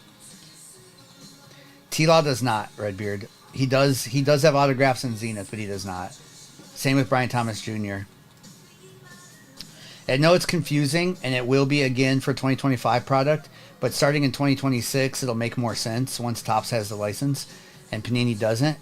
T-Law does not, Redbeard. He does have autographs in Zenith, but he does not. Same with Brian Thomas Jr. I know it's confusing, and it will be again for 2025 product, but starting in 2026, it'll make more sense once Topps has the license, and Panini doesn't.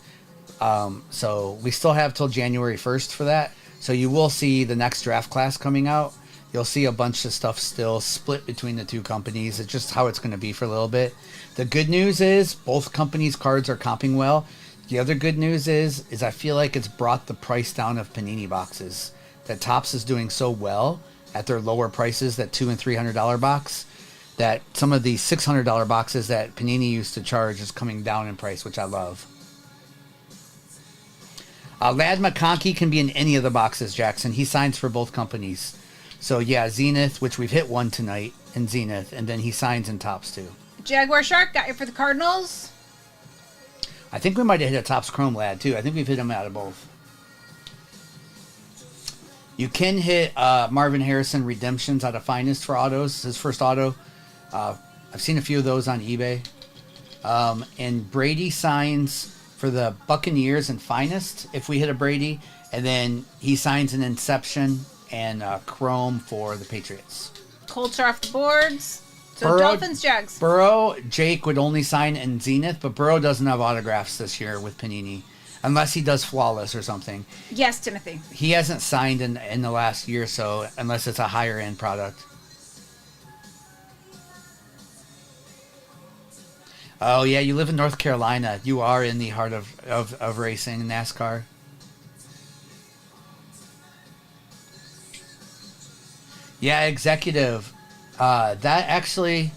So we still have till January 1st for that. So you will see the next draft class coming out. You'll see a bunch of stuff still split between the two companies. It's just how it's going to be for a little bit. The good news is both companies' cards are comping well. The other good news is I feel like it's brought the price down of Panini boxes. That Topps is doing so well at their lower prices, that $200 and $300 box, that some of the $600 boxes that Panini used to charge is coming down in price, which I love. Lad McConkey can be in any of the boxes, Jackson. He signs for both companies. So, yeah, Zenith, which we've hit one tonight in Zenith, and then he signs in Topps, too.
Jaguar Shark, got you for the Cardinals.
I think we might have hit a Topps Chrome Lad, too. I think we've hit him out of both. You can hit Marvin Harrison Redemptions out of Finest for autos, his first auto. I've seen a few of those on eBay. And Brady signs for the Buccaneers and Finest if we hit a Brady. And then he signs an Inception and Chrome for the Patriots.
Colts are off the boards. So
Burrow,
Dolphins, Jags.
Burrow, Jake would only sign in Zenith, but Burrow doesn't have autographs this year with Panini. Unless he does Flawless or something.
Yes, Timothy.
He hasn't signed in the last year or so, unless it's a higher end product. Oh, yeah, you live in North Carolina. You are in the heart of racing, NASCAR. Yeah, executive. That actually...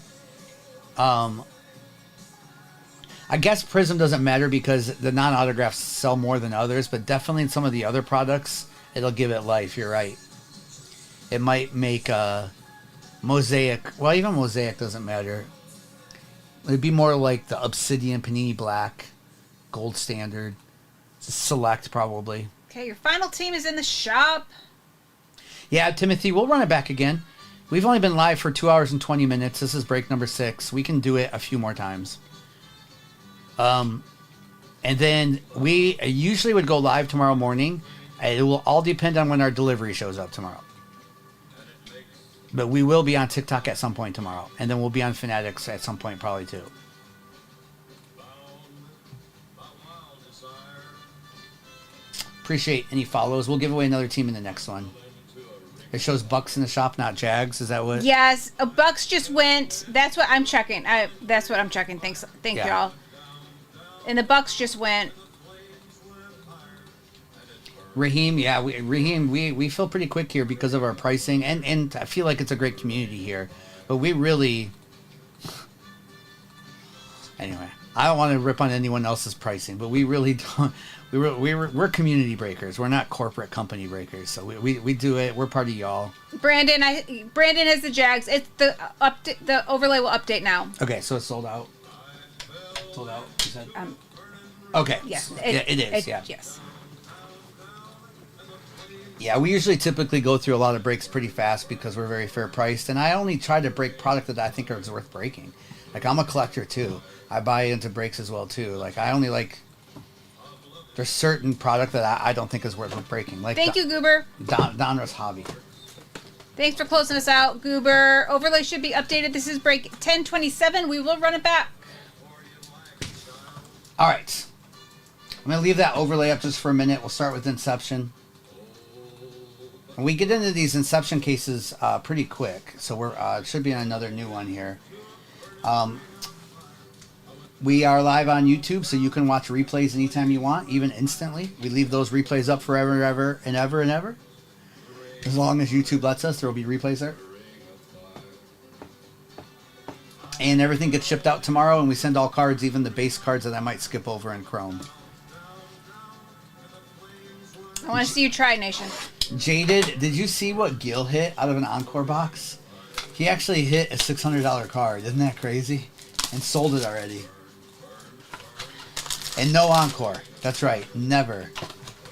I guess Prism doesn't matter because the non-autographs sell more than others, but definitely in some of the other products, it'll give it life. You're right. It might make Mosaic... Well, even Mosaic doesn't matter. It'd be more like the Obsidian Panini Black, Gold Standard, Select probably.
Okay, your final team is in the shop.
Yeah, Timothy, we'll run it back again. We've only been live for 2 hours and 20 minutes. This is break number 6. We can do it a few more times. And then we usually would go live tomorrow morning. It will all depend on when our delivery shows up tomorrow. But we will be on TikTok at some point tomorrow. And then we'll be on Fanatics at some point probably too. Appreciate any follows. We'll give away another team in the next one. It shows Bucks in the shop, not Jags. Is that what?
Yes, Bucks just went. That's what I'm checking. That's what I'm checking. Thank y'all. And the Bucks just went.
Raheem, yeah, we feel pretty quick here because of our pricing, and I feel like it's a great community here. But we really, anyway, I don't want to rip on anyone else's pricing, but we really don't. We're community breakers. We're not corporate company breakers. So we do it. We're part of y'all.
Brandon has the Jags. It's the overlay will update now.
Okay, so it's sold out. Sold out. You said. Okay.
Yes.
It is. Yeah.
Yes.
Yeah, we usually typically go through a lot of breaks pretty fast because we're very fair priced, and I only try to break product that I think is worth breaking. Like, I'm a collector too. I buy into breaks as well too. Like, I only like. There's certain product that I don't think is worth breaking. Like
Thank you, Goober.
Donruss Hobby.
Thanks for closing us out, Goober. Overlay should be updated. This is break 1027. We will run it back.
All right. I'm going to leave that overlay up just for a minute. We'll start with Inception. And we get into these Inception cases pretty quick. So we're should be on another new one here. We are live on YouTube, so you can watch replays anytime you want, even instantly. We leave those replays up forever and ever and ever and ever. As long as YouTube lets us, there will be replays there. And everything gets shipped out tomorrow, and we send all cards, even the base cards that I might skip over in Chrome.
I want to see you try, Nation.
Jaded, did you see what Gil hit out of an Encore box? He actually hit a $600 card. Isn't that crazy? And sold it already. And no Encore. That's right. Never.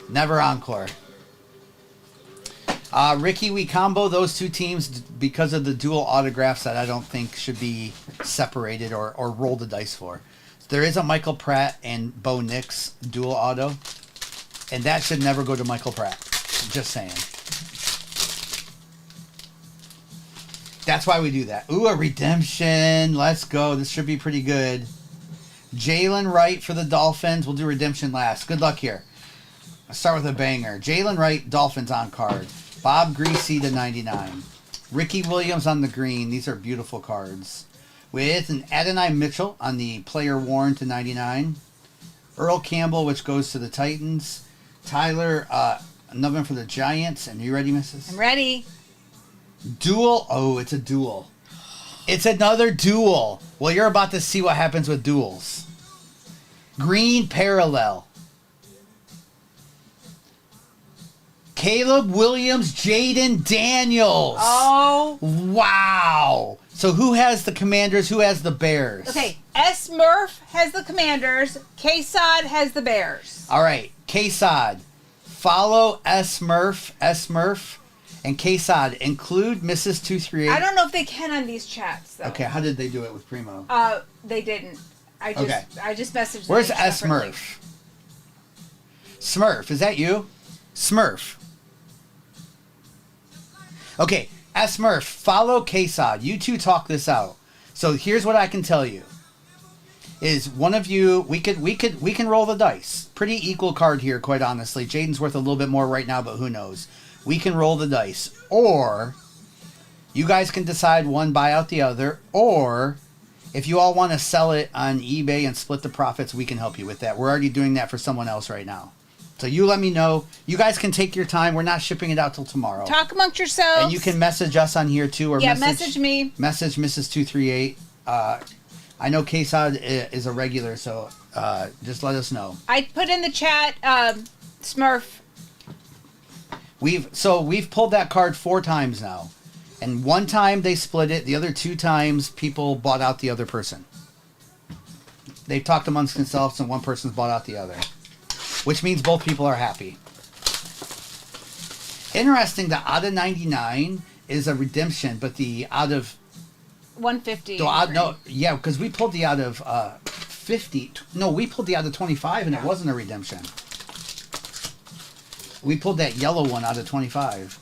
Never Encore. Ricky, we combo those two teams because of the dual autographs that I don't think should be separated or roll the dice for. There is a Michael Pratt and Bo Nix dual auto. And that should never go to Michael Pratt. Just saying. That's why we do that. Ooh, a redemption. Let's go. This should be pretty good. Jalen Wright for the Dolphins. We'll do redemption last. Good luck here. Let's start with a banger. Jalen Wright, Dolphins on card. Bob Greasy to 99. Ricky Williams on the green. These are beautiful cards. With an Adonai Mitchell on the player worn to 99. Earl Campbell, which goes to the Titans. Tyler Nubbin for the Giants. And you ready, Mrs.?
I'm ready.
Duel. Oh, it's a duel. It's another duel. Well, you're about to see what happens with duels. Green parallel. Caleb Williams, Jaden Daniels.
Oh.
Wow. So who has the Commanders? Who has the Bears?
Okay. S. Murph has the Commanders. K-Sod has the Bears.
All right. K-Sod. Follow S. Murph. S. Murph. And K-Sod. Include Mrs. 238.
I don't know if they can on these chats, though.
Okay. How did they do it with Primo?
They didn't. I just messaged them.
Where's S.
separately.
Murph? Smurf. Is that you? Smurf. Okay, S. Murph, follow K-Sod. You two talk this out. So here's what I can tell you. Is one of you, we can roll the dice. Pretty equal card here, quite honestly. Jaden's worth a little bit more right now, but who knows. We can roll the dice. Or you guys can decide one, buy out the other. Or if you all want to sell it on eBay and split the profits, we can help you with that. We're already doing that for someone else right now. So you let me know. You guys can take your time. We're not shipping it out till tomorrow.
Talk amongst yourselves.
And you can message us on here too, or
message me.
Message Mrs. 238. I know K-Sod is a regular, so just let us know.
I put in the chat, Smurf.
We've pulled that card 4 times now, and one time they split it. The other 2 times people bought out the other person. They talked amongst themselves, and one person's bought out the other. Which means both people are happy. Interesting, the out of 99 is a redemption, but the out of
150.
Yeah, because we pulled the out of 50. No, we pulled the out of 25, and it wasn't a redemption. We pulled that yellow one out of 25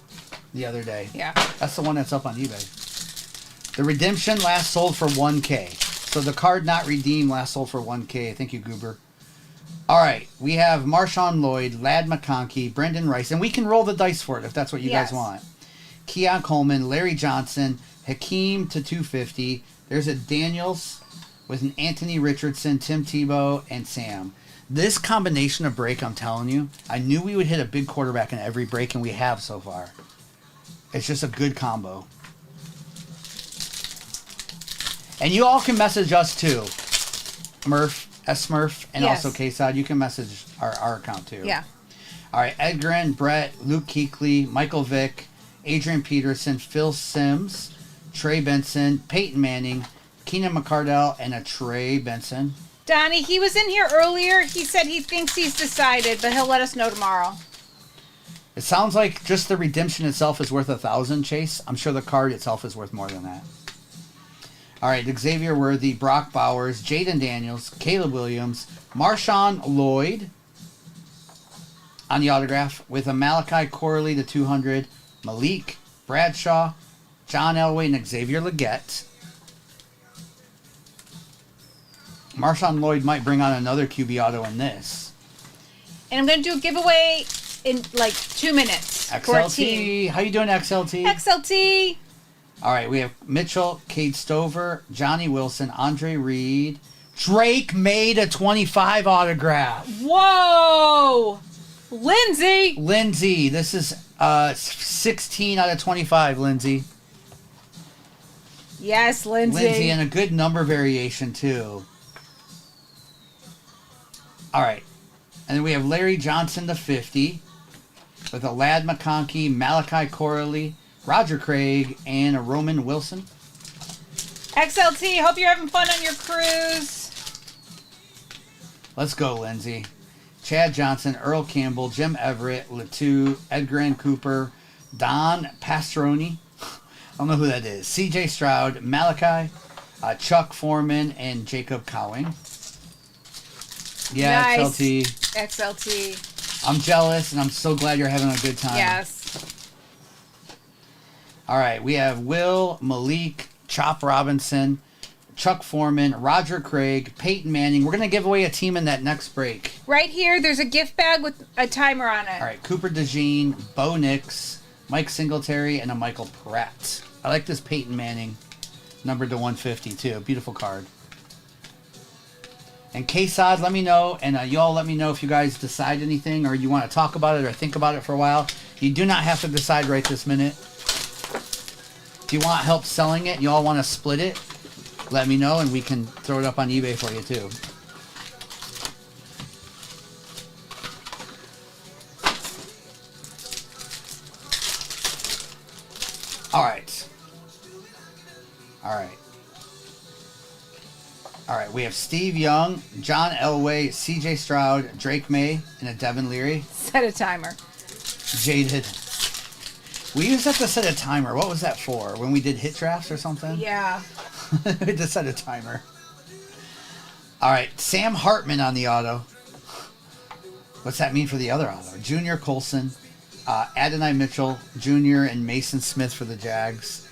the other day.
Yeah.
That's the one that's up on eBay. The redemption last sold for $1K. So the card not redeemed last sold for $1K. Thank you, Goober. All right, we have Marshawn Lloyd, Ladd McConkey, Brendan Rice, and we can roll the dice for it if that's what you guys want. Keon Coleman, Larry Johnson, Hakeem to 250. There's a Daniels with an Anthony Richardson, Tim Tebow, and Sam. This combination of break, I'm telling you, I knew we would hit a big quarterback in every break, and we have so far. It's just a good combo. And you all can message us too, Murph. S-Smurf, and also K-Sod. You can message our account too.
Yeah.
All right, Edgren, Brett, Luke Kuechly, Michael Vick, Adrian Peterson, Phil Simms, Trey Benson, Peyton Manning, Keenan McCardell, and a Trey Benson.
Donnie, he was in here earlier. He said he thinks he's decided, but he'll let us know tomorrow.
It sounds like just the redemption itself is worth 1,000, Chase. I'm sure the card itself is worth more than that. All right, Xavier Worthy, Brock Bowers, Jaden Daniels, Caleb Williams, Marshawn Lloyd on the autograph with a Malachi Corley to 200, Malik Bradshaw, John Elway, and Xavier Legette. Marshawn Lloyd might bring on another QB auto in this.
And I'm going to do a giveaway in like 2 minutes.
XLT. How you doing, XLT?
XLT.
All right, we have Mitchell, Cade Stover, Johnny Wilson, Andre Reed, Drake made a 25 autograph.
Whoa! Lindsay!
Lindsay, this is 16 out of 25, Lindsay.
Yes, Lindsay.
Lindsay, and a good number variation, too. All right. And then we have Larry Johnson to 50 with a Ladd McConkey, Malachi Corley, Roger Craig, and a Roman Wilson.
XLT, hope you're having fun on your cruise.
Let's go, Lindsay. Chad Johnson, Earl Campbell, Jim Everett, Latu, Edgar N. Cooper, Don Pastroni. I don't know who that is. CJ Stroud, Malachi, Chuck Foreman, and Jacob Cowing. Yeah,
Nice.
XLT.
XLT.
I'm jealous, and I'm so glad you're having a good time.
Yes.
All right, we have Will, Malik, Chop Robinson, Chuck Foreman, Roger Craig, Peyton Manning. We're going to give away a team in that next break.
Right here, there's a gift bag with a timer on it.
All right, Cooper DeJean, Bo Nix, Mike Singletary, and a Michael Pratt. I like this Peyton Manning, numbered to 150, too. Beautiful card. And K-Sod, let me know, and y'all let me know if you guys decide anything or you want to talk about it or think about it for a while. You do not have to decide right this minute. If you want help selling it, y'all want to split it, let me know, and we can throw it up on eBay for you, too. All right. All right. All right, we have Steve Young, John Elway, CJ Stroud, Drake May, and a Devin Leary.
Set a timer.
Jaded. We used to have to set a timer. What was that for? When we did hit drafts or something?
Yeah.
We had to set a timer. All right, Sam Hartman on the auto. What's that mean for the other auto? Junior Colson, Adonai Mitchell Jr., and Mason Smith for the Jags.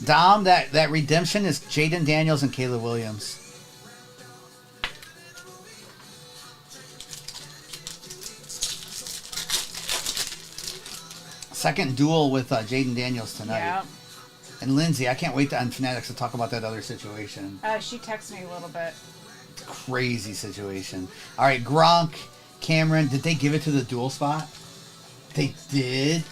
Dom, that redemption is Jaden Daniels and Caleb Williams. Second duel with Jaden Daniels tonight.
Yeah.
And Lindsay, I can't wait on Fanatics to talk about that other situation.
She texted me a little bit.
Crazy situation. All right, Gronk, Cameron, did they give it to the dual spot? They did.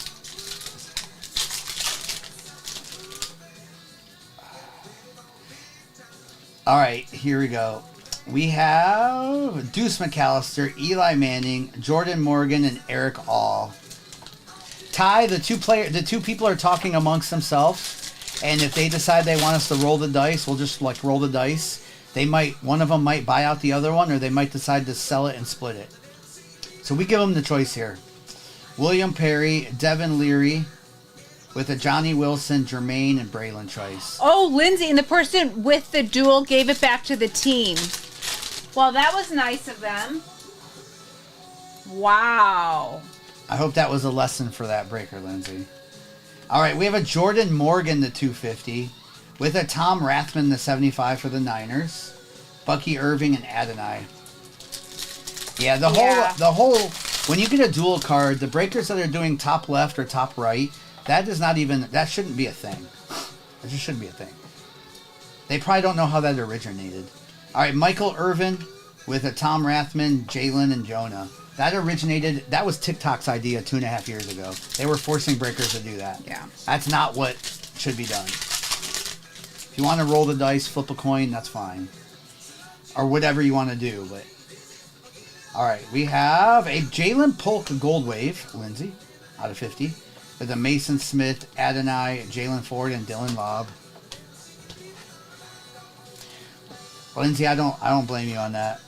All right, here we go. We have Deuce McAllister, Eli Manning, Jordan Morgan, and Eric All. Ty, the two people are talking amongst themselves, and if they decide they want us to roll the dice, we'll just like roll the dice. One of them might buy out the other one, or they might decide to sell it and split it. So we give them the choice here. William Perry, Devin Leary, with a Johnny Wilson, Jermaine, and Braylon choice.
Oh, Lindsay, and the person with the duel gave it back to the team. Well, that was nice of them. Wow.
I hope that was a lesson for that breaker, Lindsay. All right, we have a Jordan Morgan, the 250, with a Tom Rathman, the 75 for the Niners, Bucky Irving, and Adonai. Yeah, the whole, when you get a dual card, the breakers that are doing top left or top right, that shouldn't be a thing. That just shouldn't be a thing. They probably don't know how that originated. All right, Michael Irvin with a Tom Rathman, Jalen, and Jonah. That was TikTok's idea 2.5 years ago. They were forcing breakers to do that.
Yeah.
That's not what should be done. If you want to roll the dice, flip a coin, that's fine. Or whatever you want to do. But all right, we have a Jalen Polk Gold Wave, Lindsay, out of 50. With a Mason Smith, Adonai, Jalen Ford, and Dylan Lobb. Lindsay, I don't blame you on that.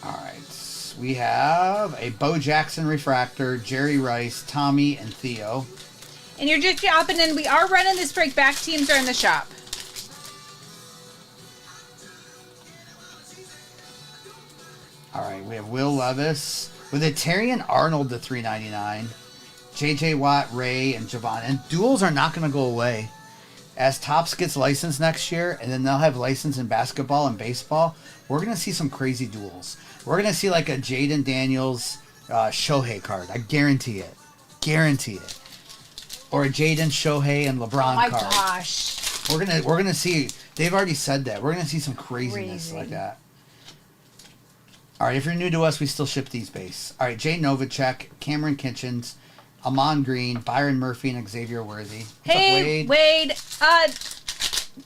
All right, we have a Bo Jackson refractor, Jerry Rice, Tommy, and Theo.
And you're just shopping, and we are running this break. Back teams are in the shop.
All right, we have Will Levis with a Terrian Arnold to 399, J.J. Watt, Ray, and Javon. And duels are not going to go away. As Topps gets licensed next year, and then they'll have license in basketball and baseball, we're going to see some crazy duels. We're going to see like a Jaden Daniels, Shohei card. I guarantee it. Guarantee it. Or a Jaden, Shohei, and LeBron
Oh my
card.
gosh.
We're gonna see. They've already said that. We're gonna see some craziness like that. All right, if you're new to us, we still ship these base. All right, Jay Novacek, Cameron Kitchens, Amon Green, Byron Murphy, and Xavier Worthy. What's
Hey,
up,
Wade.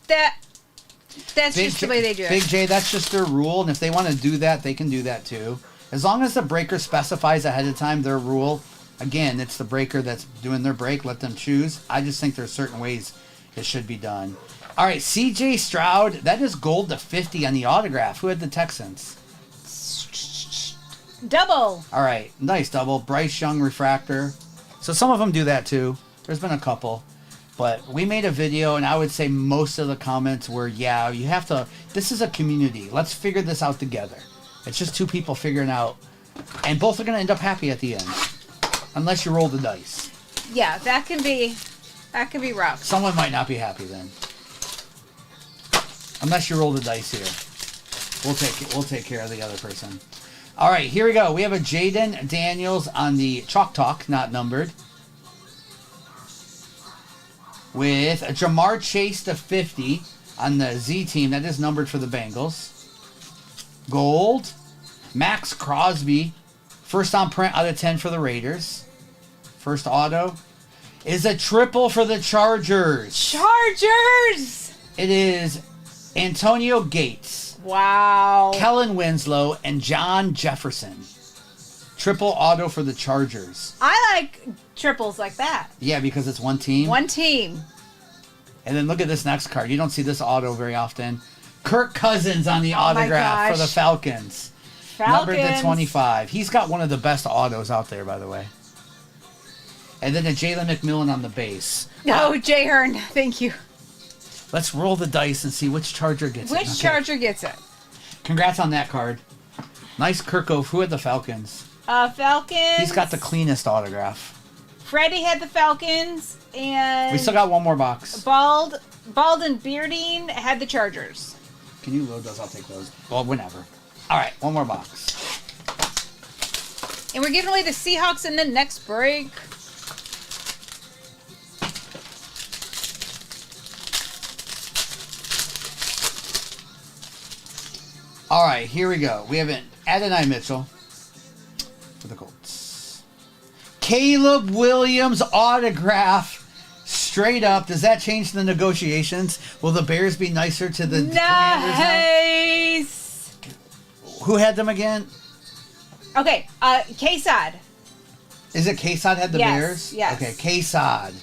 That's just the way they do it.
Big J, that's just their rule, and if they want to do that, they can do that too. As long as the breaker specifies ahead of time their rule, again, it's the breaker that's doing their break, let them choose. I just think there's certain ways it should be done. All right, CJ Stroud, that is gold to 50 on the autograph. Who had the Texans?
Double.
All right, nice double. Bryce Young refractor. So some of them do that too. There's been a couple. But we made a video, and I would say most of the comments were, yeah, you have to, this is a community. Let's figure this out together. It's just two people figuring out, and both are going to end up happy at the end. Unless you roll the dice.
Yeah, that can be rough.
Someone might not be happy then. Unless you roll the dice here. We'll take care of the other person. All right, here we go. We have a Jaden Daniels on the Chalk Talk, not numbered. With a Jamar Chase to 50 on the Z team. That is numbered for the Bengals. Gold. Max Crosby. First on print out of 10 for the Raiders. First auto. Is a triple for the Chargers.
Chargers!
It is Antonio Gates.
Wow.
Kellen Winslow and John Jefferson. Triple auto for the Chargers.
I like triples like that.
Yeah, because it's one team.
One team.
And then look at this next card. You don't see this auto very often. Kirk Cousins on the autograph for the Falcons. Numbered to 25. He's got one of the best autos out there, by the way. And then a Jalen McMillan on the base.
Oh, Jay Hearn. Thank you.
Let's roll the dice and see which Charger gets it.
Which Charger gets it?
Congrats on that card. Nice Kirkove. Who had the Falcons?
Falcons.
He's got the cleanest autograph.
Freddie had the Falcons, and
We still got one more box.
Bald and Bearding had the Chargers.
Can you load those? I'll take those. Well, whenever. All right, one more box.
And we're giving away the Seahawks in the next break.
All right, here we go. We have an Adonai Mitchell for the Colts. Caleb Williams autograph. Straight up. Does that change the negotiations? Will the Bears be nicer to the Commanders now?
Nice.
Who had them again?
Okay, K-Sod.
Is it K-Sod had the Bears?
Yes.
Okay, K-Sod.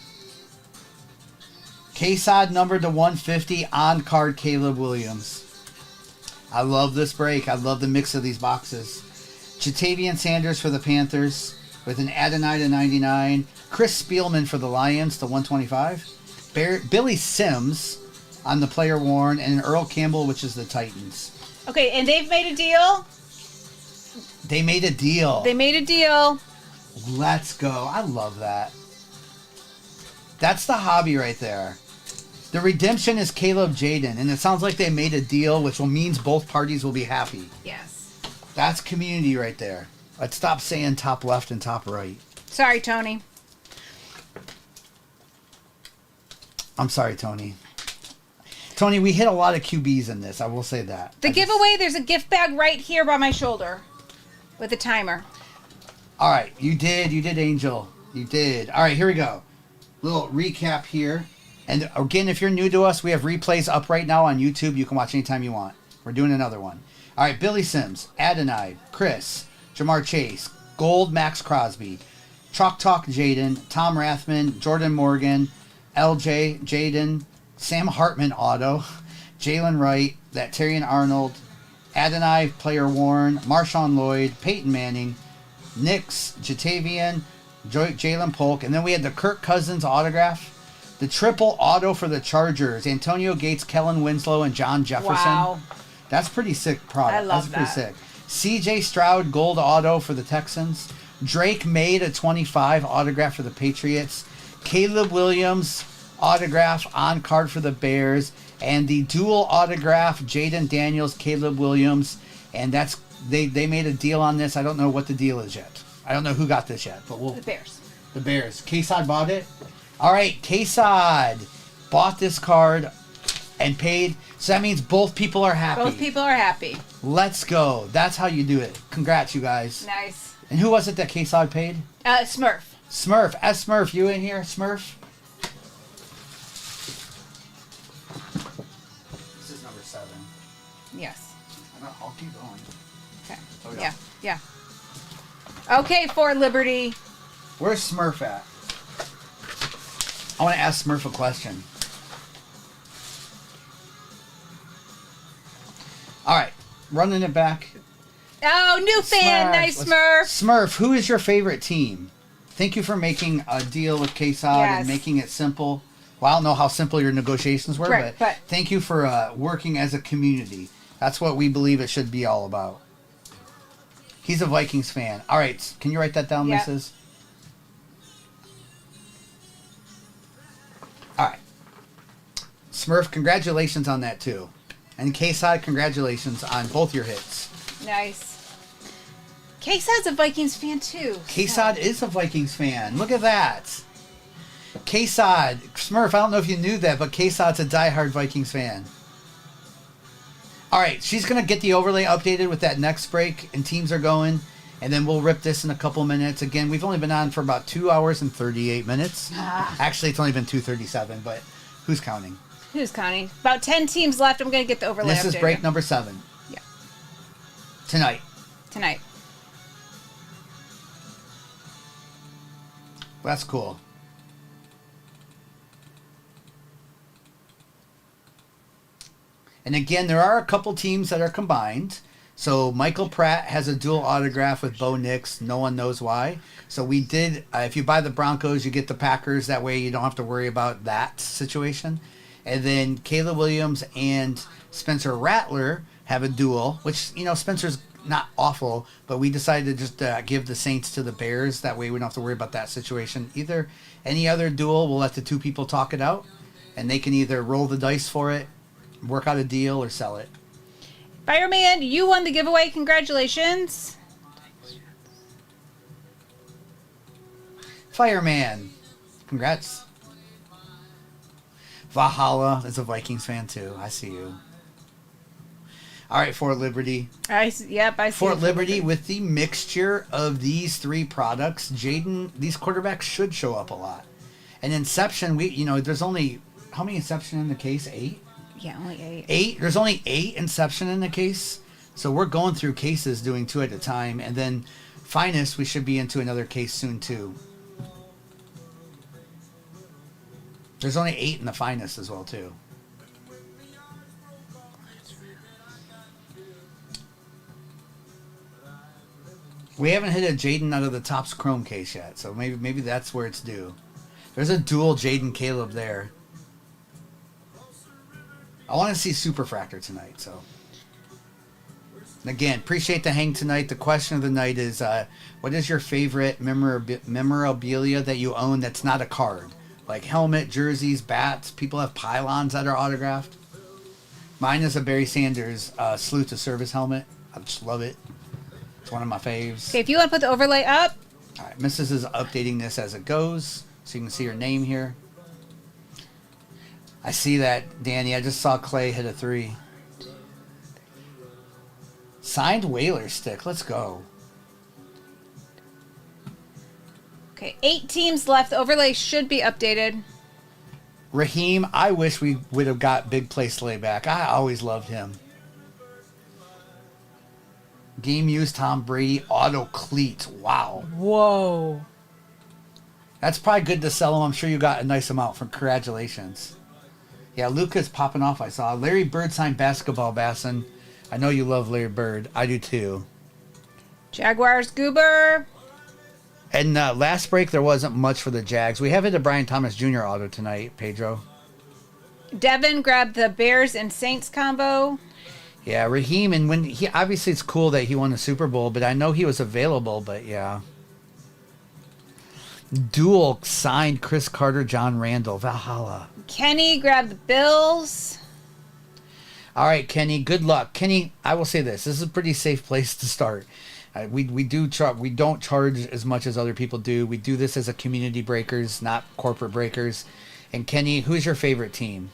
K-Sod numbered to 150 on card Caleb Williams. I love this break. I love the mix of these boxes. Jatavian Sanders for the Panthers with an Adonai to 99. Chris Spielman for the Lions to 125. Billy Sims on the player worn, and Earl Campbell, which is the Titans.
Okay, and they've made a deal.
They made a deal.
They made a deal.
Let's go. I love that. That's the hobby right there. The redemption is Caleb Jaden, and it sounds like they made a deal, which means both parties will be happy.
Yes.
That's community right there. Let's stop saying top left and top right.
Sorry, Tony.
I'm sorry, Tony. Tony, we hit a lot of QBs in this. I will say that.
The giveaway, there's a gift bag right here by my shoulder with a timer.
All right. You did, Angel. You did. All right, here we go. Little recap here. And again, if you're new to us, we have replays up right now on YouTube. You can watch anytime you want. We're doing another one. All right, Billy Sims, Adonai, Chris, Jamar Chase, Gold Max Crosby, Chalk Talk Jaden, Tom Rathman, Jordan Morgan, LJ, Jaden, Sam Hartman Auto, Jalen Wright, that Terrian Arnold, Adonai Player Worn, Marshawn Lloyd, Peyton Manning, Nix, Jatavian, Jalen Polk, and then we had the Kirk Cousins autograph. The triple auto for the Chargers. Antonio Gates, Kellen Winslow, and John Jefferson.
Wow.
That's pretty sick product.
I love
That's pretty sick. CJ Stroud, gold auto for the Texans. Drake made a 25 autograph for the Patriots. Caleb Williams autograph on card for the Bears. And the dual autograph, Jaden Daniels, Caleb Williams. And that's they made a deal on this. I don't know what the deal is yet. I don't know who got this yet, but
The Bears.
The Bears. K-Sod bought it? All right, K-Sod bought this card and paid. So that means both people are happy.
Both people are happy.
Let's go. That's how you do it. Congrats, you guys.
Nice.
And who was it that K-Sod paid?
Smurf.
Smurf. Smurf, you in here, Smurf? This is number 7.
Yes.
I'll keep going.
Okay.
Oh,
Yeah. Okay, Fort Liberty.
Where's Smurf at? I want to ask Smurf a question. All right, running it back.
Oh, new fan.
Smurf.
Nice Smurf.
Smurf, who is your favorite team? Thank you for making a deal with K-Sod and making it simple. Well, I don't know how simple your negotiations were,
Right,
but thank you for working as a community. That's what we believe it should be all about. He's a Vikings fan. All right, can you write that down, Mrs.? All right. Smurf, congratulations on that, too. And K-Sod, congratulations on both your hits.
Nice. K-Sod's a Vikings fan, too.
K-Sod is a Vikings fan. Look at that. K-Sod, Smurf, I don't know if you knew that, but K-Sod's a diehard Vikings fan. All right, she's going to get the overlay updated with that next break, and teams are going, and then we'll rip this in a couple minutes. Again, we've only been on for about 2 hours and 38 minutes. Actually, it's only been 2:37, but who's counting?
Who's counting? About 10 teams left. I'm going to get the overlay updated.
This is break number 7.
Yeah.
Tonight. That's cool. And again, there are a couple teams that are combined. So Michael Pratt has a dual autograph with Bo Nix. No one knows why. So we did, if you buy the Broncos, you get the Packers. That way you don't have to worry about that situation. And then Kayla Williams and Spencer Rattler have a duel, which, Spencer's not awful, but we decided to just give the Saints to the Bears. That way we don't have to worry about that situation either. Any other duel, we'll let the two people talk it out, and they can either roll the dice for it, work out a deal, or sell it.
Fireman, you won the giveaway. Congratulations.
Fireman, congrats. Valhalla is a Vikings fan too. I see you. All right, Fort Liberty.
I see
Fort Liberty with the mixture of these 3 products. Jaden, these quarterbacks should show up a lot. And Inception, there's only, how many Inception in the case? 8?
Yeah, only 8.
8? There's only 8 Inception in the case. So we're going through cases, doing 2 at a time. And then Finest, we should be into another case soon too. There's only 8 in the Finest as well too. We haven't hit a Jaden out of the Topps Chrome case yet, so maybe that's where it's due. There's a dual Jaden Caleb there. I want to see Superfractor tonight, so. Again, appreciate the hang tonight. The question of the night is, what is your favorite memorabilia that you own that's not a card? Like helmet, jerseys, bats. People have pylons that are autographed. Mine is a Barry Sanders Salute to Service helmet. I just love it. It's one of my faves.
Okay, if you want to put the overlay up.
All right, Mrs. is updating this as it goes, so you can see her name here. I see that, Danny. I just saw Clay hit a 3. Signed Whaler stick. Let's go.
Okay, 8 teams left. The overlay should be updated.
Raheem, I wish we would have got Big Play Slayback. I always loved him. Game used Tom Brady auto cleats. Wow.
Whoa.
That's probably good to sell them. I'm sure you got a nice amount. Congratulations. Yeah, Luca's popping off. I saw Larry Bird signed basketball, Basson. I know you love Larry Bird. I do too.
Jaguars Goober.
And last break, there wasn't much for the Jags. We have hit a Brian Thomas Jr. auto tonight, Pedro.
Devin grabbed the Bears and Saints combo.
Yeah, Raheem, and when he obviously it's cool that he won the Super Bowl, but I know he was available, but yeah. Dual signed Chris Carter, John Randall, Valhalla.
Kenny grabbed the Bills.
All right, Kenny, good luck. Kenny, I will say this. This is a pretty safe place to start. We don't charge as much as other people do. We do this as a community breakers, not corporate breakers. And Kenny, who's your favorite team?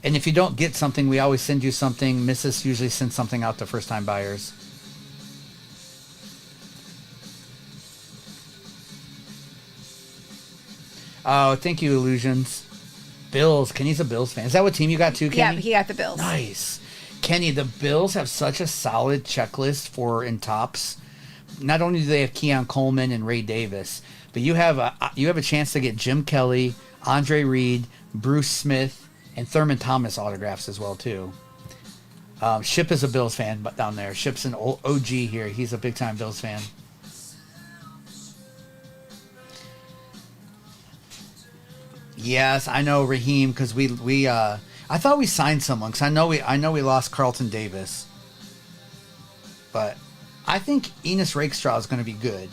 And if you don't get something, we always send you something. Mrs. usually sends something out to first-time buyers. Oh, thank you, Illusions. Bills. Kenny's a Bills fan. Is that what team you got too, Kenny?
Yeah, he got the Bills.
Nice. Kenny, the Bills have such a solid checklist for in tops. Not only do they have Keon Coleman and Ray Davis, but you have a chance to get Jim Kelly, Andre Reed, Bruce Smith, and Thurman Thomas autographs as well too. Ship is a Bills fan, but down there, Ship's an OG here. He's a big time Bills fan. Yes, I know Raheem because we I thought we signed someone because I know we lost Carlton Davis, but I think Enos Rakestraw is going to be good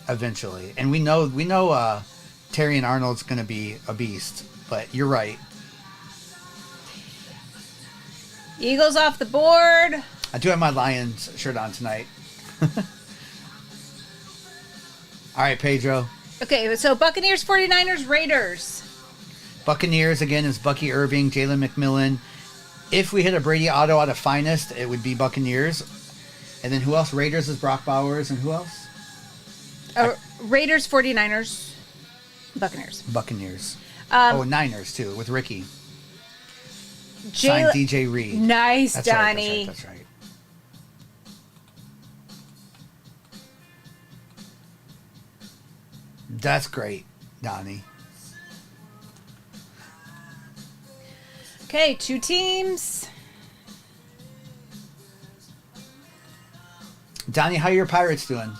eventually, and we know Terry and Arnold's going to be a beast. But you're right.
Eagles off the board.
I do have my Lions shirt on tonight. All right, Pedro.
Okay, so Buccaneers, 49ers, Raiders.
Buccaneers, again, is Bucky Irving, Jalen McMillan. If we hit a Brady auto out of Finest, it would be Buccaneers. And then who else? Raiders is Brock Bowers. And who else?
Raiders, 49ers, Buccaneers.
Buccaneers. Niners, too, with Ricky. Signed DJ Reed.
Nice,
that's
Donnie.
Right, that's right. That's great, Donnie.
Okay, 2 teams.
Donnie, how are your Pirates doing?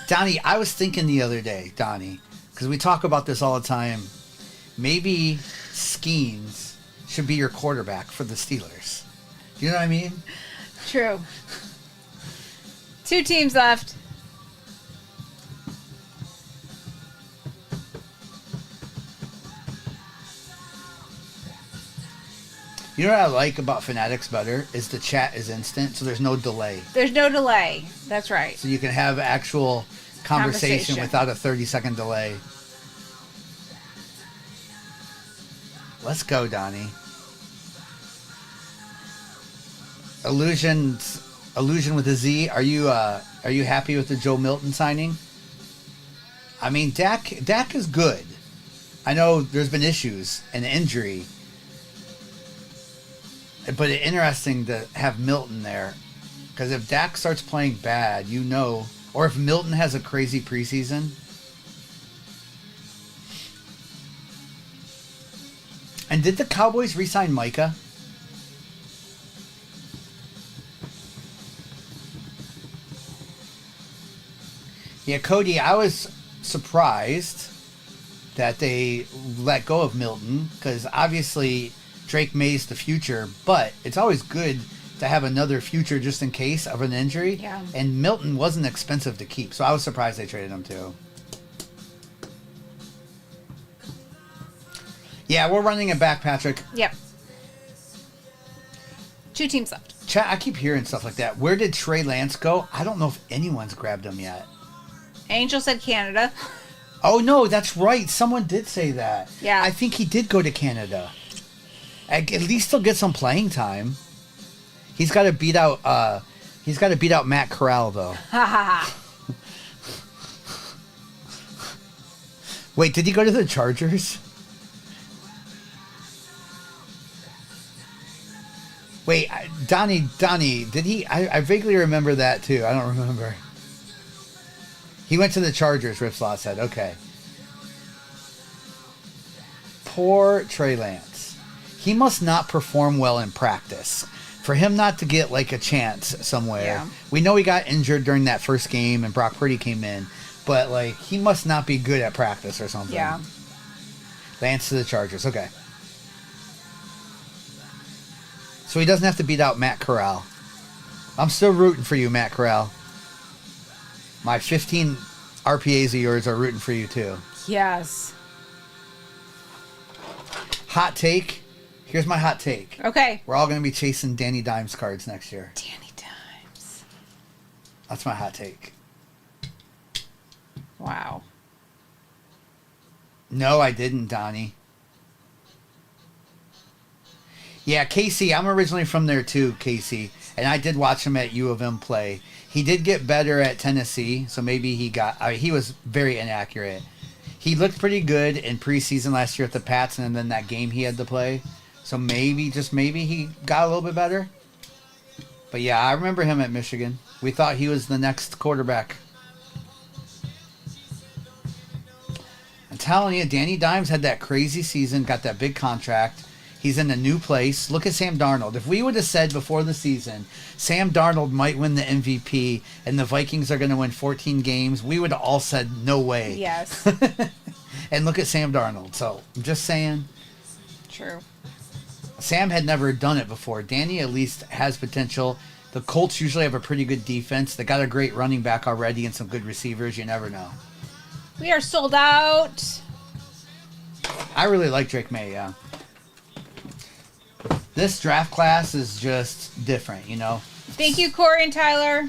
Donnie, I was thinking the other day, Donnie, because we talk about this all the time. Maybe Skeens should be your quarterback for the Steelers. You know what I mean?
True. 2 teams left.
You know what I like about Fanatics better is the chat is instant, so there's no delay.
There's no delay. That's right.
So you can have actual conversation without a 30-second delay. Let's go, Donnie. Illusion with a Z. Are you happy with the Joe Milton signing? I mean, Dak is good. I know there's been issues and injury. But it's interesting to have Milton there. Because if Dak starts playing bad, or if Milton has a crazy preseason. And did the Cowboys re-sign Micah? Yeah, Cody, I was surprised that they let go of Milton. Because obviously Drake May's the future, but it's always good to have another future just in case of an injury.
Yeah.
And Milton wasn't expensive to keep, so I was surprised they traded him too. Yeah, we're running it back, Patrick.
Yep. 2 teams left.
Chat, I keep hearing stuff like that. Where did Trey Lance go? I don't know if anyone's grabbed him yet.
Angel said Canada.
Oh, no, that's right. Someone did say that.
Yeah.
I think he did go to Canada. At least he'll get some playing time. He's got to beat out Matt Corral though.
Ha ha ha.
Wait, did he go to the Chargers? Wait, Donnie, did he? I vaguely remember that too. I don't remember. He went to the Chargers, Ripslot said. Okay. Poor Trey Lance. He must not perform well in practice. For him not to get like a chance somewhere.
Yeah.
We know he got injured during that first game and Brock Purdy came in. But like he must not be good at practice or something.
Yeah.
Lance to the Chargers. Okay. So he doesn't have to beat out Matt Corral. I'm still rooting for you, Matt Corral. My 15 RPAs of yours are rooting for you too.
Yes.
Hot take. Here's my hot take.
Okay.
We're all going to be chasing Danny Dimes cards next year.
Danny Dimes.
That's my hot take.
Wow.
No, I didn't, Donnie. Yeah, Casey, I'm originally from there too, Casey. And I did watch him at U of M play. He did get better at Tennessee, so maybe he was very inaccurate. He looked pretty good in preseason last year at the Pats, and then that game he had to play. So maybe, just maybe, he got a little bit better. But yeah, I remember him at Michigan. We thought he was the next quarterback. I'm telling you, Danny Dimes had that crazy season, got that big contract. He's in a new place. Look at Sam Darnold. If we would have said before the season, Sam Darnold might win the MVP and the Vikings are going to win 14 games, we would have all said, no way.
Yes.
And look at Sam Darnold. So, I'm just saying.
True.
Sam had never done it before. Danny at least has potential. The Colts usually have a pretty good defense. They got a great running back already and some good receivers. You never know.
We are sold out.
I really like Drake May, yeah. This draft class is just different, you know.
Thank you, Corey and Tyler.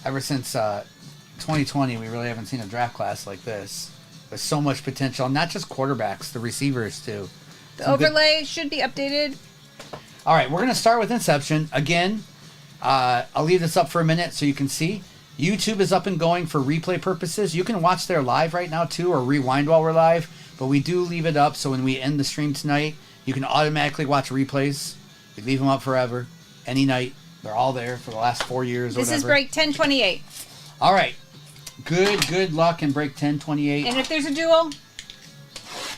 Ever since 2020, we really haven't seen a draft class like this. There's so much potential. Not just quarterbacks, the receivers, too.
The overlay should be updated.
All right, we're going to start with Inception. Again, I'll leave this up for a minute so you can see. YouTube is up and going for replay purposes. You can watch there live right now, too, or rewind while we're live. But we do leave it up, so when we end the stream tonight, you can automatically watch replays. We leave them up forever, any night. They're all there for the last 4 years or whatever.
This is break 1028.
All right. Good luck in break 1028.
And if there's a duel?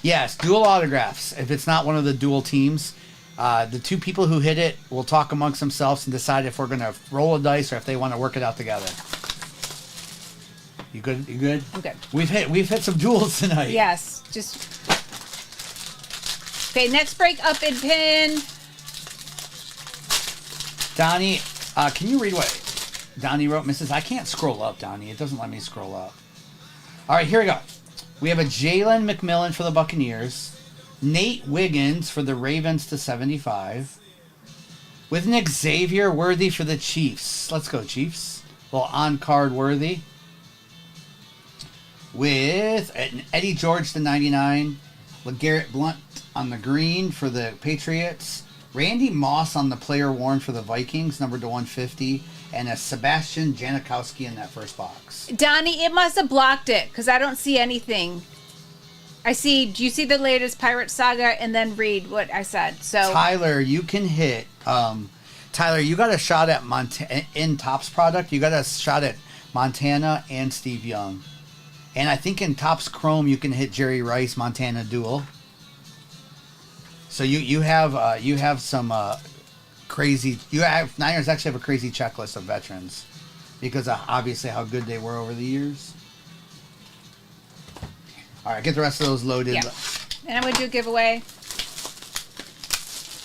Yes, dual autographs. If it's not one of the dual teams, the two people who hit it will talk amongst themselves and decide if we're going to roll a dice or if they want to work it out together. You good? You good?
I'm good.
We've hit some duels tonight.
Yes. Okay, next break up in pin.
Donnie, can you read what Donnie wrote? Mrs. I can't scroll up, Donnie. It doesn't let me scroll up. All right, here we go. We have a Jalen McMillan for the Buccaneers. Nate Wiggins for the Ravens to 75. With an Xavier Worthy for the Chiefs. Let's go, Chiefs. A little on-card Worthy. With an Eddie George to 99. LeGarrette Blount on the green for the Patriots. Randy Moss on the player worn for the Vikings, numbered to 150. And a Sebastian Janikowski in that first box.
Donnie, it must have blocked it because I don't see anything. Do you see the latest Pirate Saga? And then read what I said. So
Tyler, you can hit. Tyler, you got a shot at in Topps product. You got a shot at Montana and Steve Young. And I think in Topps Chrome you can hit Jerry Rice Montana duel. So you have some crazy. Niners actually have a crazy checklist of veterans because of obviously how good they were over the years. All right, get the rest of those loaded.
yeah. And I'm going to do a giveaway.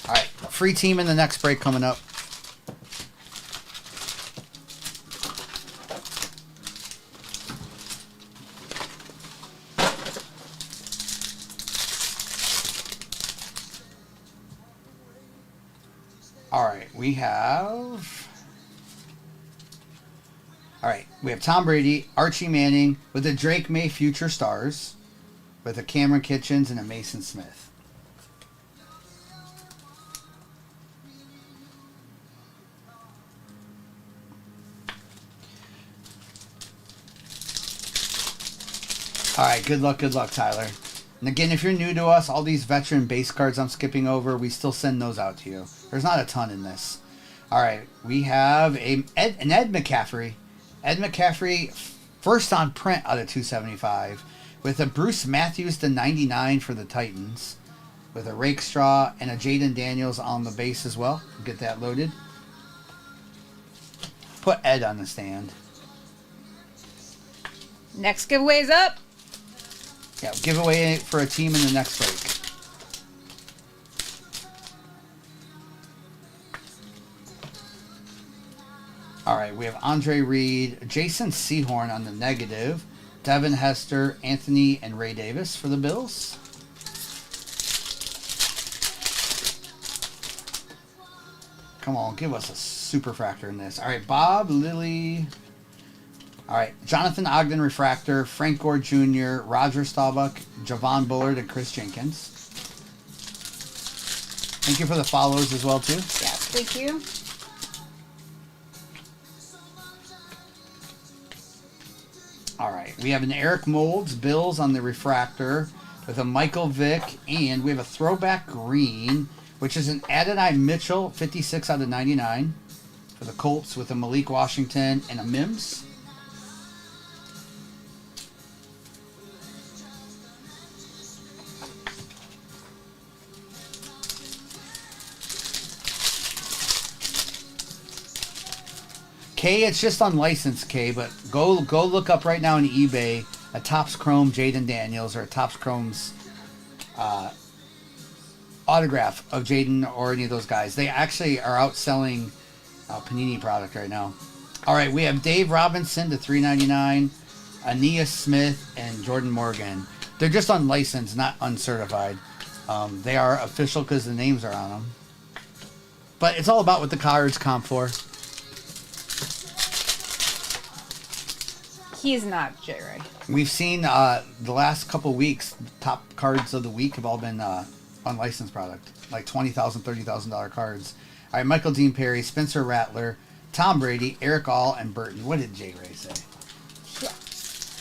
All right, free team in the next break coming up. All right, we have Tom Brady, Archie Manning with a Drake May Future Stars, with a Cameron Kitchens and a Mason Smith. All right, good luck, Tyler. And again, if you're new to us, all these veteran base cards I'm skipping over, we still send those out to you. There's not a ton in this. All right, we have an Ed McCaffrey. Ed McCaffrey, first on print out of 275, with a Bruce Matthews to 99 for the Titans, with a Rakestraw and a Jaden Daniels on the base as well. Get that loaded. Put Ed on the stand.
Next giveaway's up.
Yeah, giveaway for a team in the next break. All right, we have Andre Reed, Jason Sehorn on the negative, Devin Hester, Anthony, and Ray Davis for the Bills. Come on, give us a superfractor in this. All right, Bob Lilly, All right. Jonathan Ogden Refractor, Frank Gore Jr., Roger Staubach, Javon Bullard, and Chris Jenkins. Thank you for the follows as well, too.
Yeah, thank you.
All right. We have an Eric Molds, Bills on the Refractor with a Michael Vick, and we have a throwback green, which is an Adonai Mitchell, 56 out of 99 for the Colts with a Malik Washington and a Mims. K, it's just unlicensed, K, but go look up right now on eBay a Topps Chrome Jaden Daniels or a Topps Chrome's autograph of Jaden or any of those guys. They actually are outselling Panini product right now. All right, we have Dave Robinson to $3.99, Ania Smith, and Jordan Morgan. They're just unlicensed, not uncertified. They are official because the names are on them. But it's all about what the cards comp for.
He's not J-Ray.
We've seen the last couple weeks, top cards of the week have all been unlicensed product, like $20,000, $30,000 cards. All right, Michael Dean Perry, Spencer Rattler, Tom Brady, Eric All, and Burton. What did J-Ray say?
Yeah.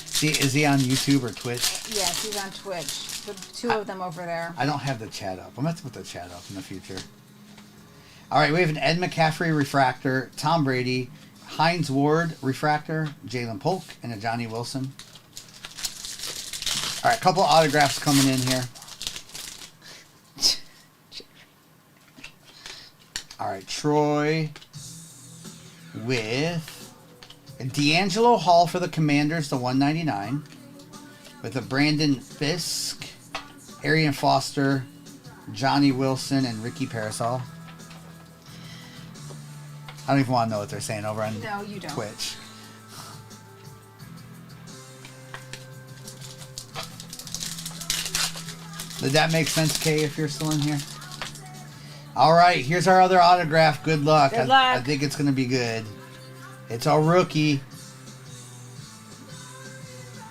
See, is he on YouTube or Twitch?
Yes, he's on Twitch. The two of them over there.
I don't have the chat up. I'm going to put the chat up in the future. All right, we have an Ed McCaffrey Refractor, Tom Brady, Hines Ward Refractor, Jalen Polk, and a Johnny Wilson. All right, a couple autographs coming in here. All right, Troy with D'Angelo Hall for the Commanders, the 199, with a Brandon Fisk, Arian Foster, Johnny Wilson, and Ricky Parasol. I don't even want to know what they're saying over on Twitch. Did that make sense, Kay, if you're still in here? All right, here's our other autograph. Good luck.
Good luck.
I think it's going to be good. It's a rookie.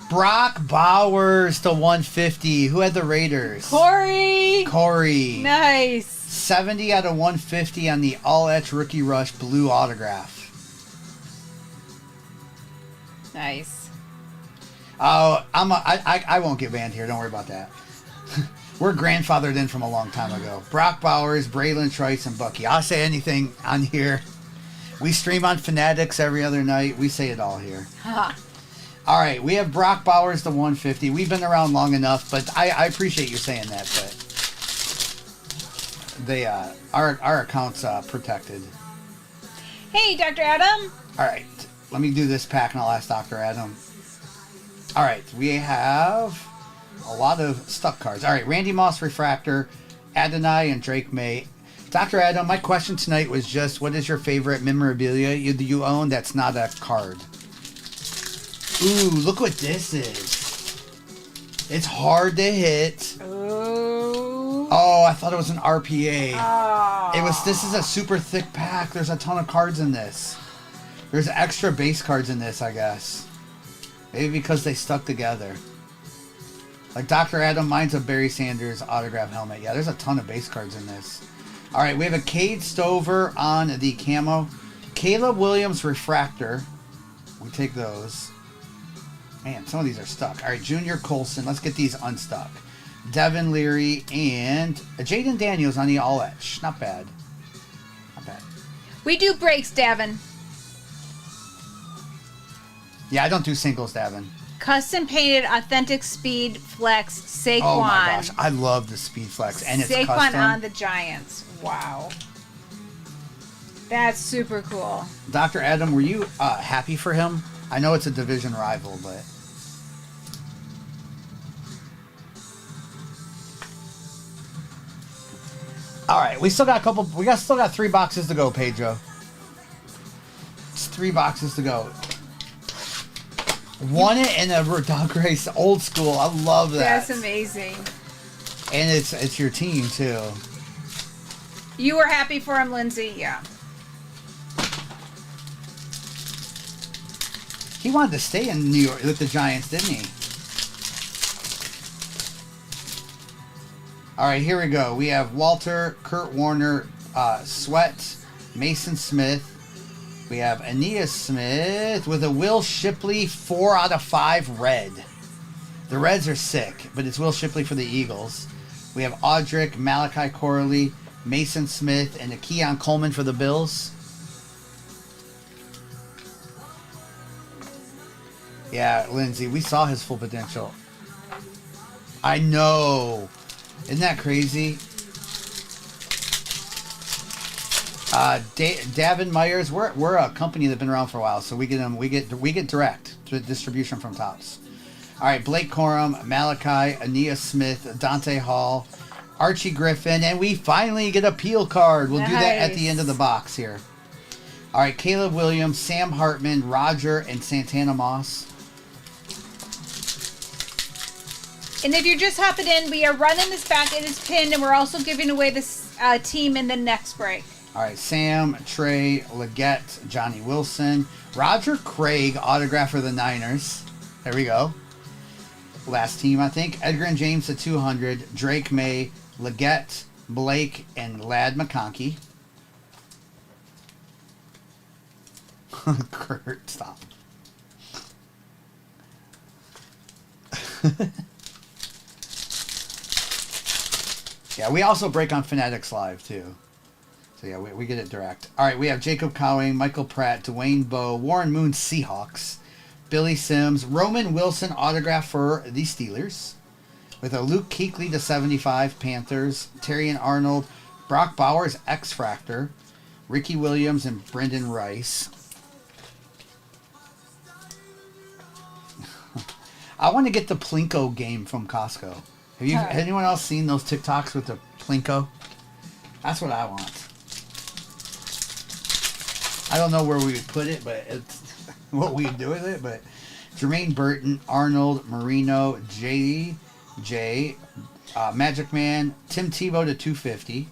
Brock Bowers to 150. Who had the Raiders? Corey.
Nice.
70 out of 150 on the All-Etch Rookie Rush blue autograph.
Nice.
Oh, I won't get banned here. Don't worry about that. We're grandfathered in from a long time ago. Brock Bowers, Braylon Trice, and Bucky. I'll say anything on here. We stream on Fanatics every other night. We say it all here. All right, we have Brock Bowers to 150. We've been around long enough, but I appreciate you saying that. But they our account's protected.
Hey, Dr. Adam.
All right, let me do this pack, and I'll ask Dr. Adam. All right, we have a lot of stuck cards. All right, Randy Moss Refractor, Adonai, and Drake May. Dr. Adam, my question tonight was just, what is your favorite memorabilia you own that's not a card? Ooh, look what this is. It's hard to hit. Oh, I thought it was an RPA.
Oh.
This is a super thick pack. There's a ton of cards in this. There's extra base cards in this, I guess. Maybe because they stuck together. Like Dr. Adam, mine's a Barry Sanders autograph helmet. Yeah, there's a ton of base cards in this. All right, we have a Cade Stover on the camo. Caleb Williams Refractor. We take those. Man, some of these are stuck. All right, Junior Colson. Let's get these unstuck. Devin Leary and Jaden Daniels on the All-Etch. Not bad. Not bad.
We do breaks, Davin.
Yeah, I don't do singles, Davin.
Custom painted authentic Speed Flex Saquon.
Oh my gosh, I love the Speed Flex, and it's
Saquon
custom.
on the Giants. Wow. That's super cool.
Dr. Adam, were you happy for him? I know it's a division rival, but... All right, we still got a couple... still got 3 boxes to go, Pedro. It's 3 boxes to go. Won it in a dog race, old school. I love that.
That's amazing.
And it's your team, too.
You were happy for him, Lindsay? Yeah.
He wanted to stay in New York with the Giants, didn't he? All right, here we go. We have Walter, Kurt Warner, Sweat, Mason Smith. We have Aeneas Smith with a Will Shipley 4 out of 5 red. The Reds are sick, but it's Will Shipley for the Eagles. We have Audric, Malachi Corley, Mason Smith, and a Keon Coleman for the Bills. Yeah, Lindsay, we saw his full potential. I know. Isn't that crazy? Davin Myers, we're a company that's been around for a while, so we get direct distribution from Topps. All right, Blake Corum, Malachi, Aeneas Smith, Dante Hall, Archie Griffin, and we finally get a Peel card. We'll do that at the end of the box here. All right, Caleb Williams, Sam Hartman, Roger, and Santana Moss.
And if you're just hopping in, we are running this back. It is pinned, and we're also giving away this team in the next break.
All right, Sam, Trey, Leggett, Johnny Wilson, Roger Craig, autograph for the Niners. There we go. Last team, I think. Edgar and James to 200. Drake May, Leggett, Blake, and Ladd McConkey. Kurt, stop. Yeah, we also break on Fanatics Live, too. So, yeah, we get it direct. All right, we have Jacob Cowing, Michael Pratt, Dwayne Bowe, Warren Moon, Seahawks, Billy Sims, Roman Wilson autograph for the Steelers, with a Luke Kuechly to 75, Panthers, Terrion Arnold, Brock Bowers, X-Fractor, Ricky Williams, and Brendan Rice. I want to get the Plinko game from Costco. Have anyone else seen those TikToks with the Plinko? That's what I want. I don't know where we would put it, but it's what we would do with it. But Jermaine Burton, Arnold, Marino, JJ, Magic Man, Tim Tebow to 250,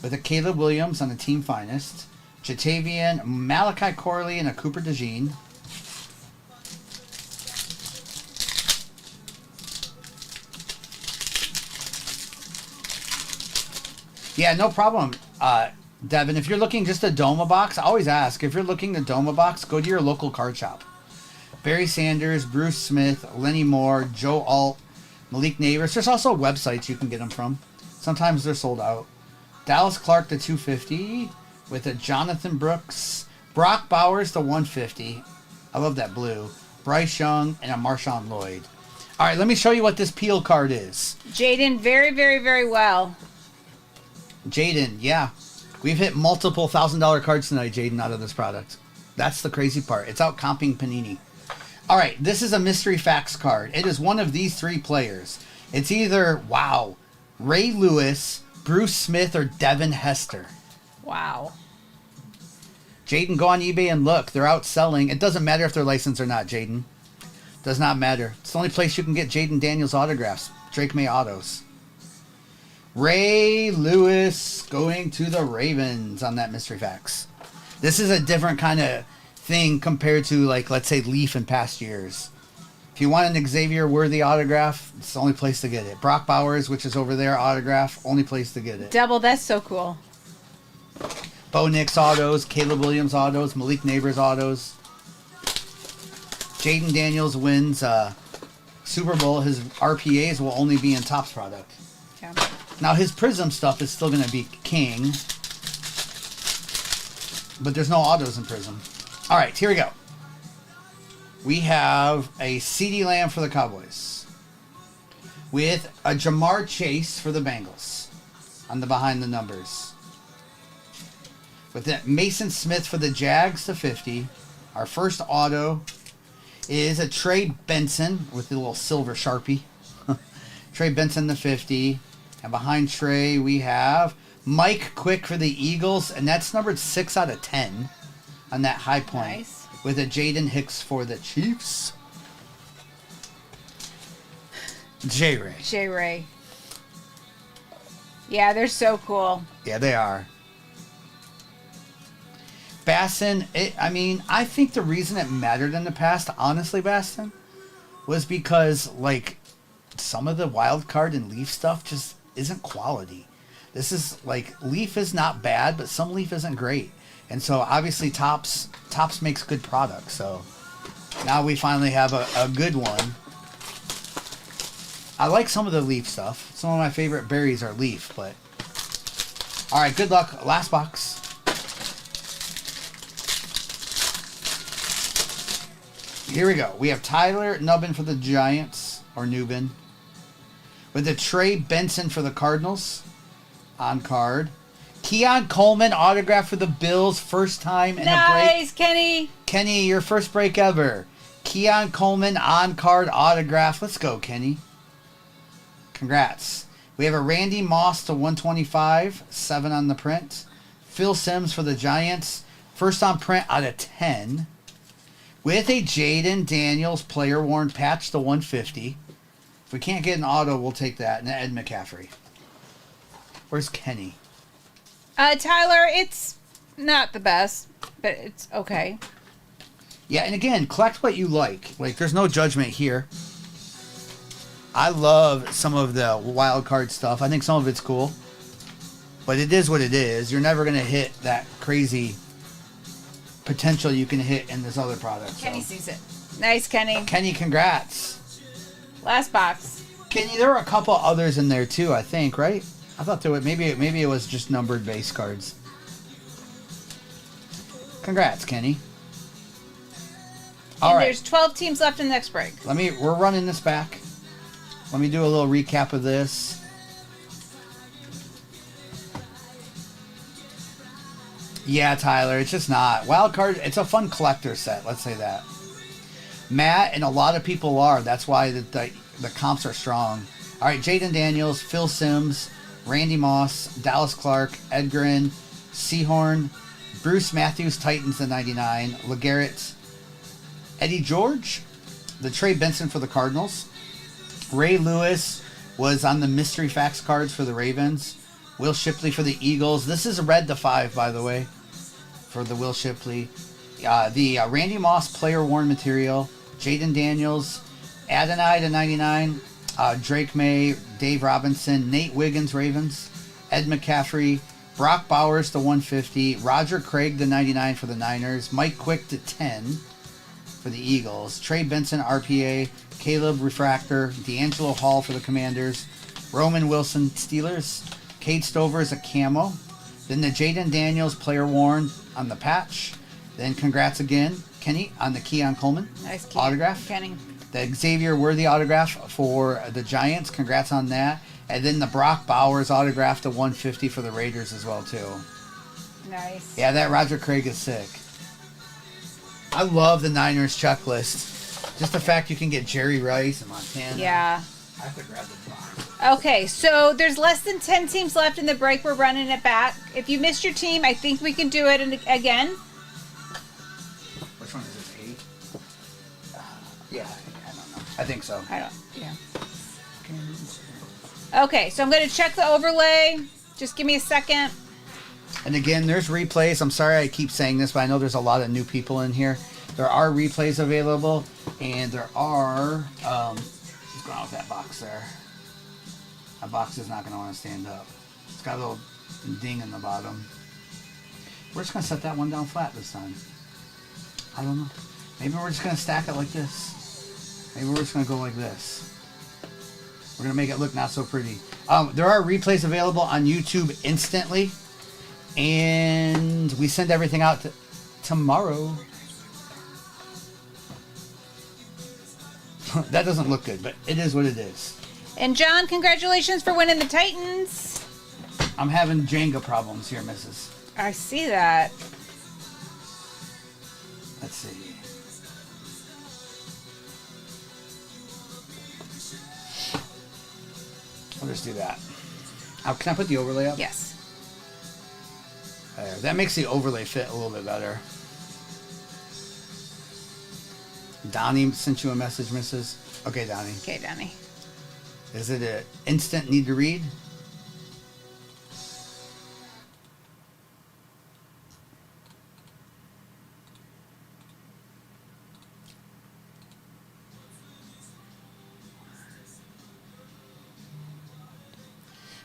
with a Caleb Williams on the team finest, Jatavian, Malachi Corley, and a Cooper DeJean. Yeah, no problem, Devin. If you're looking just a Doma box, I always ask, if you're looking at Doma box, go to your local card shop. Barry Sanders, Bruce Smith, Lenny Moore, Joe Alt, Malik Neighbors. There's also websites you can get them from. Sometimes they're sold out. Dallas Clark to 250 with a Jonathan Brooks, Brock Bowers to 150. I love that blue. Bryce Young and a Marshawn Lloyd. All right, let me show you what this Peel card is.
Jaden, very, very, very well.
Jaden, yeah. We've hit multiple $1,000 cards tonight, Jaden, out of this product. That's the crazy part. It's out comping Panini. All right, this is a mystery facts card. It is one of these three players. It's either, wow, Ray Lewis, Bruce Smith, or Devin Hester.
Wow.
Jaden, go on eBay and look. They're out selling. It doesn't matter if they're licensed or not, Jaden. Does not matter. It's the only place you can get Jaden Daniels autographs. Drake May autos. Ray Lewis going to the Ravens on that mystery facts. This is a different kind of thing compared to, like, let's say Leaf in past years. If you want an Xavier Worthy autograph, it's the only place to get it. Brock Bowers, which is over there, autograph, only place to get it.
Double, that's so cool.
Bo Nix autos, Caleb Williams autos, Malik Neighbors autos. Jaden Daniels wins Super Bowl. His RPAs will only be in Topps product.
Yeah.
Now, his Prism stuff is still going to be king. But there's no autos in Prism. All right, here we go. We have a CeeDee Lamb for the Cowboys. With a Jamar Chase for the Bengals. On the behind the numbers. With that Mason Smith for the Jags to 50. Our first auto is a Trey Benson with a little silver Sharpie. Trey Benson to 50. And behind Trey, we have Mike Quick for the Eagles, and that's numbered 6 out of 10 on that high point.
Nice.
With a Jaden Hicks for the Chiefs. J-Ray.
J-Ray. Yeah, they're so cool.
Yeah, they are. Baston, I think the reason it mattered in the past, honestly, Baston, was because, like, some of the wild card and Leaf stuff just isn't quality. This is, like, Leaf is not bad, but some Leaf isn't great. And so, obviously, Topps makes good products. So, now we finally have a good one. I like some of the Leaf stuff. Some of my favorite berries are Leaf, but... All right, good luck. Last box. Here we go. We have Tyler Nubbin for the Giants, or Nubin. With the Trey Benson for the Cardinals. On card. Keon Coleman autograph for the Bills. First time in a break.
Nice, Kenny.
Kenny, your first break ever. Keon Coleman on card autograph. Let's go, Kenny. Congrats. We have a Randy Moss to 125. 7 on the print. Phil Simms for the Giants. First on print out of 10. With a Jaden Daniels player worn patch to 150. If we can't get an auto, we'll take that. And Ed McCaffrey. Where's Kenny?
Tyler, it's not the best, but it's okay.
Yeah, and again, collect what you like. Like, there's no judgment here. I love some of the wild card stuff. I think some of it's cool. But it is what it is. You're never going to hit that crazy potential you can hit in this other product.
Kenny sees it. Nice, Kenny.
Kenny, congrats.
Last box.
Kenny, there were a couple others in there too, I think, right? I thought there was maybe it was just numbered base cards. Congrats, Kenny. All right.
There's 12 teams left in the next break.
We're running this back. Let me do a little recap of this. Yeah, Tyler, it's just not. Wild card, it's a fun collector set, let's say that. Matt and a lot of people are. That's why the comps are strong. All right, Jaden Daniels, Phil Simms, Randy Moss, Dallas Clark, Edgren, Seahorn, Bruce Matthews, Titans to 99, LeGarrette, Eddie George, the Trey Benson for the Cardinals, Ray Lewis was on the mystery facts cards for the Ravens, Will Shipley for the Eagles. This is a red to 5, by the way, for the Will Shipley. The Randy Moss player worn material, Jaden Daniels, Adonai to 99, Drake May, Dave Robinson, Nate Wiggins, Ravens, Ed McCaffrey, Brock Bowers to 150, Roger Craig to 99 for the Niners, Mike Quick to 10 for the Eagles, Trey Benson, RPA, Caleb Refractor, D'Angelo Hall for the Commanders, Roman Wilson, Steelers, Cade Stover is a camo, then the Jaden Daniels player worn on the patch, then congrats again, Kenny, on the Keon Coleman
Nice
autograph.
Kenny.
The Xavier Worthy autograph for the Giants. Congrats on that. And then the Brock Bowers autograph to 150 for the Raiders as well, too.
Nice.
Yeah, that Roger Craig is sick. I love the Niners checklist. Just the fact you can get Jerry Rice and Montana.
Yeah.
I have to grab the box.
Okay, so there's less than 10 teams left in the break. We're running it back. If you missed your team, I think we can do it again.
Which one is this, 8? Yeah, I don't know. I think so.
Yeah. Okay, so I'm going to check the overlay. Just give me a second.
And again, there's replays. I'm sorry I keep saying this, but I know there's a lot of new people in here. There are replays available, and there are... what's going on with that box there? That box is not going to want to stand up. It's got a little ding in the bottom. We're just going to set that one down flat this time. I don't know. Maybe we're just going to stack it like this. Maybe we're just going to go like this. We're going to make it look not so pretty. There are replays available on YouTube instantly. And we send everything out tomorrow. That doesn't look good, but it is what it is.
And John, congratulations for winning the Titans.
I'm having Jenga problems here, missus.
I see that.
Let's see. I'll just do that. Can I put the overlay up?
Yes.
There. That makes the overlay fit a little bit better. Donnie sent you a message, Mrs. Okay, Donnie.
Okay, Donnie.
Is it an instant need to read?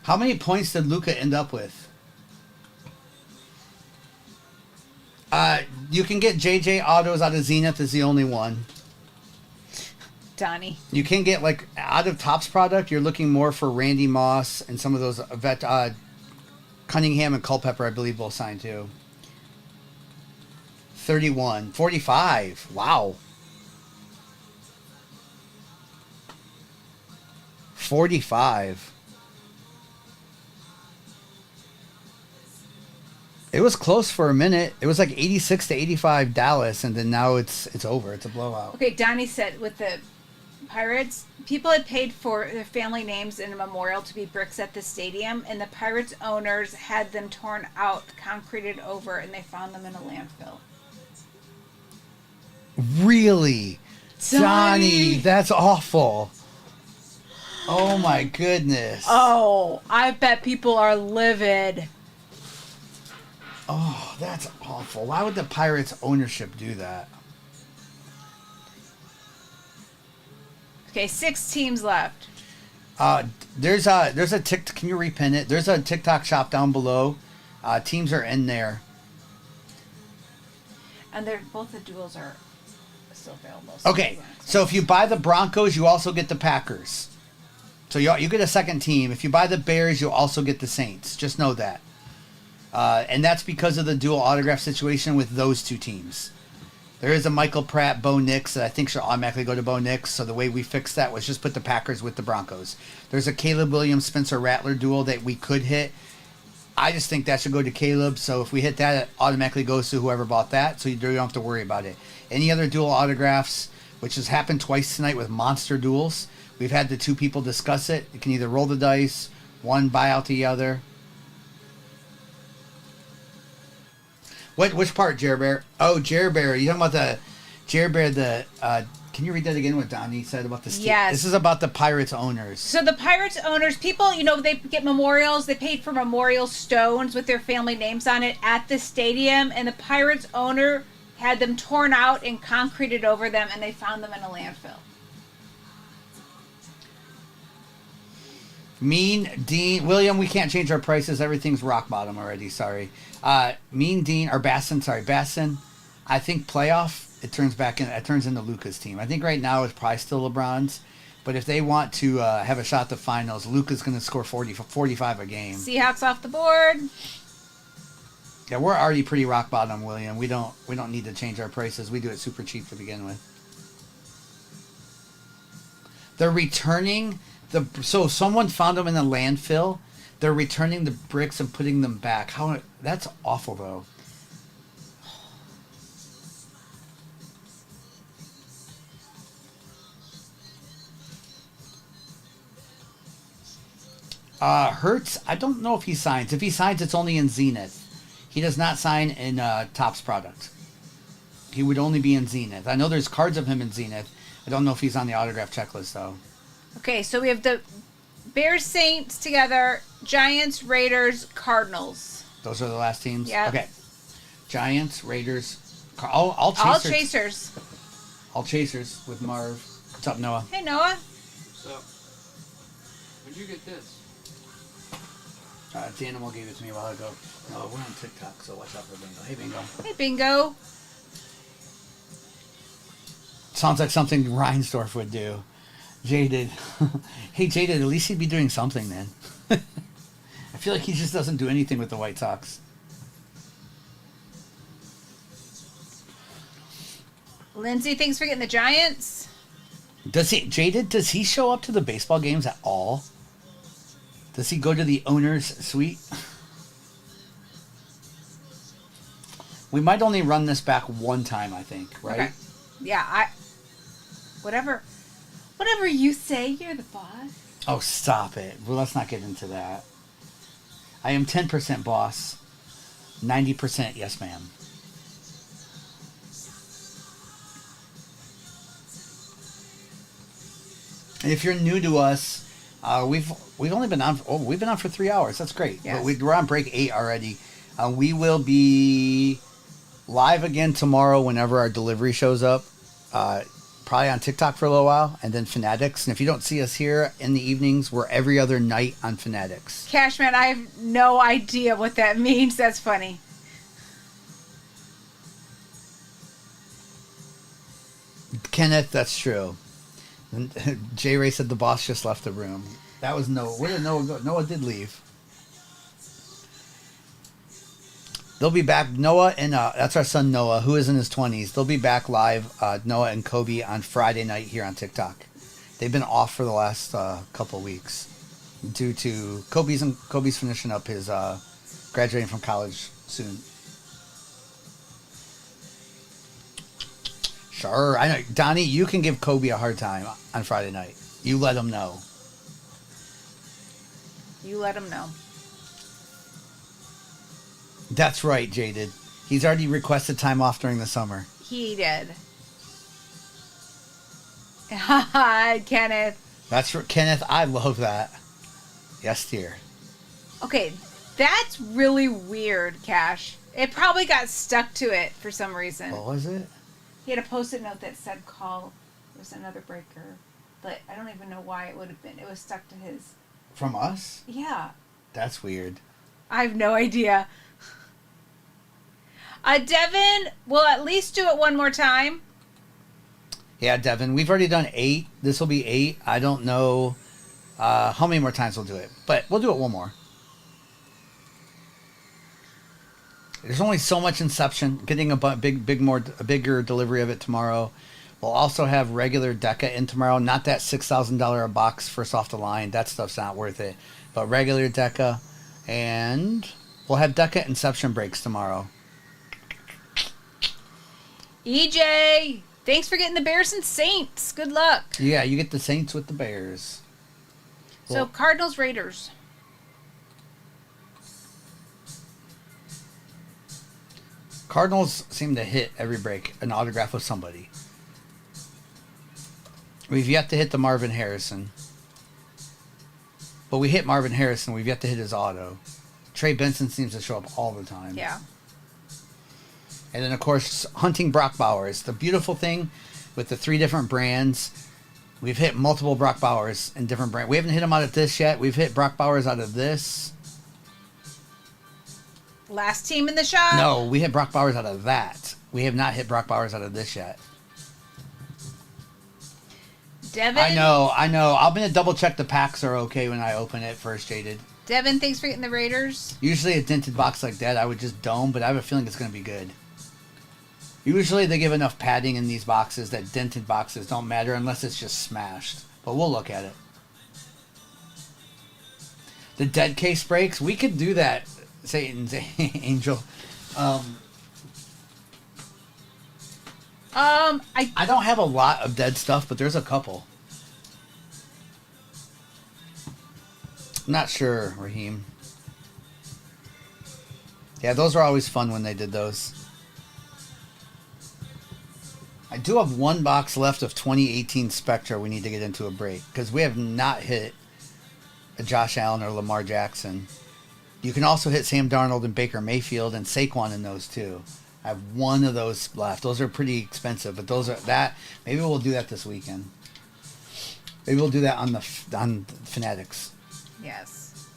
How many points did Luka end up with? You can get JJ autos out of Zenith is the only one.
Donnie.
You can get, like, out of Topps product, you're looking more for Randy Moss and some of those Cunningham and Culpepper, I believe, will sign too. 31. 45. Wow. 45. It was close for a minute. It was like 86 to 85 Dallas, and then now it's over. It's a blowout.
Okay, Donnie said with the Pirates, people had paid for their family names in a memorial to be bricks at the stadium, and the Pirates owners had them torn out, concreted over, and they found them in a landfill.
Really? Donnie, that's awful. Oh my goodness.
Oh, I bet people are livid.
Oh, that's awful. Why would the Pirates ownership do that?
Okay, 6 teams left.
There's a tick. Can you repin it? There's a TikTok shop down below. Teams are in there.
And they're both the duels are still available.
Okay, so if you buy the Broncos, you also get the Packers. So you get a second team. If you buy the Bears, you'll also get the Saints. Just know that. And that's because of the dual autograph situation with those two teams. There is a Michael Pratt, Bo Nix that I think should automatically go to Bo Nix. So the way we fixed that was just put the Packers with the Broncos. There's a Caleb Williams, Spencer Rattler duel that we could hit. I just think that should go to Caleb. So if we hit that, it automatically goes to whoever bought that. So you don't have to worry about it. Any other dual autographs, which has happened twice tonight with monster duels. We've had the two people discuss it. You can either roll the dice, one buy out the other. Which part, Jer Bear? Oh, Jer Bear. You talking about the Jer Bear? Can you read that again? What Donnie said about the
Yes.
This is about the Pirates owners.
So the Pirates owners, people, they get memorials. They paid for memorial stones with their family names on it at the stadium, and the Pirates owner had them torn out and concreted over them, and they found them in a landfill.
Mean Dean William, we can't change our prices. Everything's rock bottom already. Sorry. Mean Dean or Basson. Sorry, Basson. I think playoff. It turns into Luca's team. I think right now it's probably still LeBron's, but if they want to have a shot at the finals, Luca's going to score 45 a game.
Seahawks off the board.
Yeah, we're already pretty rock bottom, William. We don't need to change our prices. We do it super cheap to begin with. They're returning. So someone found them in a landfill. They're returning the bricks and putting them back. That's awful, though. Hertz, I don't know if he signs. If he signs, it's only in Zenith. He does not sign in Topps product. He would only be in Zenith. I know there's cards of him in Zenith. I don't know if he's on the autograph checklist, though.
Okay, so we have the Bears, Saints together, Giants, Raiders, Cardinals.
Those are the last teams?
Yeah.
Okay. Giants, Raiders, all chasers.
All chasers.
All chasers with Marv. What's up, Noah?
Hey, Noah.
What's up? Where'd you get this?
Danimal gave it to me a while ago. No, we're on TikTok, so watch out for Bingo. Hey, Bingo.
Hey, Bingo.
Sounds like something Reinsdorf would do. Jaded. Hey, Jaded, at least he'd be doing something then. I feel like he just doesn't do anything with the White Sox.
Lindsay, thanks for getting the Giants.
Jaded, does he show up to the baseball games at all? Does he go to the owner's suite? We might only run this back one time, I think, right?
Okay. Yeah, whatever you say, you're the boss.
Oh, stop it. Well, let's not get into that. I am 10% boss, 90% yes, ma'am. And if you're new to us, we've only been on. Oh, we've been on for 3 hours. That's great.
Yes.
But we're on break 8 already. We will be live again tomorrow whenever our delivery shows up. probably on TikTok for a little while, and then Fanatics. And if you don't see us here in the evenings, we're every other night on Fanatics.
Cashman, I have no idea what that means. That's funny.
Kenneth, that's true. J Ray said the boss just left the room. That was Noah. Where did Noah go? Noah did leave. They'll be back. Noah and that's our son Noah, who is in his 20s. They'll be back live, Noah and Kobe, on Friday night here on TikTok. They've been off for the last couple weeks due to Kobe's finishing up his graduating from college soon. Sure, I know, Donnie. You can give Kobe a hard time on Friday night. You let him know.
You let him know.
That's right, Jaded. He's already requested time off during the summer.
He did. Haha, Kenneth.
That's Kenneth. I love that. Yes, dear.
Okay, that's really weird, Cash. It probably got stuck to it for some reason.
What was it?
He had a post-it note that said call. It was another breaker. But I don't even know why it would have been. It was stuck to his...
From us?
Yeah.
That's weird.
I have no idea. Devin, we'll at least do it one more time.
Yeah, Devin. We've already done 8. This will be 8. I don't know how many more times we'll do it. But we'll do it one more. There's only so much Inception. Getting a bigger delivery of it tomorrow. We'll also have regular Deca in tomorrow. Not that $6,000 a box first off the line. That stuff's not worth it. But regular Deca. And we'll have Deca Inception breaks tomorrow.
EJ, thanks for getting the Bears and Saints. Good luck.
Yeah, you get the Saints with the Bears.
So, Cardinals, Raiders.
Cardinals seem to hit every break an autograph of somebody. We've yet to hit the Marvin Harrison. But we hit Marvin Harrison. We've yet to hit his auto. Trey Benson seems to show up all the time.
Yeah.
And then, of course, hunting Brock Bowers. The beautiful thing with the 3 different brands, we've hit multiple Brock Bowers in different brands. We haven't hit him out of this yet. We've hit Brock Bowers out of this.
Last team in the shop?
No, we hit Brock Bowers out of that. We have not hit Brock Bowers out of this yet.
Devin?
I know. I'm going to double check the packs are okay when I open it first, Jaded.
Devin, thanks for getting the Raiders.
Usually a dented box like that, I would just dome, but I have a feeling it's going to be good. Usually they give enough padding in these boxes that dented boxes don't matter unless it's just smashed. But we'll look at it. The dead case breaks, we could do that, Satan's Angel. I don't have a lot of dead stuff, but there's a couple. I'm not sure, Raheem. Yeah, those are always fun when they did those. I do have 1 box left of 2018 Spectra we need to get into a break. Because we have not hit a Josh Allen or Lamar Jackson. You can also hit Sam Darnold and Baker Mayfield and Saquon in those too. I have 1 of those left. Those are pretty expensive, but those are that. Maybe we'll do that this weekend. Maybe we'll do that on Fanatics.
Yes.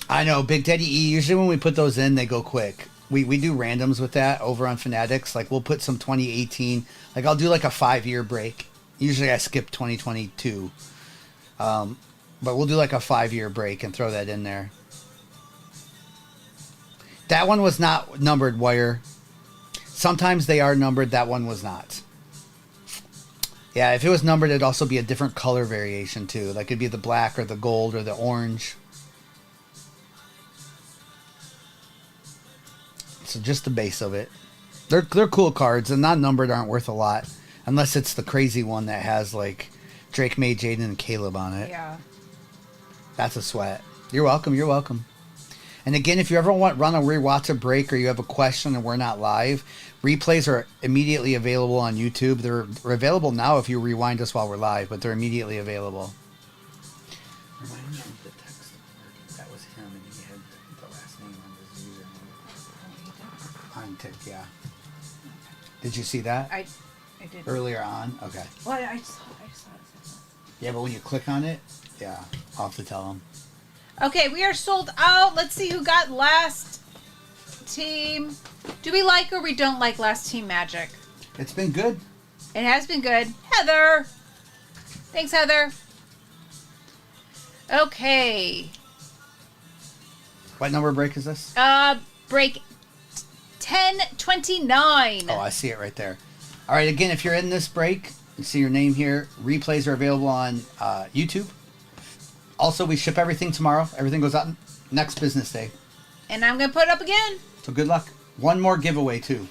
I know, Big Daddy E. Usually when we put those in, they go quick. We do randoms with that over on Fanatics. Like we'll put some 2018. Like I'll do like a 5-year break. Usually I skip 2022. But we'll do like a 5-year break and throw that in there. That one was not numbered, Wire. Sometimes they are numbered. That one was not. Yeah, if it was numbered, it'd also be a different color variation too. Like it'd be the black or the gold or the orange. So just the base of it. They're cool cards. The non-numbered aren't worth a lot. Unless it's the crazy one that has like Drake, May, Jaden, and Caleb on it.
Yeah.
That's a sweat. You're welcome. You're welcome. And again, if you ever run a rewatch a break or you have a question and we're not live, replays are immediately available on YouTube. They're available now if you rewind us while we're live, but they're immediately available. Remind me of the text. That was him, and he had the last name on his username. On tick, yeah. Did you see that
I did.
earlier on? Okay.
Well, I saw it.
Yeah, but when you click on it, yeah, I'll have to tell them.
Okay, we are sold out. Let's see who got last team. Do we like or we don't like last team magic?
It's been good.
It has been good. Heather. Thanks, Heather. Okay.
What number break is this?
Break 1029.
Oh, I see it right there. All right, again, if you're in this break, you see your name here. Replays are available on YouTube. Also, we ship everything tomorrow. Everything goes out next business day.
And I'm going to put it up again.
So good luck. One more giveaway, too.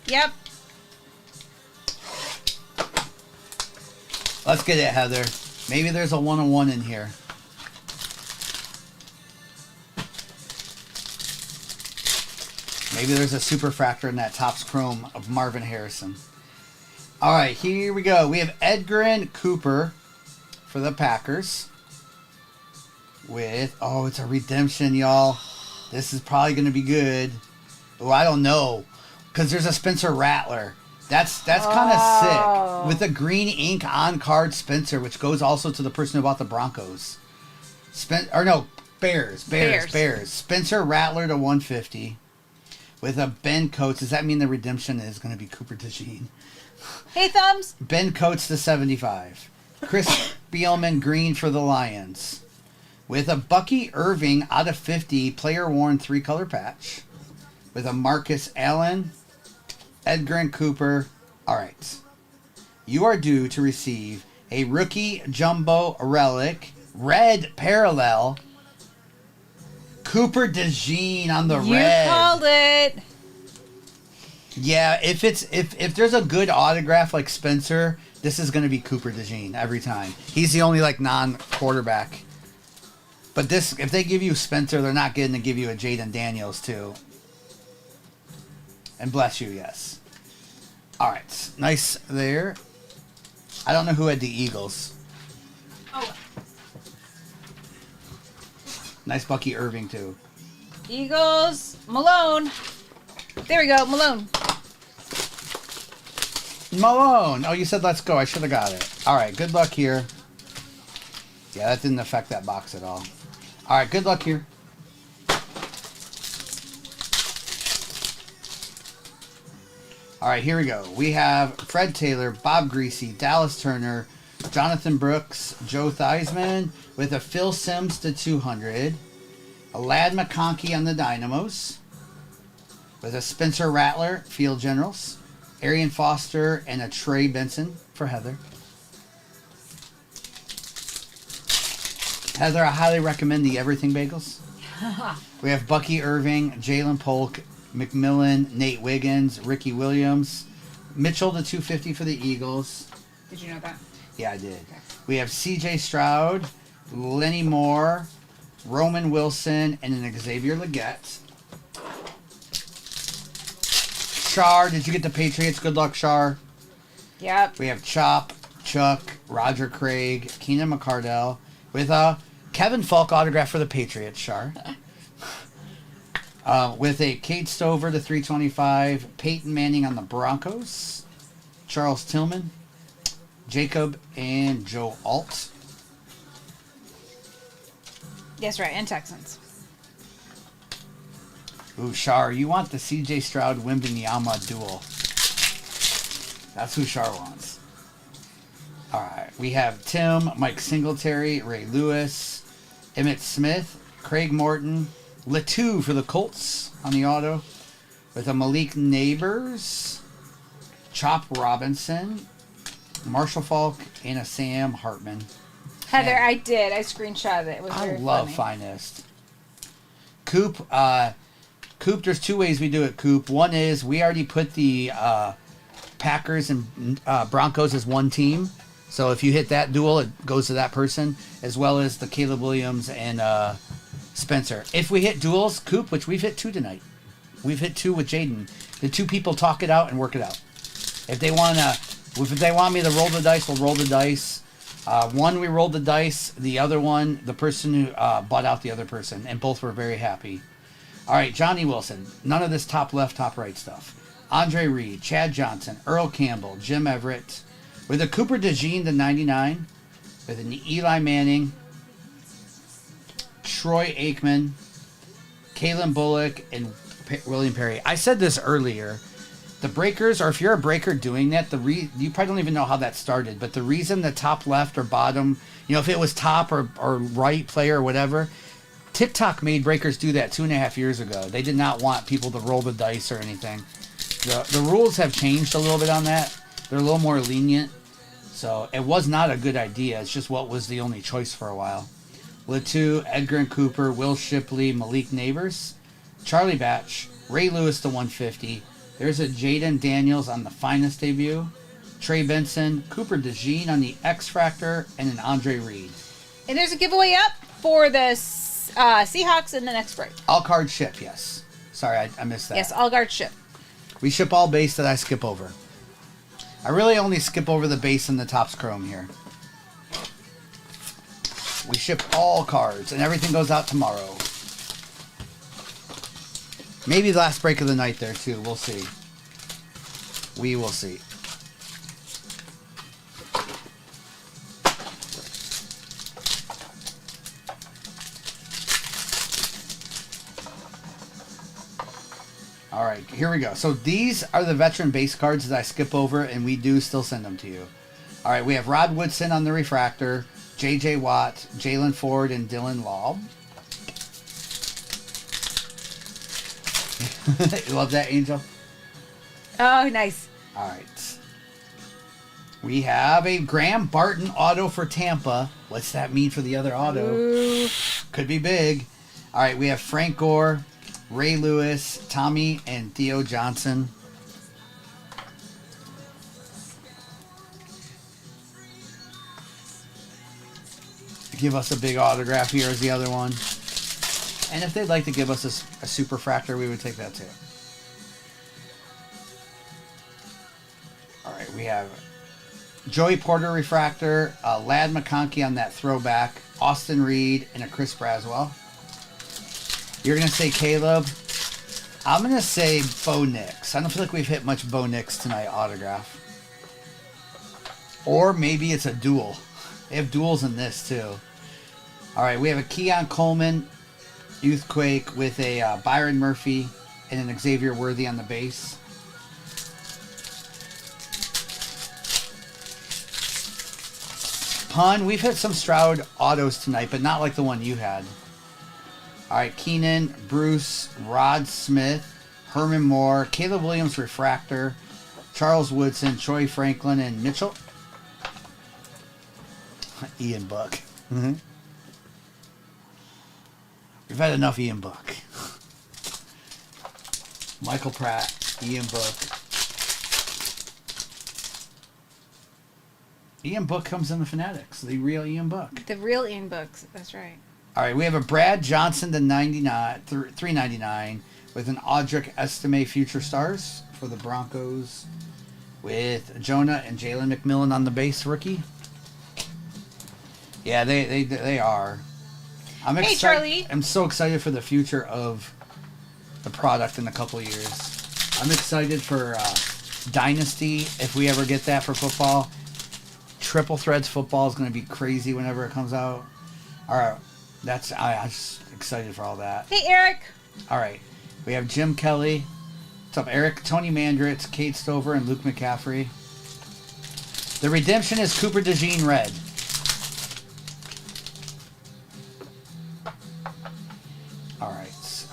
Yep.
Let's get it, Heather. Maybe there's a one-on-one in here. Maybe there's a superfractor in that Topps Chrome of Marvin Harrison. All right, here we go. We have Edgerrin Cooper for the Packers. With, oh, it's a redemption, y'all. This is probably going to be good. Oh, I don't know. Because there's a Spencer Rattler. That's kind of sick. With a green ink on-card Spencer, which goes also to the person who bought the Broncos. Bears. Spencer Rattler to 150. With a Ben Coates. Does that mean the redemption is going to be Cooper DeJean?
Hey, Thumbs.
Ben Coates to 75. Chris Spielman green for the Lions. With a Bucky Irving out of 50 player worn 3-color patch. With a Marcus Allen, Edgerrin Cooper. All right. You are due to receive a rookie jumbo relic, red parallel, Cooper DeJean on the red.
You called it.
Yeah, if there's a good autograph like Spencer, this is going to be Cooper DeJean every time. He's the only non-quarterback. But this, if they give you Spencer, they're not going to give you a Jaden Daniels too. And bless you, yes. All right, nice there. I don't know who had the Eagles.
Oh.
Nice Bucky Irving too.
Eagles, Malone. There we go, Malone.
Malone. Oh, you said let's go. I should have got it. All right, good luck here. Yeah, that didn't affect that box at all. All right, good luck here. All right, here we go. We have Fred Taylor, Bob Greasy, Dallas Turner, Jonathan Brooks, Joe Theismann with a Phil Simms to 200. A Ladd McConkey on the Dynamos. With a Spencer Rattler, Field Generals. Arian Foster and a Trey Benson for Heather. Heather, I highly recommend the Everything Bagels. We have Bucky Irving, Jalen Polk, McMillan, Nate Wiggins, Ricky Williams, Mitchell to 250 for the Eagles.
Did you know that?
Yeah, I did.
Okay.
We have C.J. Stroud, Lenny Moore, Roman Wilson, and an Xavier Legette. Shar, did you get the Patriots? Good luck, Shar.
Yep.
We have Chop, Chuck, Roger Craig, Keenan McCardell, with a Kevin Falk autograph for the Patriots, Shar. With a Kate Stover to 325, Peyton Manning on the Broncos, Charles Tillman, Jacob, and Joe Alt.
That's right, and Texans.
Ooh, Shar, you want the C.J. Stroud Wembanyama duel. That's who Shar wants. All right, we have Tim, Mike Singletary, Ray Lewis, Emmitt Smith, Craig Morton, Latu for the Colts on the auto, with a Malik Neighbors, Chop Robinson, Marshall Falk, and a Sam Hartman.
Heather,
Man.
I did. I screenshotted it. It was
I
very
love
funny.
Finest. Coop, there's two ways we do it, Coop. One is we already put the Packers and Broncos as one team. So if you hit that duel, it goes to that person, as well as the Caleb Williams and Spencer. If we hit duels, Coop, which we've hit 2 tonight. We've hit 2 with Jaden. The 2 people talk it out and work it out. If they want me to roll the dice, we'll roll the dice. One, we rolled the dice. The other one, the person who bought out the other person, and both were very happy. All right, Johnny Wilson. None of this top left, top right stuff. Andre Reed, Chad Johnson, Earl Campbell, Jim Everett, with a Cooper DeJean to 99, with an Eli Manning, Troy Aikman, Kalen Bullock, and William Perry. I said this earlier. The breakers, or if you're a breaker doing that, you probably don't even know how that started, but the reason the top left or bottom, if it was top or right player or whatever, TikTok made breakers do that 2.5 years ago. They did not want people to roll the dice or anything. The rules have changed a little bit on that. They're a little more lenient. So it was not a good idea. It's just what was the only choice for a while. Latu, Edgar and Cooper, Will Shipley, Malik Neighbors, Charlie Batch, Ray Lewis to 150. There's a Jaden Daniels on the finest debut, Trey Benson, Cooper DeJean on the X Factor, and an Andre Reed.
And there's a giveaway up for the Seahawks in the next break.
All card ship, yes. Sorry, I missed that.
Yes, all card ship.
We ship all base that I skip over. I really only skip over the base and the Topps Chrome here. We ship all cards, and everything goes out tomorrow. Maybe the last break of the night there, too. We'll see. We will see. All right, here we go. So these are the veteran base cards that I skip over, and we do still send them to you. All right, we have Rod Woodson on the refractor, J.J. Watt, Jalen Ford, and Dylan Laub. You love that, Angel?
Oh, nice.
All right. We have a Graham Barton auto for Tampa. What's that mean for the other auto?
Ooh.
Could be big. All right, we have Frank Gore, Ray Lewis, Tommy, and Theo Johnson. Give us a big autograph here is the other one. And if they'd like to give us a super fractor, we would take that too. All right, we have Joey Porter refractor, Lad McConkey on that throwback, Austin Reed, and a Chris Braswell. You're going to say Caleb. I'm going to say Bo Nix. I don't feel like we've hit much Bo Nix tonight autograph. Or maybe it's a duel. They have duels in this too. All right, we have a Keon Coleman Youthquake with a Byron Murphy and an Xavier Worthy on the base. Pun, we've hit some Stroud autos tonight, but not like the one you had. All right, Keenan, Bruce, Rod Smith, Herman Moore, Caleb Williams refractor, Charles Woodson, Troy Franklin, and Mitchell. Ian Buck. Mm-hmm. We've had enough Ian Buck. Michael Pratt, Ian Book. Ian Book comes in the Fanatics. The real Ian Book.
The real Ian Books. That's right.
All right, we have a Brad Johnson to 99, 399 with an Audric Estime Future Stars for the Broncos with Jonah and Jalen McMillan on the base rookie. Yeah, they are. I'm
Hey, Charlie.
I'm so excited for the future of the product in a couple of years. I'm excited for Dynasty, if we ever get that for football. Triple Threads football is going to be crazy whenever it comes out. All right, I'm just excited for all that.
Hey, Eric.
All right, we have Jim Kelly. What's up, Eric? Tony Mandritz, Kate Stover, and Luke McCaffrey. The redemption is Cooper DeJean red. All right.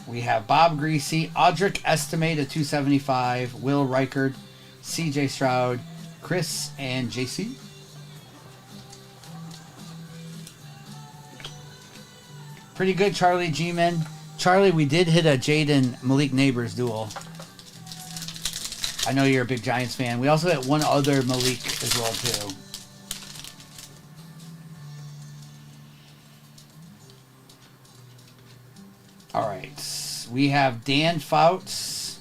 We have Bob Greasy, Audric Estime to 275, Will Reichard, CJ Stroud, Chris, and JC. Pretty good, Charlie G-Man. Charlie, we did hit a Jaden Malik Neighbors duel. I know you're a big Giants fan. We also hit one other Malik as well, too. All right. We have Dan Fouts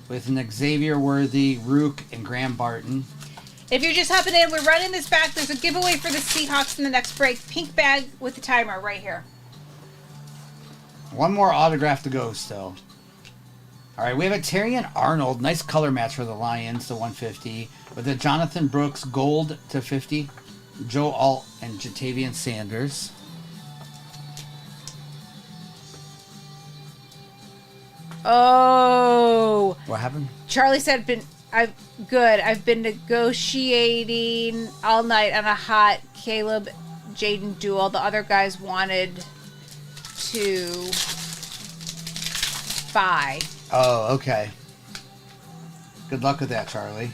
with an Xavier Worthy, Rook, and Graham Barton.
If you're just hopping in, we're running this back. There's a giveaway for the Seahawks in the next break. Pink bag with the timer right here.
One more autograph to go still. All right, we have a Terrian Arnold. Nice color match for the Lions, the 150. With a Jonathan Brooks gold to 50. Joe Alt and Jatavian Sanders.
Oh.
What happened?
Charlie said, I've been negotiating all night on a hot Caleb Jaden duel. The other guys wanted to buy.
Oh, okay. Good luck with that, Charlie.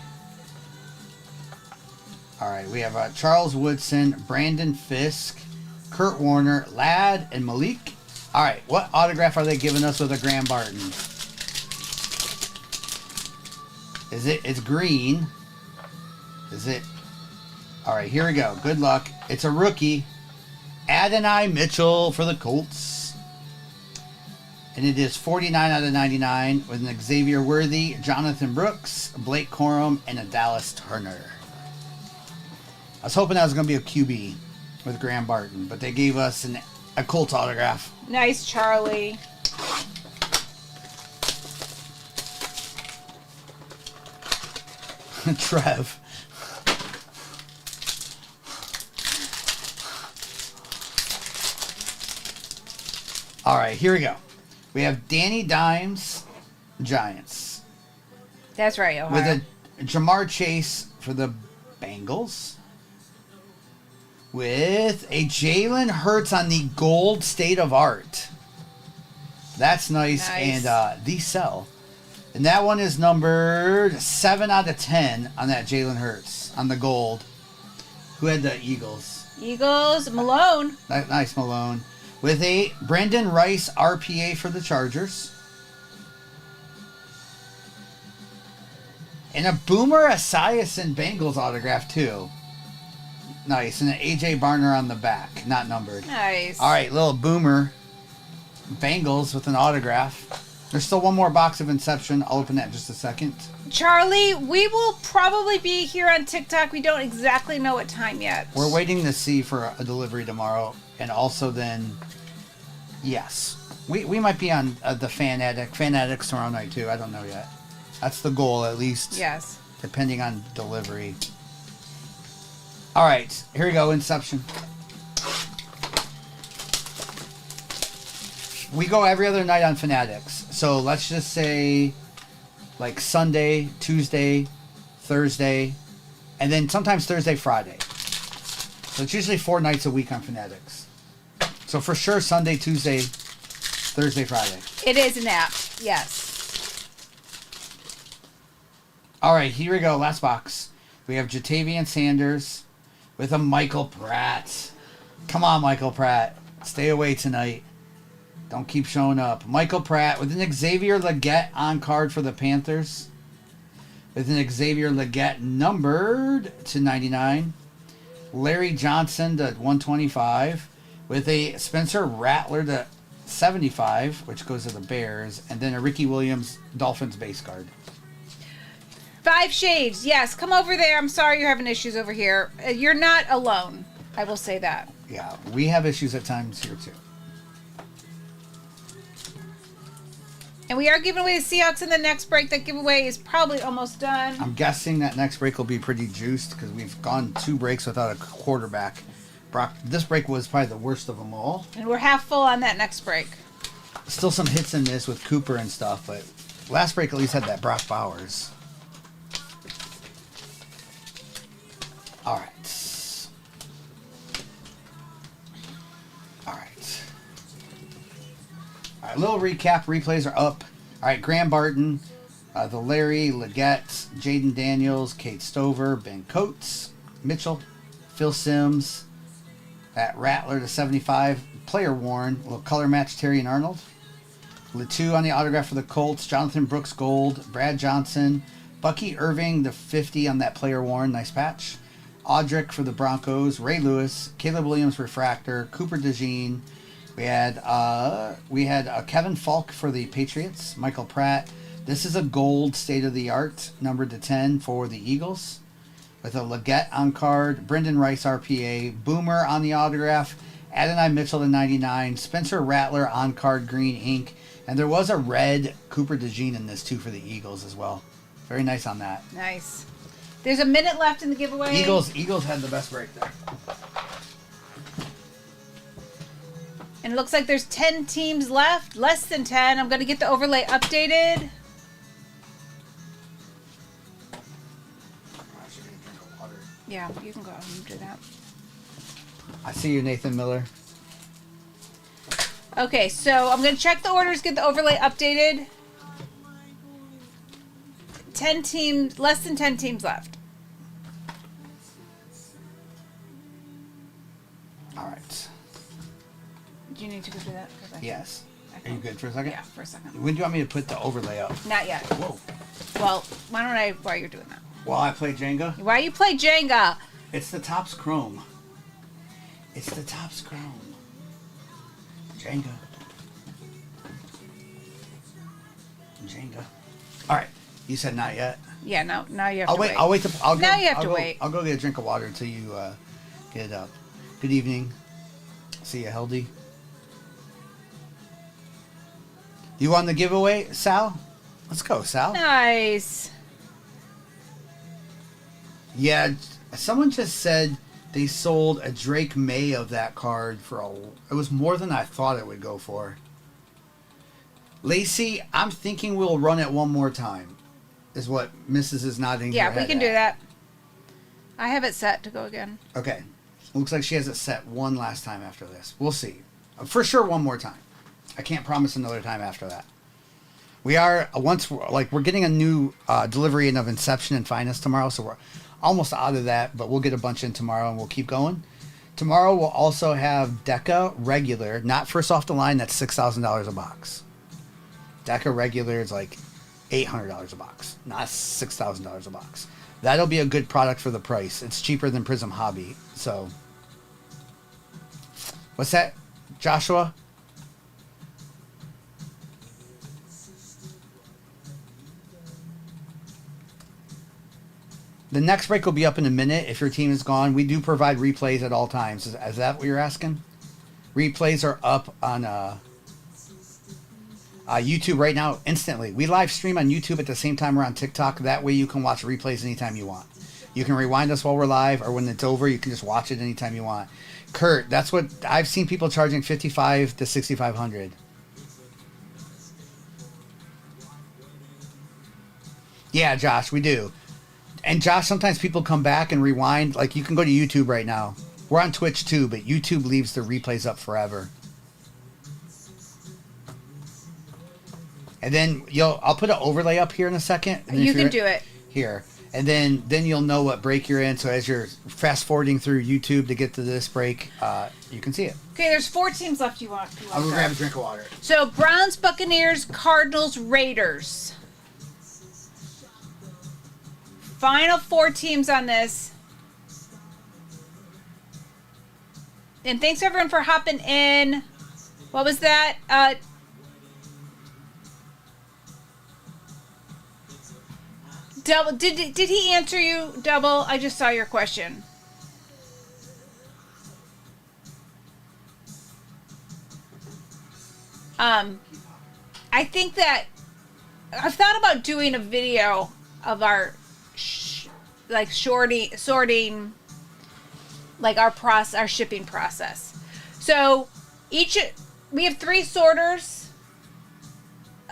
All right, we have Charles Woodson, Brandon Fisk, Kurt Warner, Ladd, and Malik. All right, what autograph are they giving us with a Graham Barton? It's green. Is it? All right, here we go. Good luck. It's a rookie. Adonai Mitchell for the Colts. And it is 49 out of 99 with an Xavier Worthy, Jonathan Brooks, Blake Corum, and a Dallas Turner. I was hoping that was going to be a QB with Graham Barton, but they gave us a Colts autograph.
Nice, Charlie.
Trev. All right, here we go. We have Danny Dimes, Giants.
That's right, Ohio.
With a Jamar Chase for the Bengals. With a Jalen Hurts on the gold state of art. That's nice. And the sell. And that one is numbered 7 out of 10 on that Jalen Hurts on the gold. Who had the Eagles?
Eagles, Malone.
Nice, Malone. With a Brendan Rice RPA for the Chargers. And a Boomer Esiason Bengals autograph, too. Nice. And an AJ Barner on the back. Not numbered.
Nice.
All right, little Boomer Bengals with an autograph. There's still one more box of Inception. I'll open that in just a second.
Charlie, we will probably be here on TikTok. We don't exactly know what time yet.
We're waiting to see for a delivery tomorrow. And also then, yes. We might be on the Fan Addicts tomorrow night, too. I don't know yet. That's the goal, at least.
Yes.
Depending on delivery. All right, here we go, Inception. We go every other night on Fanatics. So let's just say like Sunday, Tuesday, Thursday, and then sometimes Thursday, Friday. So it's usually 4 nights a week on Fanatics. So for sure Sunday, Tuesday, Thursday, Friday.
It is an app, yes.
All right, here we go, last box. We have Jatavian Sanders with a Michael Pratt. Come on, Michael Pratt. Stay away tonight. Don't keep showing up. Michael Pratt with an Xavier Legette on card for the Panthers. With an Xavier Legette numbered to 99. Larry Johnson to 125. With a Spencer Rattler to 75, which goes to the Bears. And then a Ricky Williams Dolphins base card.
5 Shades, yes. Come over there. I'm sorry you're having issues over here. You're not alone. I will say that.
Yeah, we have issues at times here too.
And we are giving away the Seahawks in the next break. That giveaway is probably almost done.
I'm guessing that next break will be pretty juiced because we've gone 2 breaks without a quarterback. This break was probably the worst of them all.
And we're half full on that next break.
Still some hits in this with Cooper and stuff, but last break at least had that Brock Bowers. All right. All right. All right, little recap. Replays are up. All right, Graham Barton, the Larry, Legette, Jaden Daniels, Kate Stover, Ben Coates, Mitchell, Phil Sims, at Rattler to 75, player worn, little color match Terry and Arnold. Latu on the autograph for the Colts, Jonathan Brooks gold, Brad Johnson, Bucky Irving the 50 on that player worn, nice patch. Audric for the Broncos, Ray Lewis, Caleb Williams refractor, Cooper DeJean. We had Kevin Falk for the Patriots, Michael Pratt. This is a gold state-of-the-art, numbered to 10 for the Eagles. With a Legette on card, Brendan Rice RPA, Boomer on the autograph, Adonai Mitchell to 99, Spencer Rattler on card green ink, And there was a red Cooper DeJean in this too for the Eagles as well. Very nice on that.
Nice. There's a minute left in the giveaway.
Eagles had the best break there.
And it looks like there's 10 teams left. Less than 10. I'm going to get the overlay updated. Yeah, you can go ahead and do that.
I see you, Nathan Miller.
Okay, so I'm going to check the orders, get the overlay updated. 10 teams, less than 10 teams left.
All right.
Do you need to go do that?
Yes. Are you good for a second?
Yeah, for a second.
When do you want me to put the overlay up?
Not yet.
Whoa.
Well, why don't I, while you're doing that?
While I play Jenga?
Why you play Jenga?
It's the Topps Chrome. It's the Topps Chrome. Jenga. Jenga. All right. You said not yet?
Yeah, no, now you have to wait.
I'll wait.
Now you have to wait.
I'll go get a drink of water until you get it up. Good evening. See you, Heldy. You won the giveaway, Sal? Let's go, Sal.
Nice.
Yeah, someone just said they sold a Drake May of that card for it was more than I thought it would go for. Lacey, I'm thinking we'll run it one more time. Is what Mrs. is nodding.
Yeah, we can do that. I have it set to go again.
Okay. Looks like she has it set one last time after this. We'll see. For sure one more time. I can't promise another time after that. We are, we're getting a new delivery in of Inception and Finest tomorrow, so we're almost out of that, but we'll get a bunch in tomorrow and we'll keep going. Tomorrow we'll also have Deca Regular, not first off the line, that's $6,000 a box. Deca Regular is like $800 a box, not $6,000 a box. That'll be a good product for the price. It's cheaper than Prism Hobby. So, what's that, Joshua? The next break will be up in a minute if your team is gone. We do provide replays at all times. Is that what you're asking? Replays are up on YouTube right now instantly. We live stream on YouTube at the same time we're on TikTok. That way you can watch replays anytime you want. You can rewind us while we're live, or when it's over, you can just watch it anytime you want. Kurt, that's what I've seen people charging $5,500 to $6,500. Yeah, Josh, we do. And Josh, sometimes people come back and rewind. Like, you can go to YouTube right now. We're on Twitch too, but YouTube leaves the replays up forever. And then I'll put an overlay up here in a second. And
you can do it
here, and then you'll know what break you're in. So as you're fast forwarding through YouTube to get to this break, you can see it.
Okay, there's 4 teams left. You want
I'm gonna grab a drink of water.
So Browns, Buccaneers, Cardinals, Raiders. Final 4 teams on this. And thanks everyone for hopping in. What was that? Double. Did he answer you, Double? I just saw your question. I think that I've thought about doing a video of our sorting like our shipping process. So we have 3 sorters.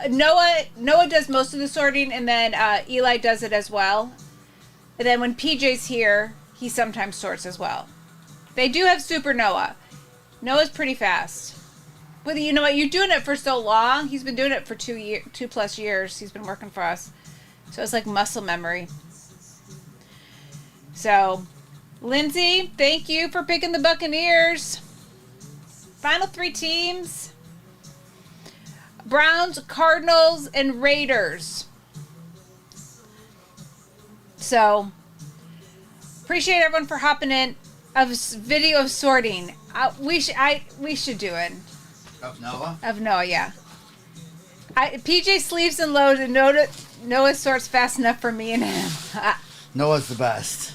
Noah does most of the sorting, and then Eli does it as well. And then when PJ's here, he sometimes sorts as well. They do have Super Noah. Noah's pretty fast. But you know what? You're doing it for so long. He's been doing it for 2+ years. He's been working for us. So it's like muscle memory. So, Lindsay, thank you for picking the Buccaneers. Final 3 teams. Browns, Cardinals, and Raiders. So, appreciate everyone for hopping in. A video of sorting. We should do it.
Of Noah?
Of Noah, yeah. PJ sleeps and loads, and Noah sorts fast enough for me and him.
Noah's the best.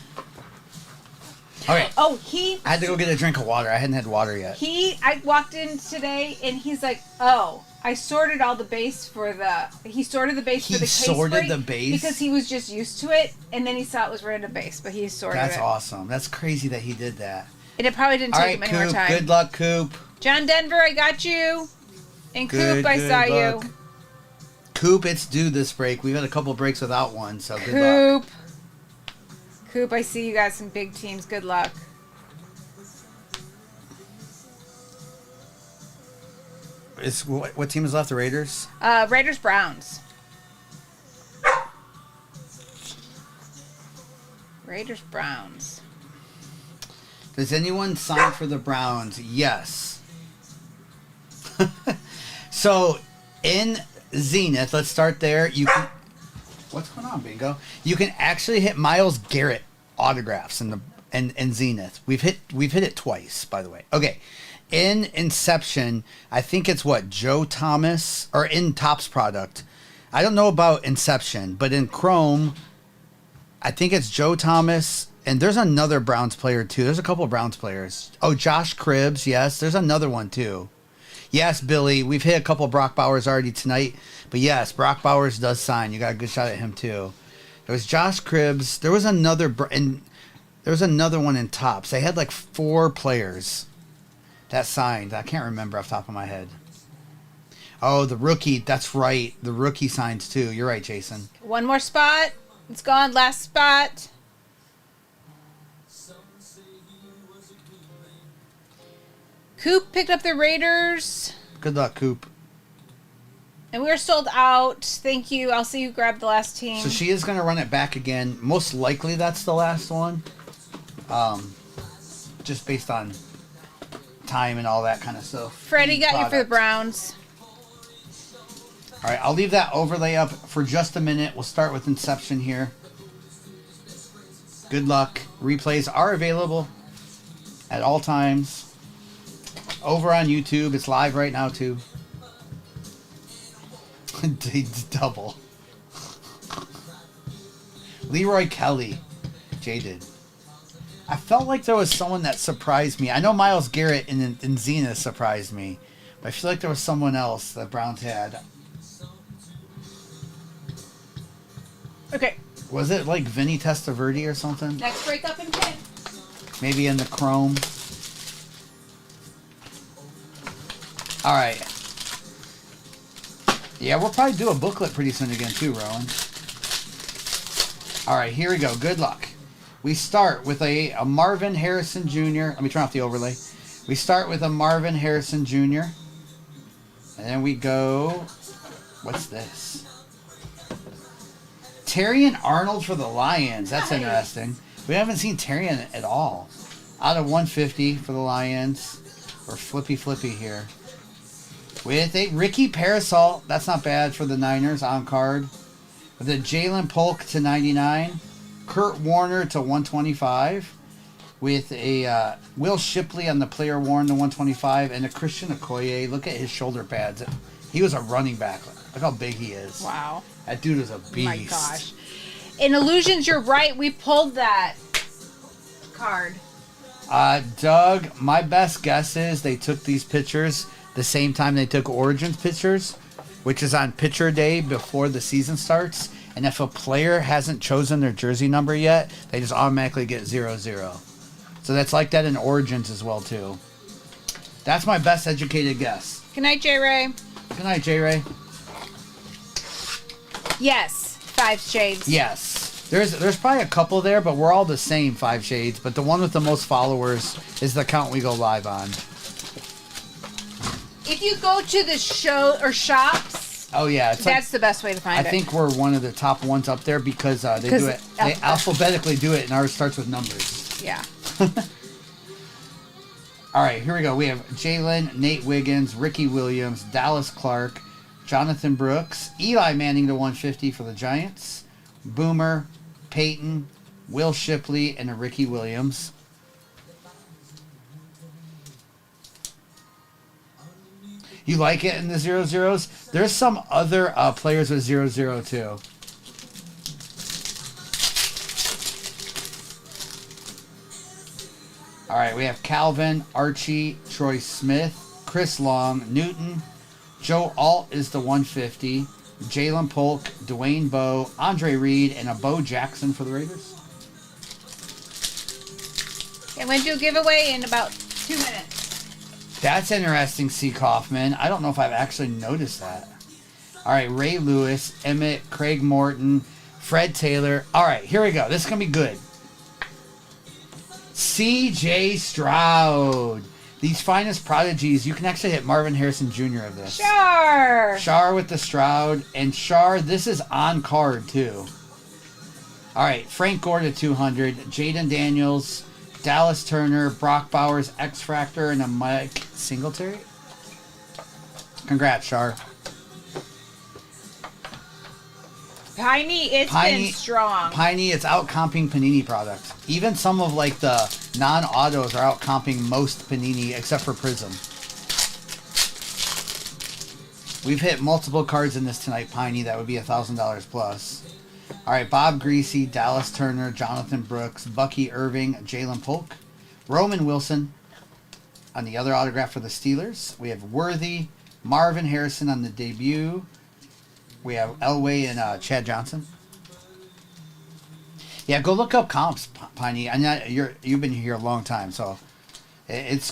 Okay.
Oh,
I had to go get a drink of water. I hadn't had water yet.
I walked in today and he's like, oh, I sorted all the base he sorted the base for the case break. He sorted
the base?
Because he was just used to it, and then he saw it was random base, but he sorted it.
That's awesome. That's crazy that he did that.
And it probably didn't take him any more time.
Good luck, Coop.
John Denver, I got you. And Coop, I saw you.
Coop, it's due this break. We've had a couple breaks without one, so good luck.
Coop, I see you got some big teams. Good luck.
What team is left? The Raiders?
Raiders, Browns. Raiders, Browns.
Does anyone sign for the Browns? Yes. So, in Zenith, let's start there. You can. What's going on, Bingo? You can actually hit Myles Garrett autographs in Zenith. We've hit it twice, by the way. Okay. In Inception, I think it's Joe Thomas, or in Topps product. I don't know about Inception, but in Chrome, I think it's Joe Thomas, and there's another Browns player too. There's a couple of Browns players. Oh, Josh Cribbs, yes. There's another one too. Yes, Billy, we've hit a couple of Brock Bowers already tonight, but yes, Brock Bowers does sign. You got a good shot at him too. There was Josh Cribbs. There was another one in Topps. They had 4 players that signed. I can't remember off the top of my head. Oh, the rookie. That's right. The rookie signs too. You're right, Jason.
One more spot. It's gone. Last spot. Coop picked up the Raiders.
Good luck, Coop.
And we're sold out. Thank you. I'll see you grab the last team.
So she is going to run it back again. Most likely that's the last one. Just based on time and all that kind of stuff.
Freddie got you for the Browns.
All right, I'll leave that overlay up for just a minute. We'll start with Inception here. Good luck. Replays are available at all times. Over on YouTube. It's live right now, too. Double. Leroy Kelly. Jaded. I felt like there was someone that surprised me. I know Myles Garrett in Zenith surprised me. But I feel like there was someone else that Browns had.
Okay.
Was it Vinny Testaverde or something?
Next break up in pin.
Maybe in the Chrome. All right. Yeah, we'll probably do a booklet pretty soon again too, Rowan. All right, here we go. Good luck. We start with a Marvin Harrison Jr. Let me turn off the overlay. We start with a Marvin Harrison Jr. And then we go... What's this? Terrion Arnold for the Lions. That's interesting. We haven't seen Terrion at all. Out of 150 for the Lions. We're flippy here. With a Ricky Parasol. That's not bad for the Niners on card. With a Jalen Polk to 99. Kurt Warner to 125. With a Will Shipley on the player worn to 125. And a Christian Okoye. Look at his shoulder pads. He was a running back. Look how big he is.
Wow.
That dude is a beast.
Oh my gosh. In Illusions, you're right. We pulled that card.
Doug, my best guess is they took these pictures the same time they took Origins pictures, which is on picture day before the season starts. And if a player hasn't chosen their jersey number yet, they just automatically get 0-0. So that's like that in Origins as well, too. That's my best educated guess.
Good night, J. Ray.
Good night, J. Ray.
Yes, 5 shades.
Yes. There's probably a couple there, but we're all the same 5 shades. But the one with the most followers is the account we go live on.
If you go to the show or shops,
oh yeah,
that's the best way to find it.
I think we're one of the top ones up there because they do it. They alphabetically do it, and ours starts with numbers.
Yeah.
All right, here we go. We have Jalen, Nate Wiggins, Ricky Williams, Dallas Clark, Jonathan Brooks, Eli Manning to 150 for the Giants, Boomer, Peyton, Will Shipley, and a Ricky Williams. You like it in the 0-0s? There's some other players with 0-0 too. right, we have Calvin, Archie, Troy Smith, Chris Long, Newton. Joe Alt is the 150. Jalen Polk, Dwayne Bowe, Andre Reed, and a Bo Jackson for the Raiders.
I'm going to do a giveaway in about 2 minutes.
That's interesting, C. Kaufman. I don't know if I've actually noticed that. All right, Ray Lewis, Emmett, Craig Morton, Fred Taylor. All right, here we go. This is going to be good. C.J. Stroud. These finest prodigies, you can actually hit Marvin Harrison Jr. of this. Shar with the Stroud. And Shar, this is on card, too. All right, Frank Gore to 200. Jaden Daniels, Dallas Turner, Brock Bowers, X-Fractor, and a Mike Singletary. Congrats, Shar.
Piney, it's been strong.
Piney, it's out-comping Panini products. Even some of, like, the non-autos are out-comping most Panini, except for Prism. We've hit multiple cards in this tonight, Piney. That would be $1,000 plus. All right, Bob Greasy, Dallas Turner, Jonathan Brooks, Bucky Irving, Jalen Polk, Roman Wilson on the other autograph for the Steelers. We have Worthy, Marvin Harrison on the debut. We have Elway and Chad Johnson. Yeah, go look up comps, Piney. You've been here a long time, so it's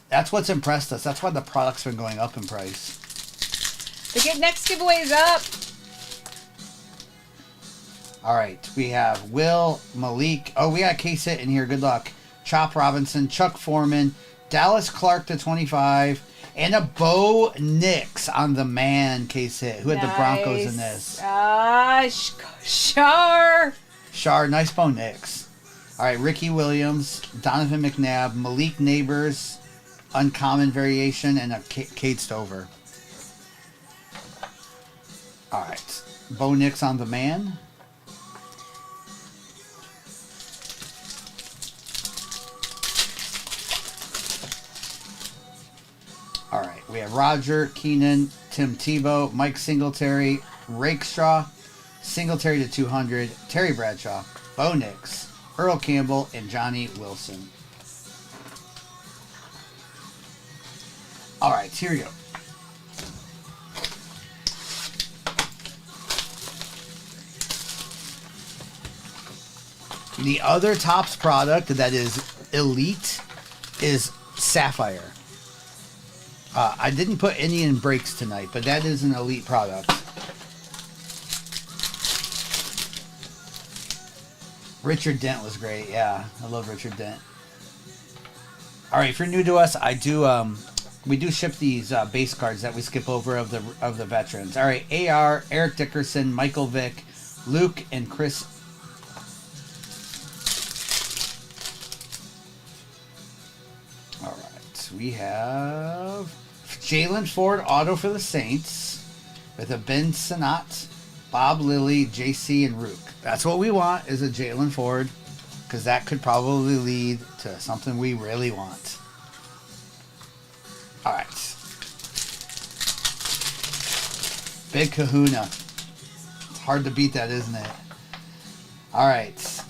that's what's impressed us. That's why the product's been going up in price.
The next giveaway is up.
All right, we have Will, Malik. Oh, we got a case hit in here. Good luck. Chop Robinson, Chuck Foreman, Dallas Clark to 25, and a Bo Nix on the man case hit. Who had the Broncos in this? Shar, nice Bo Nix. All right, Ricky Williams, Donovan McNabb, Malik Neighbors, uncommon variation, and a Cade Stover. All right, Bo Nix on the man. All right, we have Roger, Keenan, Tim Tebow, Mike Singletary, Rakestraw, Singletary to 200, Terry Bradshaw, Bo Nix, Earl Campbell, and Johnny Wilson. All right, here we go. The other Topps product that is elite is Sapphire. I didn't put any in breaks tonight, but that is an elite product. Richard Dent was great. Yeah, I love Richard Dent. All right, if you're new to us, I do. We do ship these base cards that we skip over of the veterans. All right, AR, Eric Dickerson, Michael Vick, Luke, and Chris. All right, we have Jalen Ford auto for the Saints with a Ben Sinnott, Bob Lilly, JC, and Rook. That's what we want, is a Jalen Ford, because that could probably lead to something we really want. All right. Big kahuna. It's hard to beat that, isn't it? All right.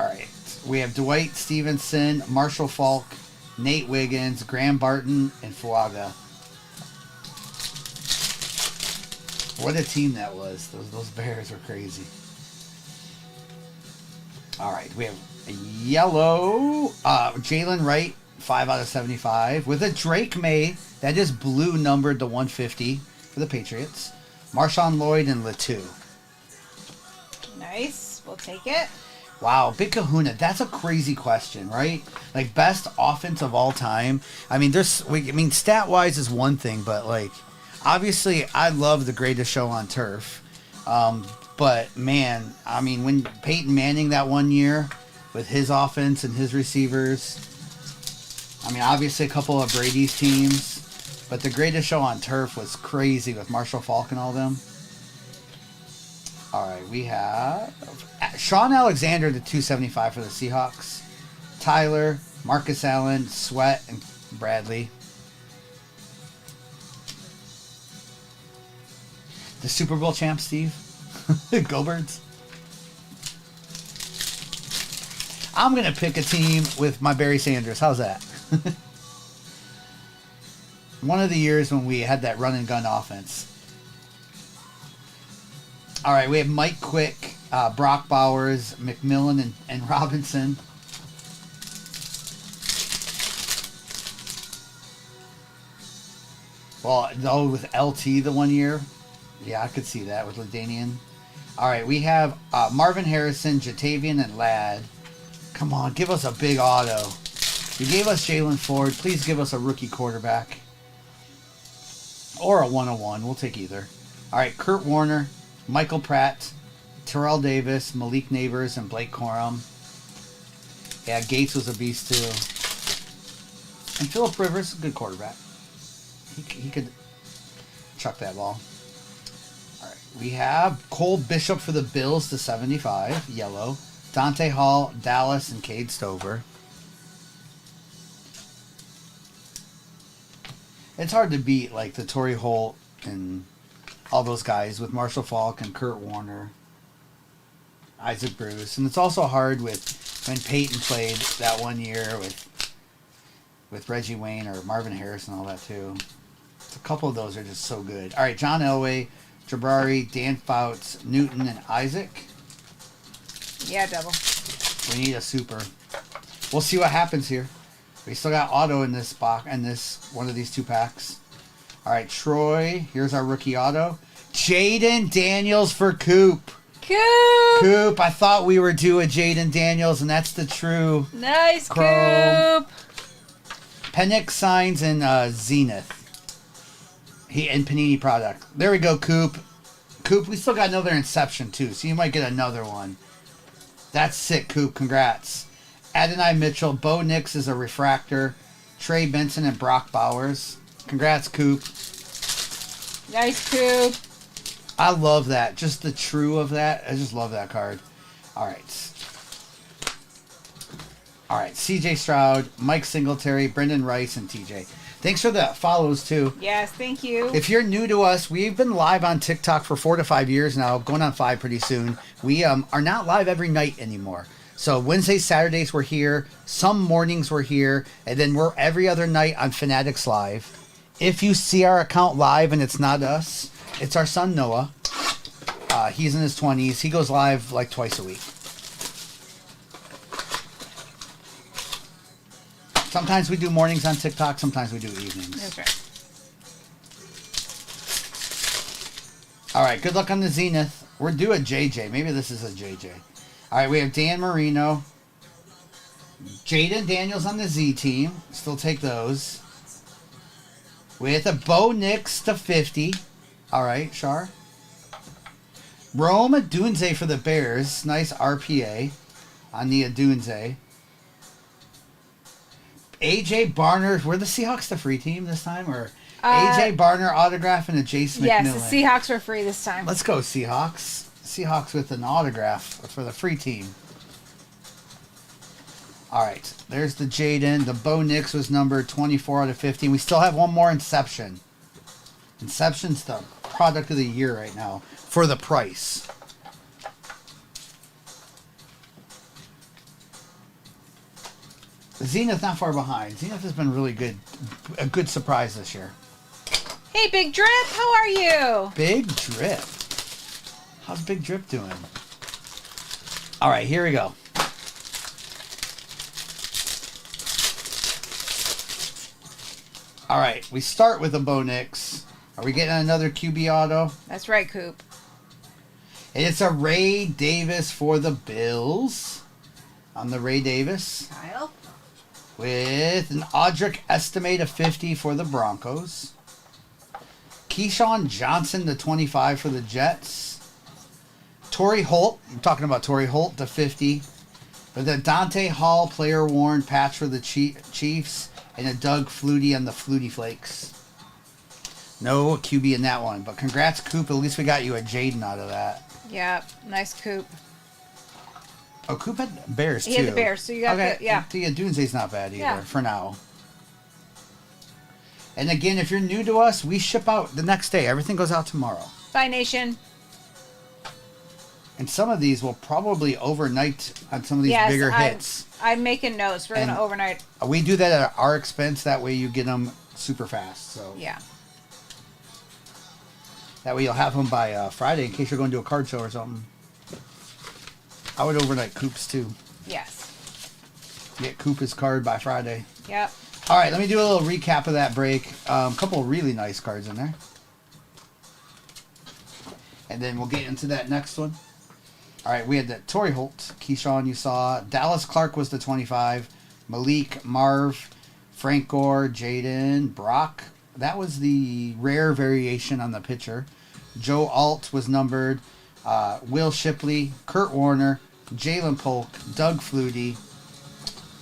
All right. We have Dwight Stevenson, Marshall Falk, Nate Wiggins, Graham Barton, and Fuaga. What a team that was. Those Bears were crazy. All right. We have a yellow Jalen Wright, 5 out of 75. With a Drake May. That is blue numbered to 150 for the Patriots. Marshawn Lloyd and Latu.
Nice. We'll take it.
Wow, Big Kahuna. That's a crazy question, right? Like, best offense of all time. I mean, stat-wise is one thing, but, like, obviously, I love the greatest show on turf. But, man, I mean, when Peyton Manning that one year with his offense and his receivers, I mean, obviously a couple of Brady's teams, but the greatest show on turf was crazy with Marshall Falk and all them. All right, we have Sean Alexander to 275 for the Seahawks. Tyler, Marcus Allen, Sweat, and Bradley. The Super Bowl champ, Steve. Go Birds. I'm going to pick a team with my Barry Sanders. How's that? One of the years when we had that run and gun offense. All right, we have Mike Quick, Brock Bowers, McMillan, and Robinson. Well, though with LT the one year, yeah, I could see that with LaDainian. All right, we have Marvin Harrison, Jatavian, and Ladd. Come on, give us a big auto. You gave us Jalen Ford. Please give us a rookie quarterback. Or a 101. We'll take either. All right, Kurt Warner, Michael Pratt, Terrell Davis, Malik Neighbors, and Blake Corum. Yeah, Gates was a beast too. And Phillip Rivers, a good quarterback. He could chuck that ball. All right, we have Cole Bishop for the Bills to 75, yellow. Dante Hall, Dallas, and Cade Stover. It's hard to beat like the Torrey Holt and all those guys with Marshall Faulk and Kurt Warner, Isaac Bruce, and it's also hard with when Peyton played that one year with Reggie Wayne or Marvin Harris and all that too. A couple of those are just so good. All right, John Elway, Jabari, Dan Fouts, Newton, and Isaac.
Yeah, double.
We need a super. We'll see what happens here. We still got auto in this box and this one of these two packs. All right, Troy. Here's our rookie auto. Jaden Daniels for Coop.
Coop.
I thought we were due a Jaden Daniels, and that's the true.
Nice,
Chrome.
Coop.
Penix signs in Zenith. And Panini product. There we go, Coop. Coop, we still got another Inception too, so you might get another one. That's sick, Coop. Congrats. Adonai Mitchell, Bo Nix is a refractor, Trey Benson, and Brock Bowers. Congrats, Coop.
Nice, Coop.
I love that. Just the true of that. I just love that card. All right. All right. CJ Stroud, Mike Singletary, Brendan Rice, and TJ. Thanks for the follows, too.
Yes, thank you.
If you're new to us, we've been live on TikTok for 4 to 5 years now, going on 5 pretty soon. We are not live every night anymore. So Wednesdays, Saturdays, we're here. Some mornings we're here. And then we're every other night on Fanatics Live. If you see our account live and it's not us, it's our son, Noah. He's in his 20s. He goes live like twice a week. Sometimes we do mornings on TikTok. Sometimes we do evenings.
That's right.
All right. Good luck on the Zenith. We're due a JJ. Maybe this is a JJ. All right. We have Dan Marino. Jaden Daniels on the Z team. Still take those. With a Bo Nix to 50. All right, Shar. Rome Adunze for the Bears. Nice RPA on the Adunze. AJ Barner. Were the Seahawks the free team this time? Or AJ Barner autograph and a Jace McMillan?
Yes, the Seahawks were free this time.
Let's go, Seahawks. Seahawks with an autograph for the free team. All right. There's the Jaden. The Bo Nix was numbered 24 out of 50. We still have one more Inception. Inception's the product of the year right now for the price. Zenith not far behind. Zenith has been really good. A good surprise this year.
Hey, Big Drip. How are you?
Big Drip. How's Big Drip doing? All right, here we go. All right, we start with a Bo Nix. Are we getting another QB auto?
That's right, Coop.
And it's a Ray Davis for the Bills. On the Ray Davis.
Kyle.
With an Audric estimate of 50 for the Broncos. Keyshawn Johnson to 25 for the Jets. Torrey Holt. I'm talking about Torrey Holt to 50. With a Dante Hall player worn patch for the Chiefs. And a Doug Flutie on the Flutie Flakes. No QB in that one. But congrats, Coop. At least we got you a Jaden out of that.
Yeah, nice Coop.
Oh, Coop had Bears, too.
He had the Bears, so you got
okay.
the, yeah.
The Dunze's not bad either,
Yeah.
for now. And again, if you're new to us, we ship out the next day. Everything goes out tomorrow.
Bye, Nation.
And some of these will probably overnight on some of these bigger hits.
I'm making notes. We're going to overnight.
We do that at our expense. That way you get them super fast. So
yeah.
That way you'll have them by Friday in case you're going to do a card show or something. I would overnight Coop's too.
Yes.
Get Coop's card by Friday.
Yep.
All right, let me do a little recap of that break. A couple of really nice cards in there. And then we'll get into that next one. All right, we had that Torrey Holt, Keyshawn you saw. Dallas Clark was the 25. Malik, Marv, Frank Gore, Jaden, Brock. That was the rare variation on the pitcher. Joe Alt was numbered. Will Shipley, Kurt Warner, Jalen Polk, Doug Flutie.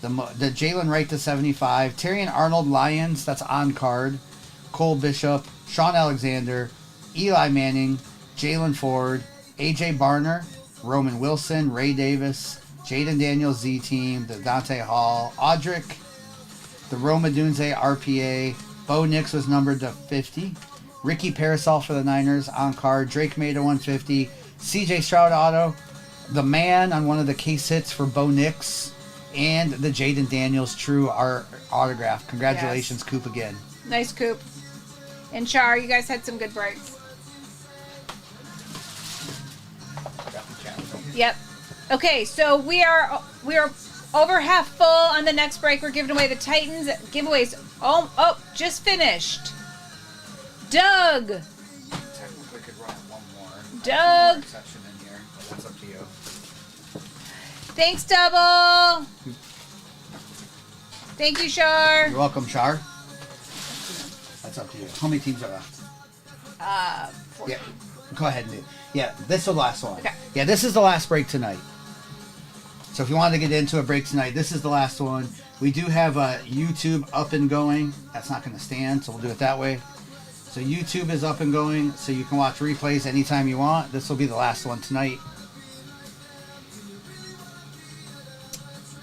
The Jalen Wright to 75. Terry and Arnold Lyons, that's on card. Cole Bishop, Sean Alexander, Eli Manning, Jalen Ford, AJ Barner, Roman Wilson, Ray Davis, Jaden Daniels Z-Team, the Dante Hall, Audric, the Roma Dunze RPA, Bo Nix was numbered to 50, Ricky Parasol for the Niners on card, Drake Maida 150, CJ Stroud auto, the man on one of the case hits for Bo Nix, and the Jaden Daniels true autograph. Congratulations, yes. Coop again.
Nice Coop. And Char, you guys had some good breaks. Yep. Okay, so we are over half full on the next break. We're giving away the Titans giveaways. Oh, just finished. Doug.
Technically could run one more.
Doug.
Section in here, but that's up to you.
Thanks, Double. Thank you, Char.
You're welcome, Char. That's up to you. How many teams are left?
14.
Yeah. Go ahead and do it. Yeah, this is the last one.
Okay.
Yeah, this is the last break tonight. So if you wanted to get into a break tonight, this is the last one. We do have YouTube up and going. That's not going to stand, so we'll do it that way. So YouTube is up and going, so you can watch replays anytime you want. This will be the last one tonight.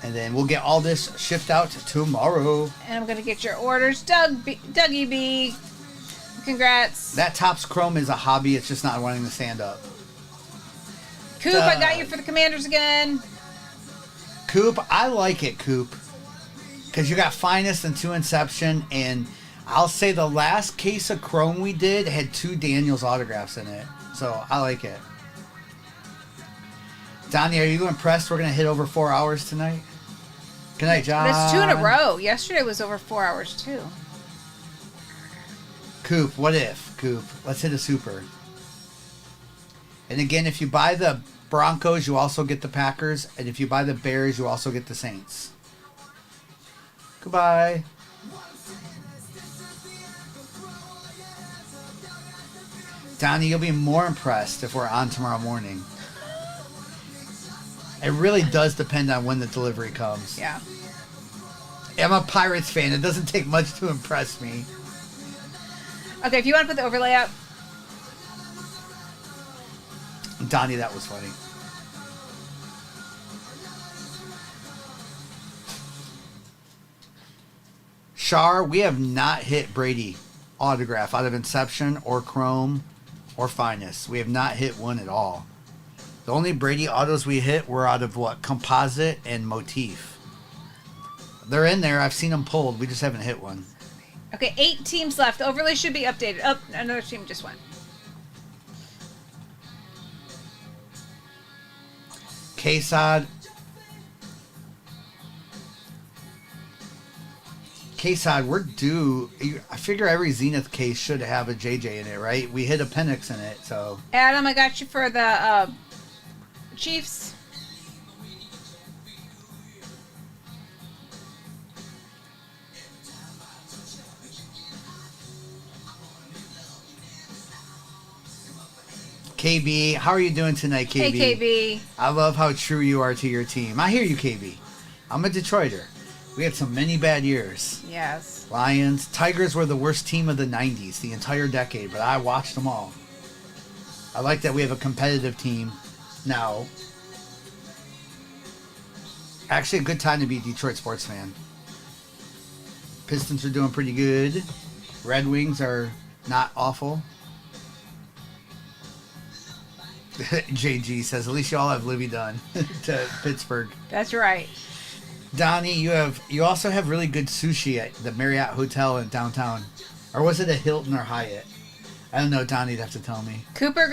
And then we'll get all this shipped out tomorrow.
And I'm going to get your orders. Dougie B. Congrats.
That Topps Chrome is a hobby. It's just not wanting to stand up.
Coop, I got you for the Commanders again.
Coop, I like it, Coop. Because you got Finest and 2 Inception. And I'll say the last case of Chrome we did had 2 Daniels autographs in it. So I like it. Donnie, are you impressed? We're going to hit over 4 hours tonight. Good night, John.
That's 2 in a row. Yesterday was over 4 hours, too.
Coop, what if? Coop, let's hit a super. And again, if you buy the Broncos, you also get the Packers. And if you buy the Bears, you also get the Saints. Goodbye. Donnie, you'll be more impressed if we're on tomorrow morning. It really does depend on when the delivery comes.
Yeah.
I'm a Pirates fan. It doesn't take much to impress me.
Okay, if you want to put the overlay up.
Donnie, that was funny. Char, we have not hit Brady autograph out of Inception or Chrome or Finest. We have not hit one at all. The only Brady autos we hit were out of what? Composite and Motif. They're in there. I've seen them pulled. We just haven't hit one.
Okay, 8 teams left. The overlay should be updated. Oh, another team just went.
Quesad. Quesad, we're due. I figure every Zenith case should have a JJ in it, right? We hit a Penix in it, so.
Adam, I got you for the Chiefs.
KB, how are you doing tonight, KB?
Hey, KB.
I love how true you are to your team. I hear you, KB. I'm a Detroiter. We had some many bad years.
Yes.
Lions. Tigers were the worst team of the 90s, the entire decade, but I watched them all. I like that we have a competitive team now. Actually, a good time to be a Detroit sports fan. Pistons are doing pretty good. Red Wings are not awful. JG says, at least you all have Livy Dunn to Pittsburgh.
That's right.
Donnie, you also have really good sushi at the Marriott Hotel in downtown. Or was it a Hilton or Hyatt? I don't know. Donnie'd have to tell me.
Cooper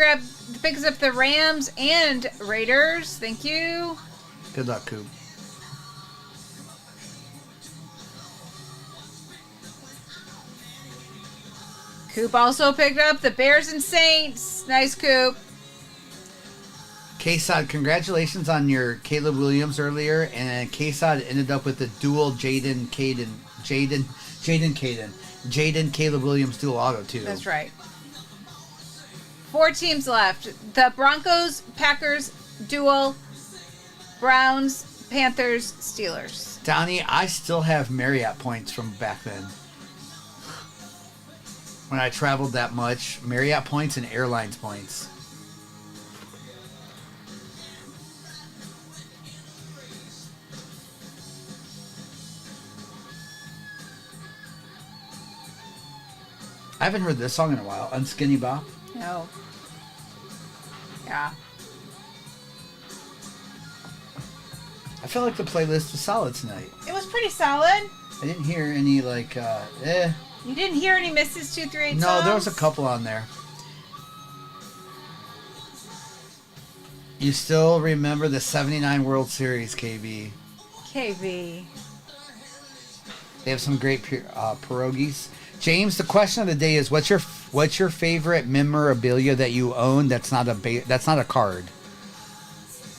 picks up the Rams and Raiders. Thank you.
Good luck, Coop.
Coop also picked up the Bears and Saints. Nice, Coop.
K-Sod, congratulations on your Caleb Williams earlier, and K-Sod ended up with the dual Jaden Caleb Williams dual auto too.
That's right. 4 teams left. The Broncos, Packers, dual, Browns, Panthers, Steelers.
Donnie, I still have Marriott points from back then. When I traveled that much, Marriott points and airlines points. I haven't heard this song in a while. Unskinny Bop.
No. Yeah.
I feel like the playlist was solid tonight.
It was pretty solid.
I didn't hear any
You didn't hear any misses 238 songs?
No, there was a couple on there. You still remember the 79 World Series, KB.
KV.
They have some great pierogies. James, the question of the day is, what's your favorite memorabilia that you own that's not a card?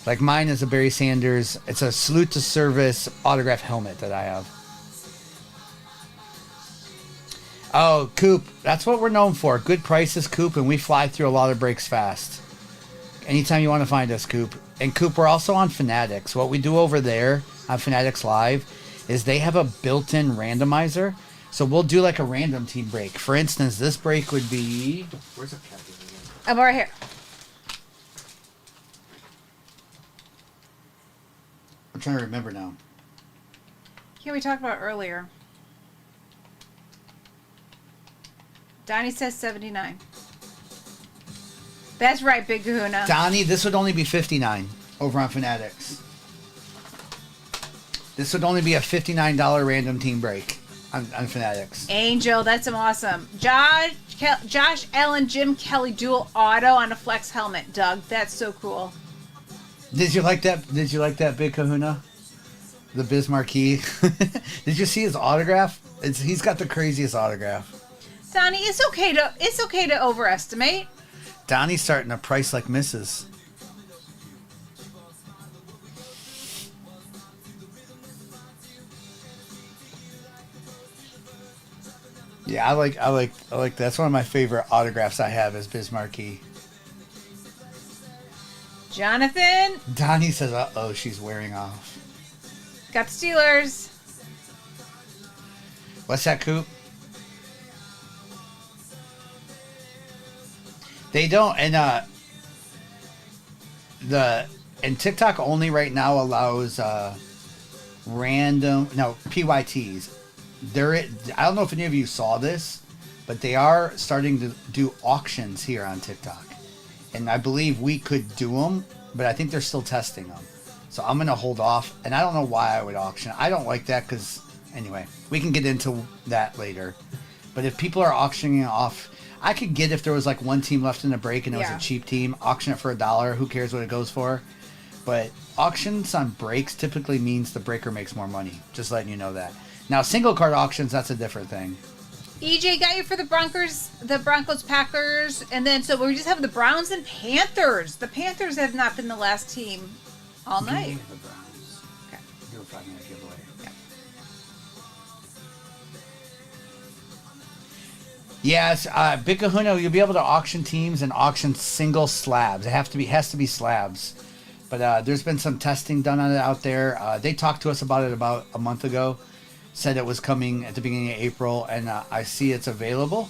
Like mine is a Barry Sanders. It's a salute to service autograph helmet that I have. Oh, Coop, that's what we're known for. Good prices, Coop, and we fly through a lot of breaks fast. Anytime you want to find us, Coop. And Coop, we're also on Fanatics. What we do over there on Fanatics Live is they have a built-in randomizer. So we'll do like a random team break. For instance, this break would be... Where's the captain again?
I'm right here.
I'm trying to remember now.
Yeah, we talked about earlier. Donnie says 79. That's right, Big Kahuna.
Donnie, this would only be 59 over on Fanatics. This would only be a $59 random team break on Fanatics.
Angel, that's awesome. Josh Allen, Jim Kelly dual auto on a flex helmet. Doug, that's so cool.
Did you like that? Did you like that, Big Kahuna? The Bismarcky. Did you see his autograph? He's got the craziest autograph.
Donnie, it's okay to overestimate.
Donnie's starting to price like Mrs. Yeah, I like that's one of my favorite autographs I have is Bismarcky.
Jonathan.
Donnie says, "Uh-oh, she's wearing off."
Got the Steelers.
What's that, Coop? They don't, and TikTok only right now allows PYTs. I don't know if any of you saw this, but they are starting to do auctions here on TikTok, and I believe we could do them, but I think they're still testing them. So I'm gonna hold off, and I don't know why I would auction. I don't like that because anyway, we can get into that later. But if people are auctioning off, I could get if there was like one team left in the break and it was a cheap team, auction it for $1. Who cares what it goes for? But auctions on breaks typically means the breaker makes more money. Just letting you know that. Now, single card auctions, that's a different thing.
EJ got you for the Broncos, Packers, and then so we just have the Browns and Panthers. The Panthers have not been the last team all night.
The Browns.
Okay.
Do a 5-minute giveaway.
Yeah.
Yes, Big Kahuna, you'll be able to auction teams and auction single slabs. It has to be slabs. But there's been some testing done on it out there. They talked to us about it about a month ago. Said it was coming at the beginning of April, and I see it's available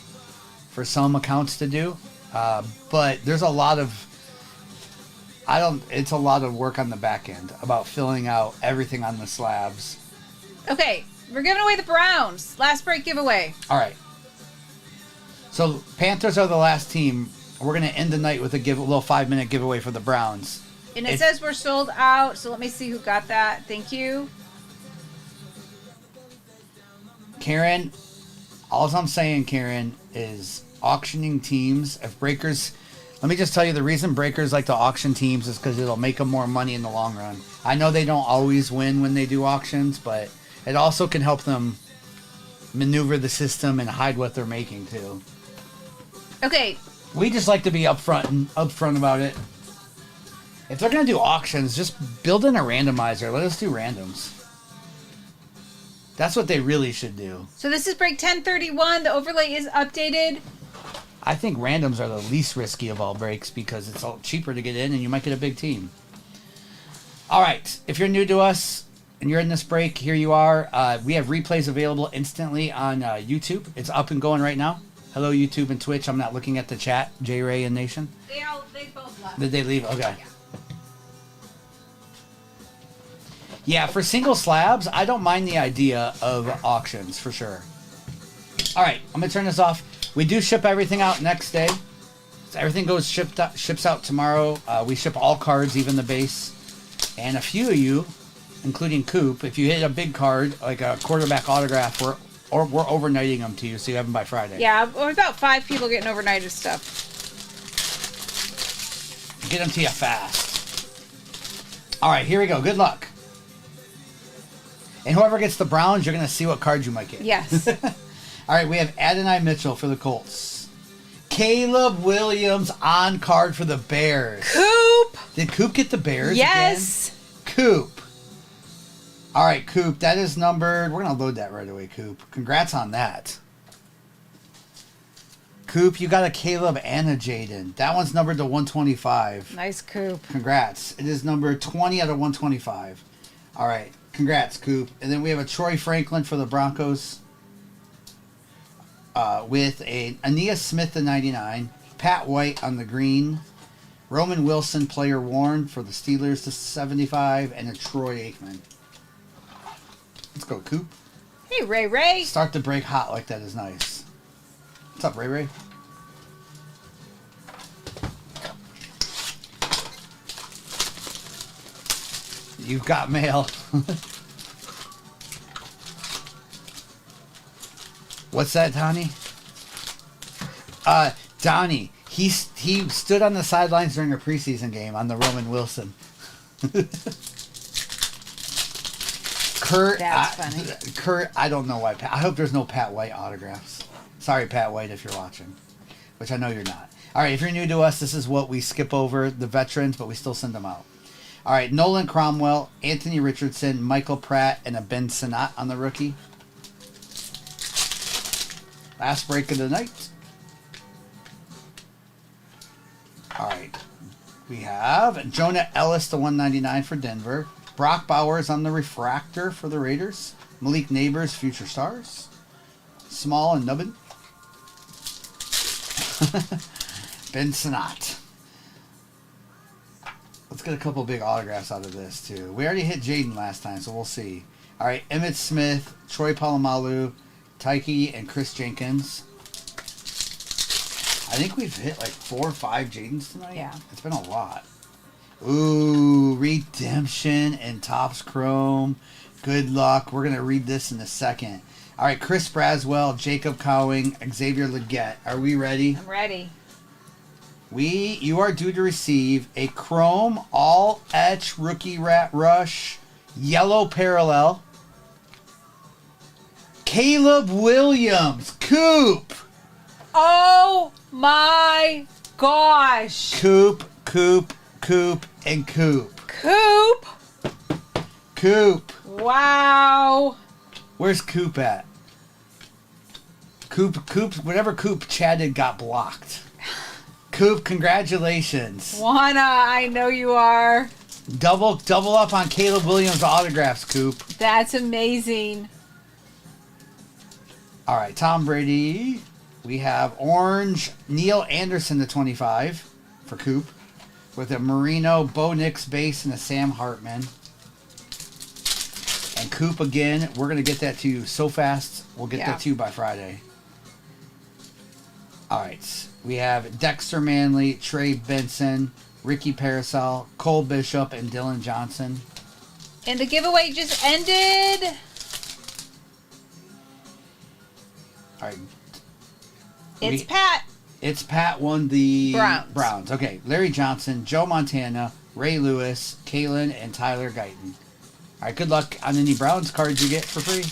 for some accounts to do. But there's a lot of it's a lot of work on the back end about filling out everything on the slabs.
Okay, we're giving away the Browns. Last break giveaway.
All right. So Panthers are the last team. We're going to end the night with a little 5-minute giveaway for the Browns.
And it says we're sold out, so let me see who got that. Thank you.
Karen, all I'm saying, Karen, is auctioning teams. If breakers, let me just tell you, the reason breakers like to auction teams is because it'll make them more money in the long run. I know they don't always win when they do auctions, but it also can help them maneuver the system and hide what they're making too.
Okay.
We just like to be upfront about it. If they're gonna do auctions, just build in a randomizer. Let us do randoms. That's what they really should do.
So this is break 1031. The overlay is updated.
I think randoms are the least risky of all breaks because it's all cheaper to get in and you might get a big team. All right. If you're new to us and you're in this break, here you are. We have replays available instantly on YouTube. It's up and going right now. Hello, YouTube and Twitch. I'm not looking at the chat. J Ray and Nation.
They both left.
Did they leave? Okay. Yeah, for single slabs, I don't mind the idea of auctions for sure. All right, I'm gonna turn this off. We do ship everything out next day. So everything ships out tomorrow. We ship all cards, even the base. And a few of you, including Coop, if you hit a big card like a quarterback autograph, we're overnighting them to you, so you have them by Friday.
Yeah, we're about 5 people getting overnighted stuff.
Get them to you fast. All right, here we go. Good luck. And whoever gets the Browns, you're going to see what cards you might get.
Yes.
All right, we have Adonai Mitchell for the Colts. Caleb Williams on card for the Bears.
Coop!
Did Coop get the Bears
Yes.
again? Coop. All right, Coop, that is numbered. We're going to load that right away, Coop. Congrats on that. Coop, you got a Caleb and a Jaden. That one's numbered to 125.
Nice, Coop.
Congrats. It is number 20 out of 125. All right. Congrats, Coop. And then we have a Troy Franklin for the Broncos with a Aeneas Smith to 99, Pat White on the green, Roman Wilson player worn for the Steelers to 75, and a Troy Aikman. Let's go, Coop.
Hey, Ray Ray.
Start the break hot like that is nice. What's up, Ray Ray? You've got mail. What's that, Donnie? Donnie, he stood on the sidelines during a preseason game on the Roman Wilson. Kurt,
That's funny.
Kurt, I don't know why. I hope there's no Pat White autographs. Sorry, Pat White, if you're watching, which I know you're not. All right, if you're new to us, this is what we skip over, the veterans, but we still send them out. All right, Nolan Cromwell, Anthony Richardson, Michael Pratt, and a Ben Sinnott on the rookie. Last break of the night. All right. We have Jonah Ellis to 199 for Denver. Brock Bowers on the refractor for the Raiders. Malik Neighbors, future stars. Small and Nubbin. Ben Sinnott. Let's get a couple big autographs out of this, too. We already hit Jaden last time, so we'll see. All right, Emmitt Smith, Troy Polamalu, Tyke, and Chris Jenkins. I think we've hit like 4 or 5 Jadens tonight.
Yeah.
It's been a lot. Ooh, Redemption and Topps Chrome. Good luck. We're going to read this in a second. All right, Chris Braswell, Jacob Cowing, Xavier Leggett. Are we ready?
I'm ready.
You are due to receive a Chrome All Etch Rookie Rat Rush Yellow Parallel. Caleb Williams, Coop.
Oh my gosh.
Coop, and Coop.
Coop.
Coop.
Wow.
Where's Coop at? Coop, whatever Coop chatted got blocked. Coop, congratulations.
Juana, I know you are.
Double up on Caleb Williams autographs, Coop.
That's amazing.
All right, Tom Brady. We have orange Neil Anderson to 25 for Coop with a Marino Bo Nix base and a Sam Hartman. And Coop again, we're going to get that to you so fast. We'll get that to you by Friday. All right. We have Dexter Manley, Trey Benson, Ricky Parasol, Cole Bishop, and Dylan Johnson.
And the giveaway just ended.
All right.
It's Pat.
It's Pat won the
Browns.
Okay. Larry Johnson, Joe Montana, Ray Lewis, Kalen, and Tyler Guyton. All right. Good luck on any Browns cards you get for free.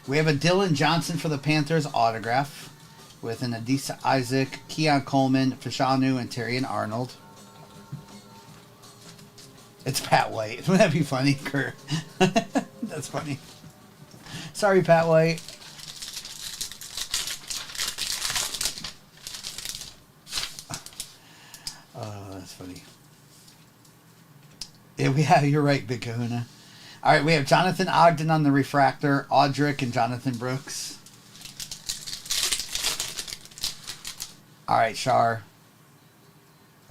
We have a Dylan Johnson for the Panthers autograph with an Adisa Isaac, Keon Coleman, Fashanu, and Terrian Arnold. It's Pat White. Wouldn't that be funny, Kurt? That's funny. Sorry, Pat White. Oh, that's funny. Yeah, you're right, Big Kahuna. All right, we have Jonathan Ogden on the refractor, Audric, and Jonathan Brooks. All right, Shar.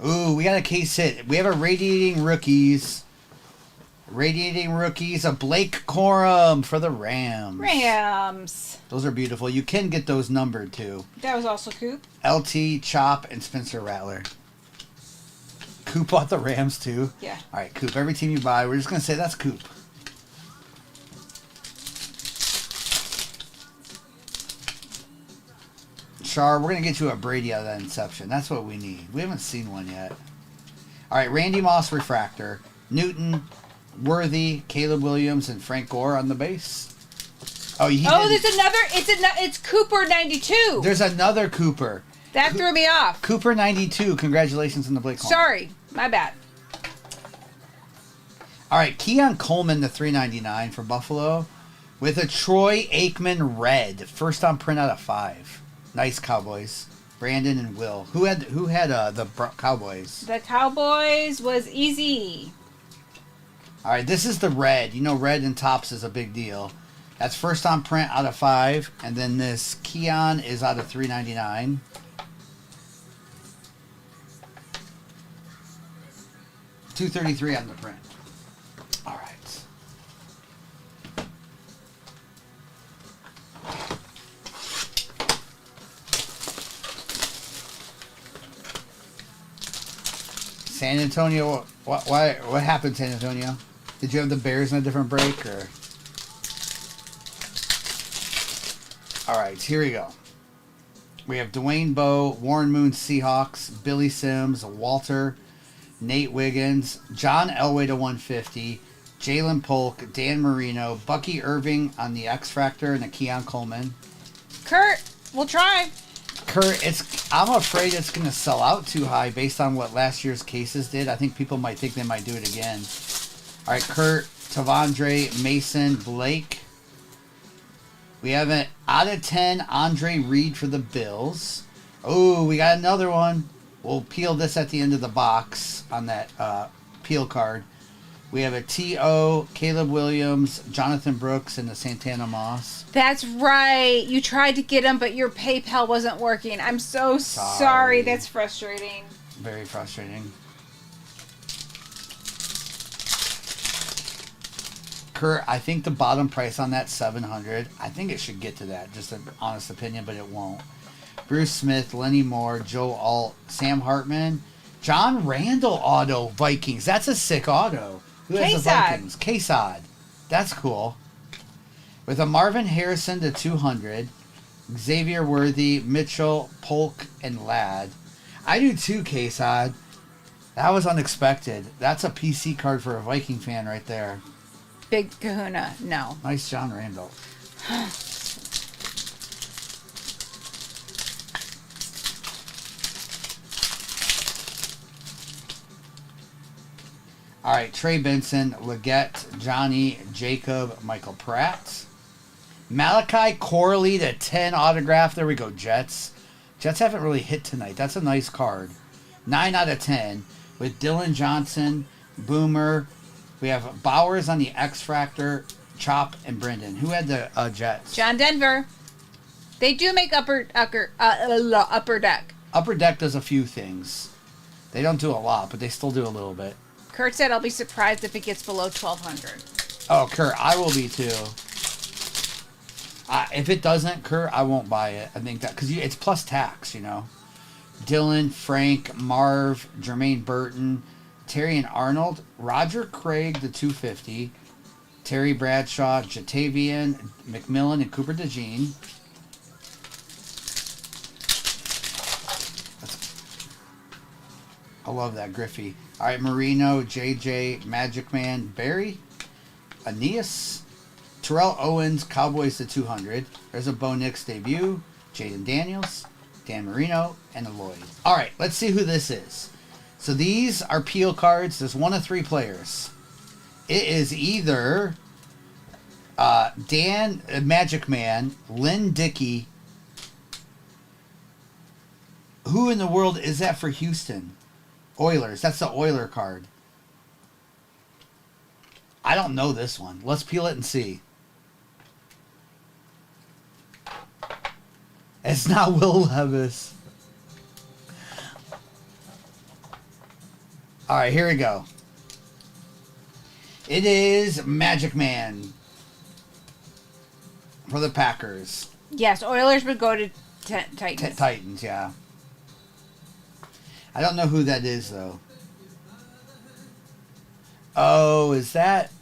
Ooh, we got a case hit. We have a Radiating Rookies. Radiating Rookies, a Blake Corum for the Rams.
Rams.
Those are beautiful. You can get those numbered, too.
That was also Coop.
LT, Chop, and Spencer Rattler. Coop bought the Rams, too?
Yeah.
All right, Coop. Every team you buy, we're just going to say that's Coop. Char, we're going to get you a Brady out of that Inception. That's what we need. We haven't seen one yet. All right, Randy Moss refractor. Newton, Worthy, Caleb Williams, and Frank Gore on the base. Oh,
there's another. It's Cooper 92.
There's another Cooper.
That threw me off.
Cooper 92. Congratulations on the Blake.
Sorry, my bad.
All right, Keon Coleman, the 399 for Buffalo, with a Troy Aikman red, first on print out of 5. Nice Cowboys. Brandon and Will. Who had the Cowboys?
The Cowboys was easy.
All right, this is the red. You know, red in tops is a big deal. That's first on print out of 5, and then this Keon is out of 399. $233 on the print. All right. San Antonio, what happened, San Antonio? Did you have the Bears in a different break, or? All right, here we go. We have Dwayne Bowe, Warren Moon Seahawks, Billy Sims, Walter, Nate Wiggins, John Elway to 150, Jalen Polk, Dan Marino, Bucky Irving on the X Factor, and a Keon Coleman.
Kurt, we'll try.
Kurt, I'm afraid it's going to sell out too high based on what last year's cases did. I think people might think they might do it again. All right, Kurt, Tavondre, Mason, Blake. We have an out of 10 Andre Reed for the Bills. Oh, we got another one. We'll peel this at the end of the box on that peel card. We have a T.O., Caleb Williams, Jonathan Brooks, and the Santana Moss.
That's right. You tried to get him, but your PayPal wasn't working. I'm so sorry. That's frustrating.
Very frustrating. Kurt, I think the bottom price on that $700. I think it should get to that. Just an honest opinion, but it won't. Bruce Smith, Lenny Moore, Joe Alt, Sam Hartman, John Randall auto Vikings. That's a sick auto. Who has the Vikings? K-Sod. That's cool. With a Marvin Harrison to 200, Xavier Worthy, Mitchell, Polk, and Ladd. I do too, K-Sod. That was unexpected. That's a PC card for a Viking fan right there.
Big Kahuna, no.
Nice John Randall. All right, Trey Benson, Leggett, Johnny, Jacob, Michael Pratt. Malachi Corley to 10 autograph. There we go, Jets. Jets haven't really hit tonight. That's a nice card. 9 out of 10 with Dylan Johnson, Boomer. We have Bowers on the X Factor, Chop, and Brendan. Who had the Jets?
John Denver. They do make upper deck.
Upper Deck does a few things. They don't do a lot, but they still do a little bit.
Kurt said I'll be surprised if it gets below 1,200.
Oh, Kurt, I will be too. If it doesn't, Kurt, I won't buy it. I think that because it's plus tax, you know. Dylan, Frank, Marv, Jermaine Burton, Terry and Arnold, Roger Craig, the 250, Terry Bradshaw, Jatavian, McMillan, and Cooper DeJean. I love that Griffey. All right, Marino, JJ, Magic Man, Barry, Aeneas, Terrell Owens, Cowboys to 200. There's a Bo Nix debut, Jaden Daniels, Dan Marino, and Lloyd. All right, let's see who this is. So these are Peel cards. There's 1 of 3 players. It is either Dan Magic Man, Lynn Dickey. Who in the world is that for Houston? Oilers. That's the Oiler card. I don't know this one. Let's peel it and see. It's not Will Levis. All right, here we go. It is Magic Man for the Packers.
Yes, Oilers would go to Titans.
Titans, yeah. I don't know who that is, though. Oh, is that...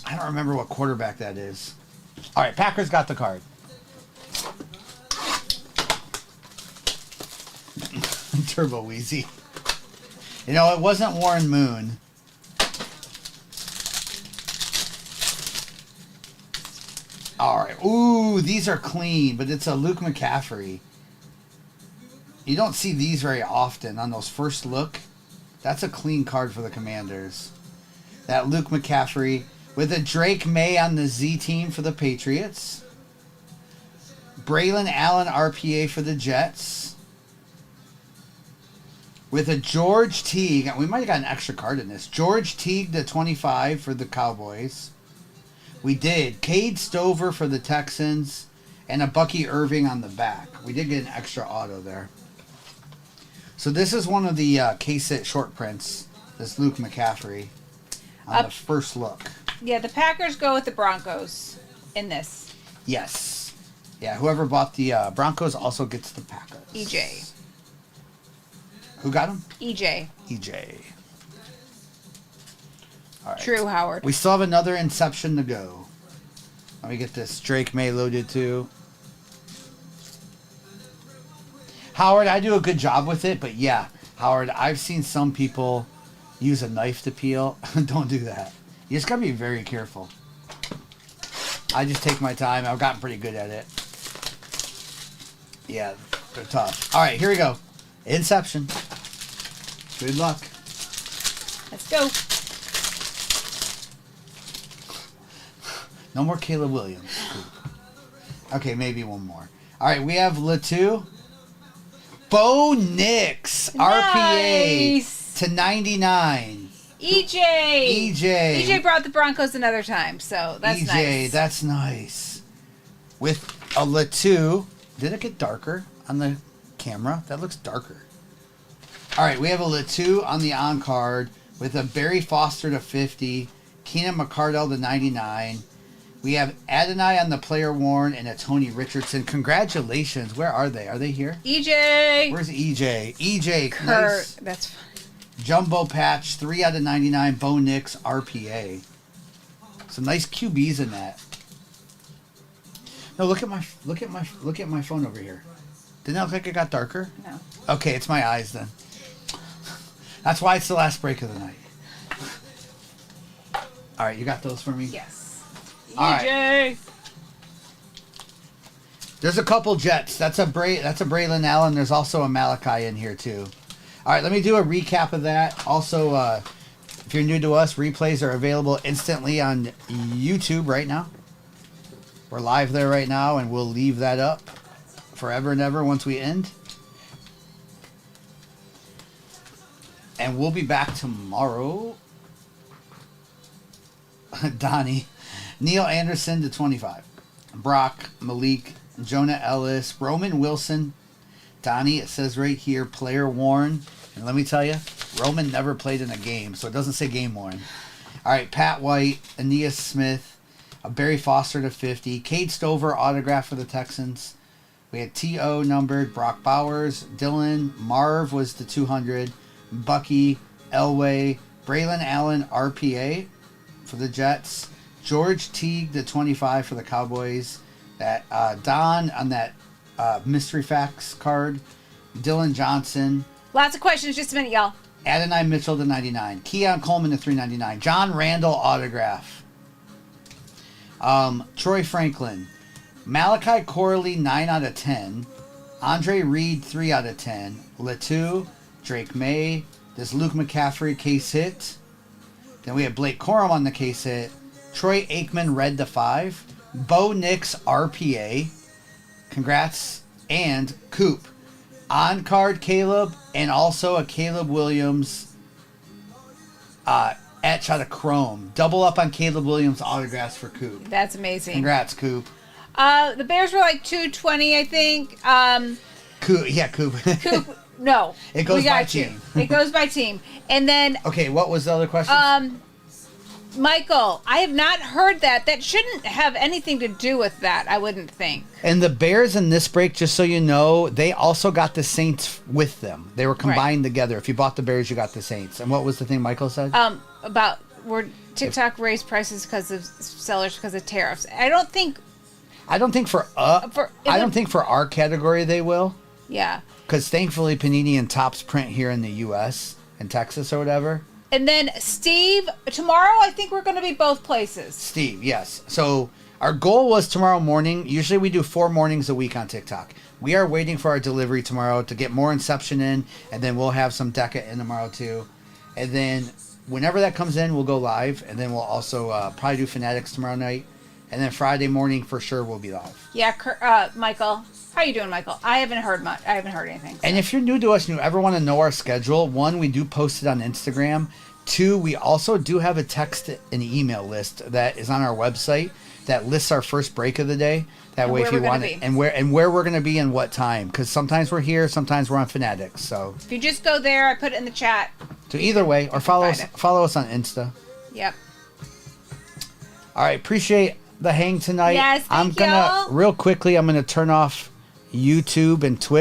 I don't remember what quarterback that is. All right, Packers got the card. Turbo Wheezy. You know, it wasn't Warren Moon. All right. Ooh, these are clean, but it's a Luke McCaffrey. You don't see these very often on those first look. That's a clean card for the Commanders. That Luke McCaffrey with a Drake May on the Z team for the Patriots. Braylon Allen RPA for the Jets. With a George Teague. We might have got an extra card in this. George Teague to 25 for the Cowboys. We did. Cade Stover for the Texans. And a Bucky Irving on the back. We did get an extra auto there. So this is one of the K-Sit short prints. This Luke McCaffrey. On the first look.
Yeah, the Packers go with the Broncos in this.
Yes. Yeah, whoever bought the Broncos also gets the Packers.
EJ.
Who got them?
EJ.
EJ. All right.
True, Howard.
We still have another Inception to go. Let me get this Drake May loaded too. Howard, I do a good job with it, but yeah, Howard, I've seen some people use a knife to peel. Don't do that. You just gotta be very careful. I just take my time. I've gotten pretty good at it. Yeah, they're tough. All right, here we go. Inception. Good luck.
Let's go.
No more Caleb Williams. Okay, maybe one more. All right, we have Latu. Bo Nix. RPA to 99.
EJ.
EJ.
EJ brought the Broncos another time, so that's nice.
EJ, that's nice. With a Latu. Did it get darker on the camera? That looks darker. All right, we have a Latu on the on card with a Barry Foster to 50, Keenan McCardell to 99. We have Adonai on the player worn and a Tony Richardson. Congratulations. Where are they? Are they here?
EJ.
Where's EJ? EJ.
Kurt.
Nice.
That's funny.
Jumbo patch, 3 out of 99. Bo Nix RPA. Some nice QBs in that. No, look at my phone over here. Didn't that look like it got darker?
No.
Okay, it's my eyes then. That's why it's the last break of the night. All right, you got those for me?
Yes.
All
EJ.
right. There's a couple Jets. That's a Braylon Allen. There's also a Malachi in here too. All right, let me do a recap of that. Also, if you're new to us, replays are available instantly on YouTube right now. We're live there right now, and we'll leave that up forever and ever once we end. And we'll be back tomorrow. Donnie. Neil Anderson to 25. Brock, Malik, Jonah Ellis, Roman Wilson. Donnie, it says right here, player worn. And let me tell you, Roman never played in a game, so it doesn't say game worn. All right, Pat White, Aeneas Smith, A Barry Foster to 50. Cade Stover autograph for the Texans. We had T.O. numbered. Brock Bowers. Dylan. Marv was the 200. Bucky. Elway. Braylon Allen RPA for the Jets. George Teague the 25 for the Cowboys. That Don on that mystery facts card. Dylan Johnson.
Lots of questions. Just a minute, y'all.
Adonai Mitchell to 99. Keon Coleman to 399. John Randall autograph. Troy Franklin. Malachi Corley 9 out of 10. Andre Reed 3 out of 10. Latu. Drake May. This Luke McCaffrey case hit. Then we have Blake Corum on the case hit. Troy Aikman red to 5. Bo Nix RPA. Congrats. And Coop. On card Caleb, and also a Caleb Williams etch out of chrome. Double up on Caleb Williams autographs for Coop.
That's amazing.
Congrats, Coop.
The Bears were like 220, I think.
Coop.
Coop, no.
It goes
We
by
got
team.
It goes by team. And then
Okay, what was the other question?
Michael, I have not heard that. That shouldn't have anything to do with that, I wouldn't think.
And the Bears in this break, just so you know, they also got the Saints with them. They were combined together. If you bought the Bears, you got the Saints. And what was the thing Michael said?
About where TikTok raised prices because of sellers because of tariffs. I don't think
for our category they will.
Yeah.
Because thankfully Panini and Topps print here in the U.S. and Texas or whatever.
And then Steve, tomorrow I think we're going to be both places.
Steve, yes. So our goal was tomorrow morning. Usually we do 4 mornings a week on TikTok. We are waiting for our delivery tomorrow to get more Inception in, and then we'll have some DECA in tomorrow too. And then whenever that comes in, we'll go live, and then we'll also probably do Fanatics tomorrow night. And then Friday morning for sure we'll be live.
Yeah, Michael. How you doing, Michael? I haven't heard much. I haven't heard anything. So.
And if you're new to us and you ever want to know our schedule, 1, we do post it on Instagram. 2, we also do have a text and email list that is on our website that lists our first break of the day. That
and
way, if you want it, and where we're going to be and what time, because sometimes we're here, sometimes we're on Fanatics. So
if you just go there, I put it in the chat.
So either way, or follow us on Insta.
Yep.
All right, appreciate the hang tonight.
Yes,
I'm gonna real quickly. I'm gonna turn off YouTube and Twitch.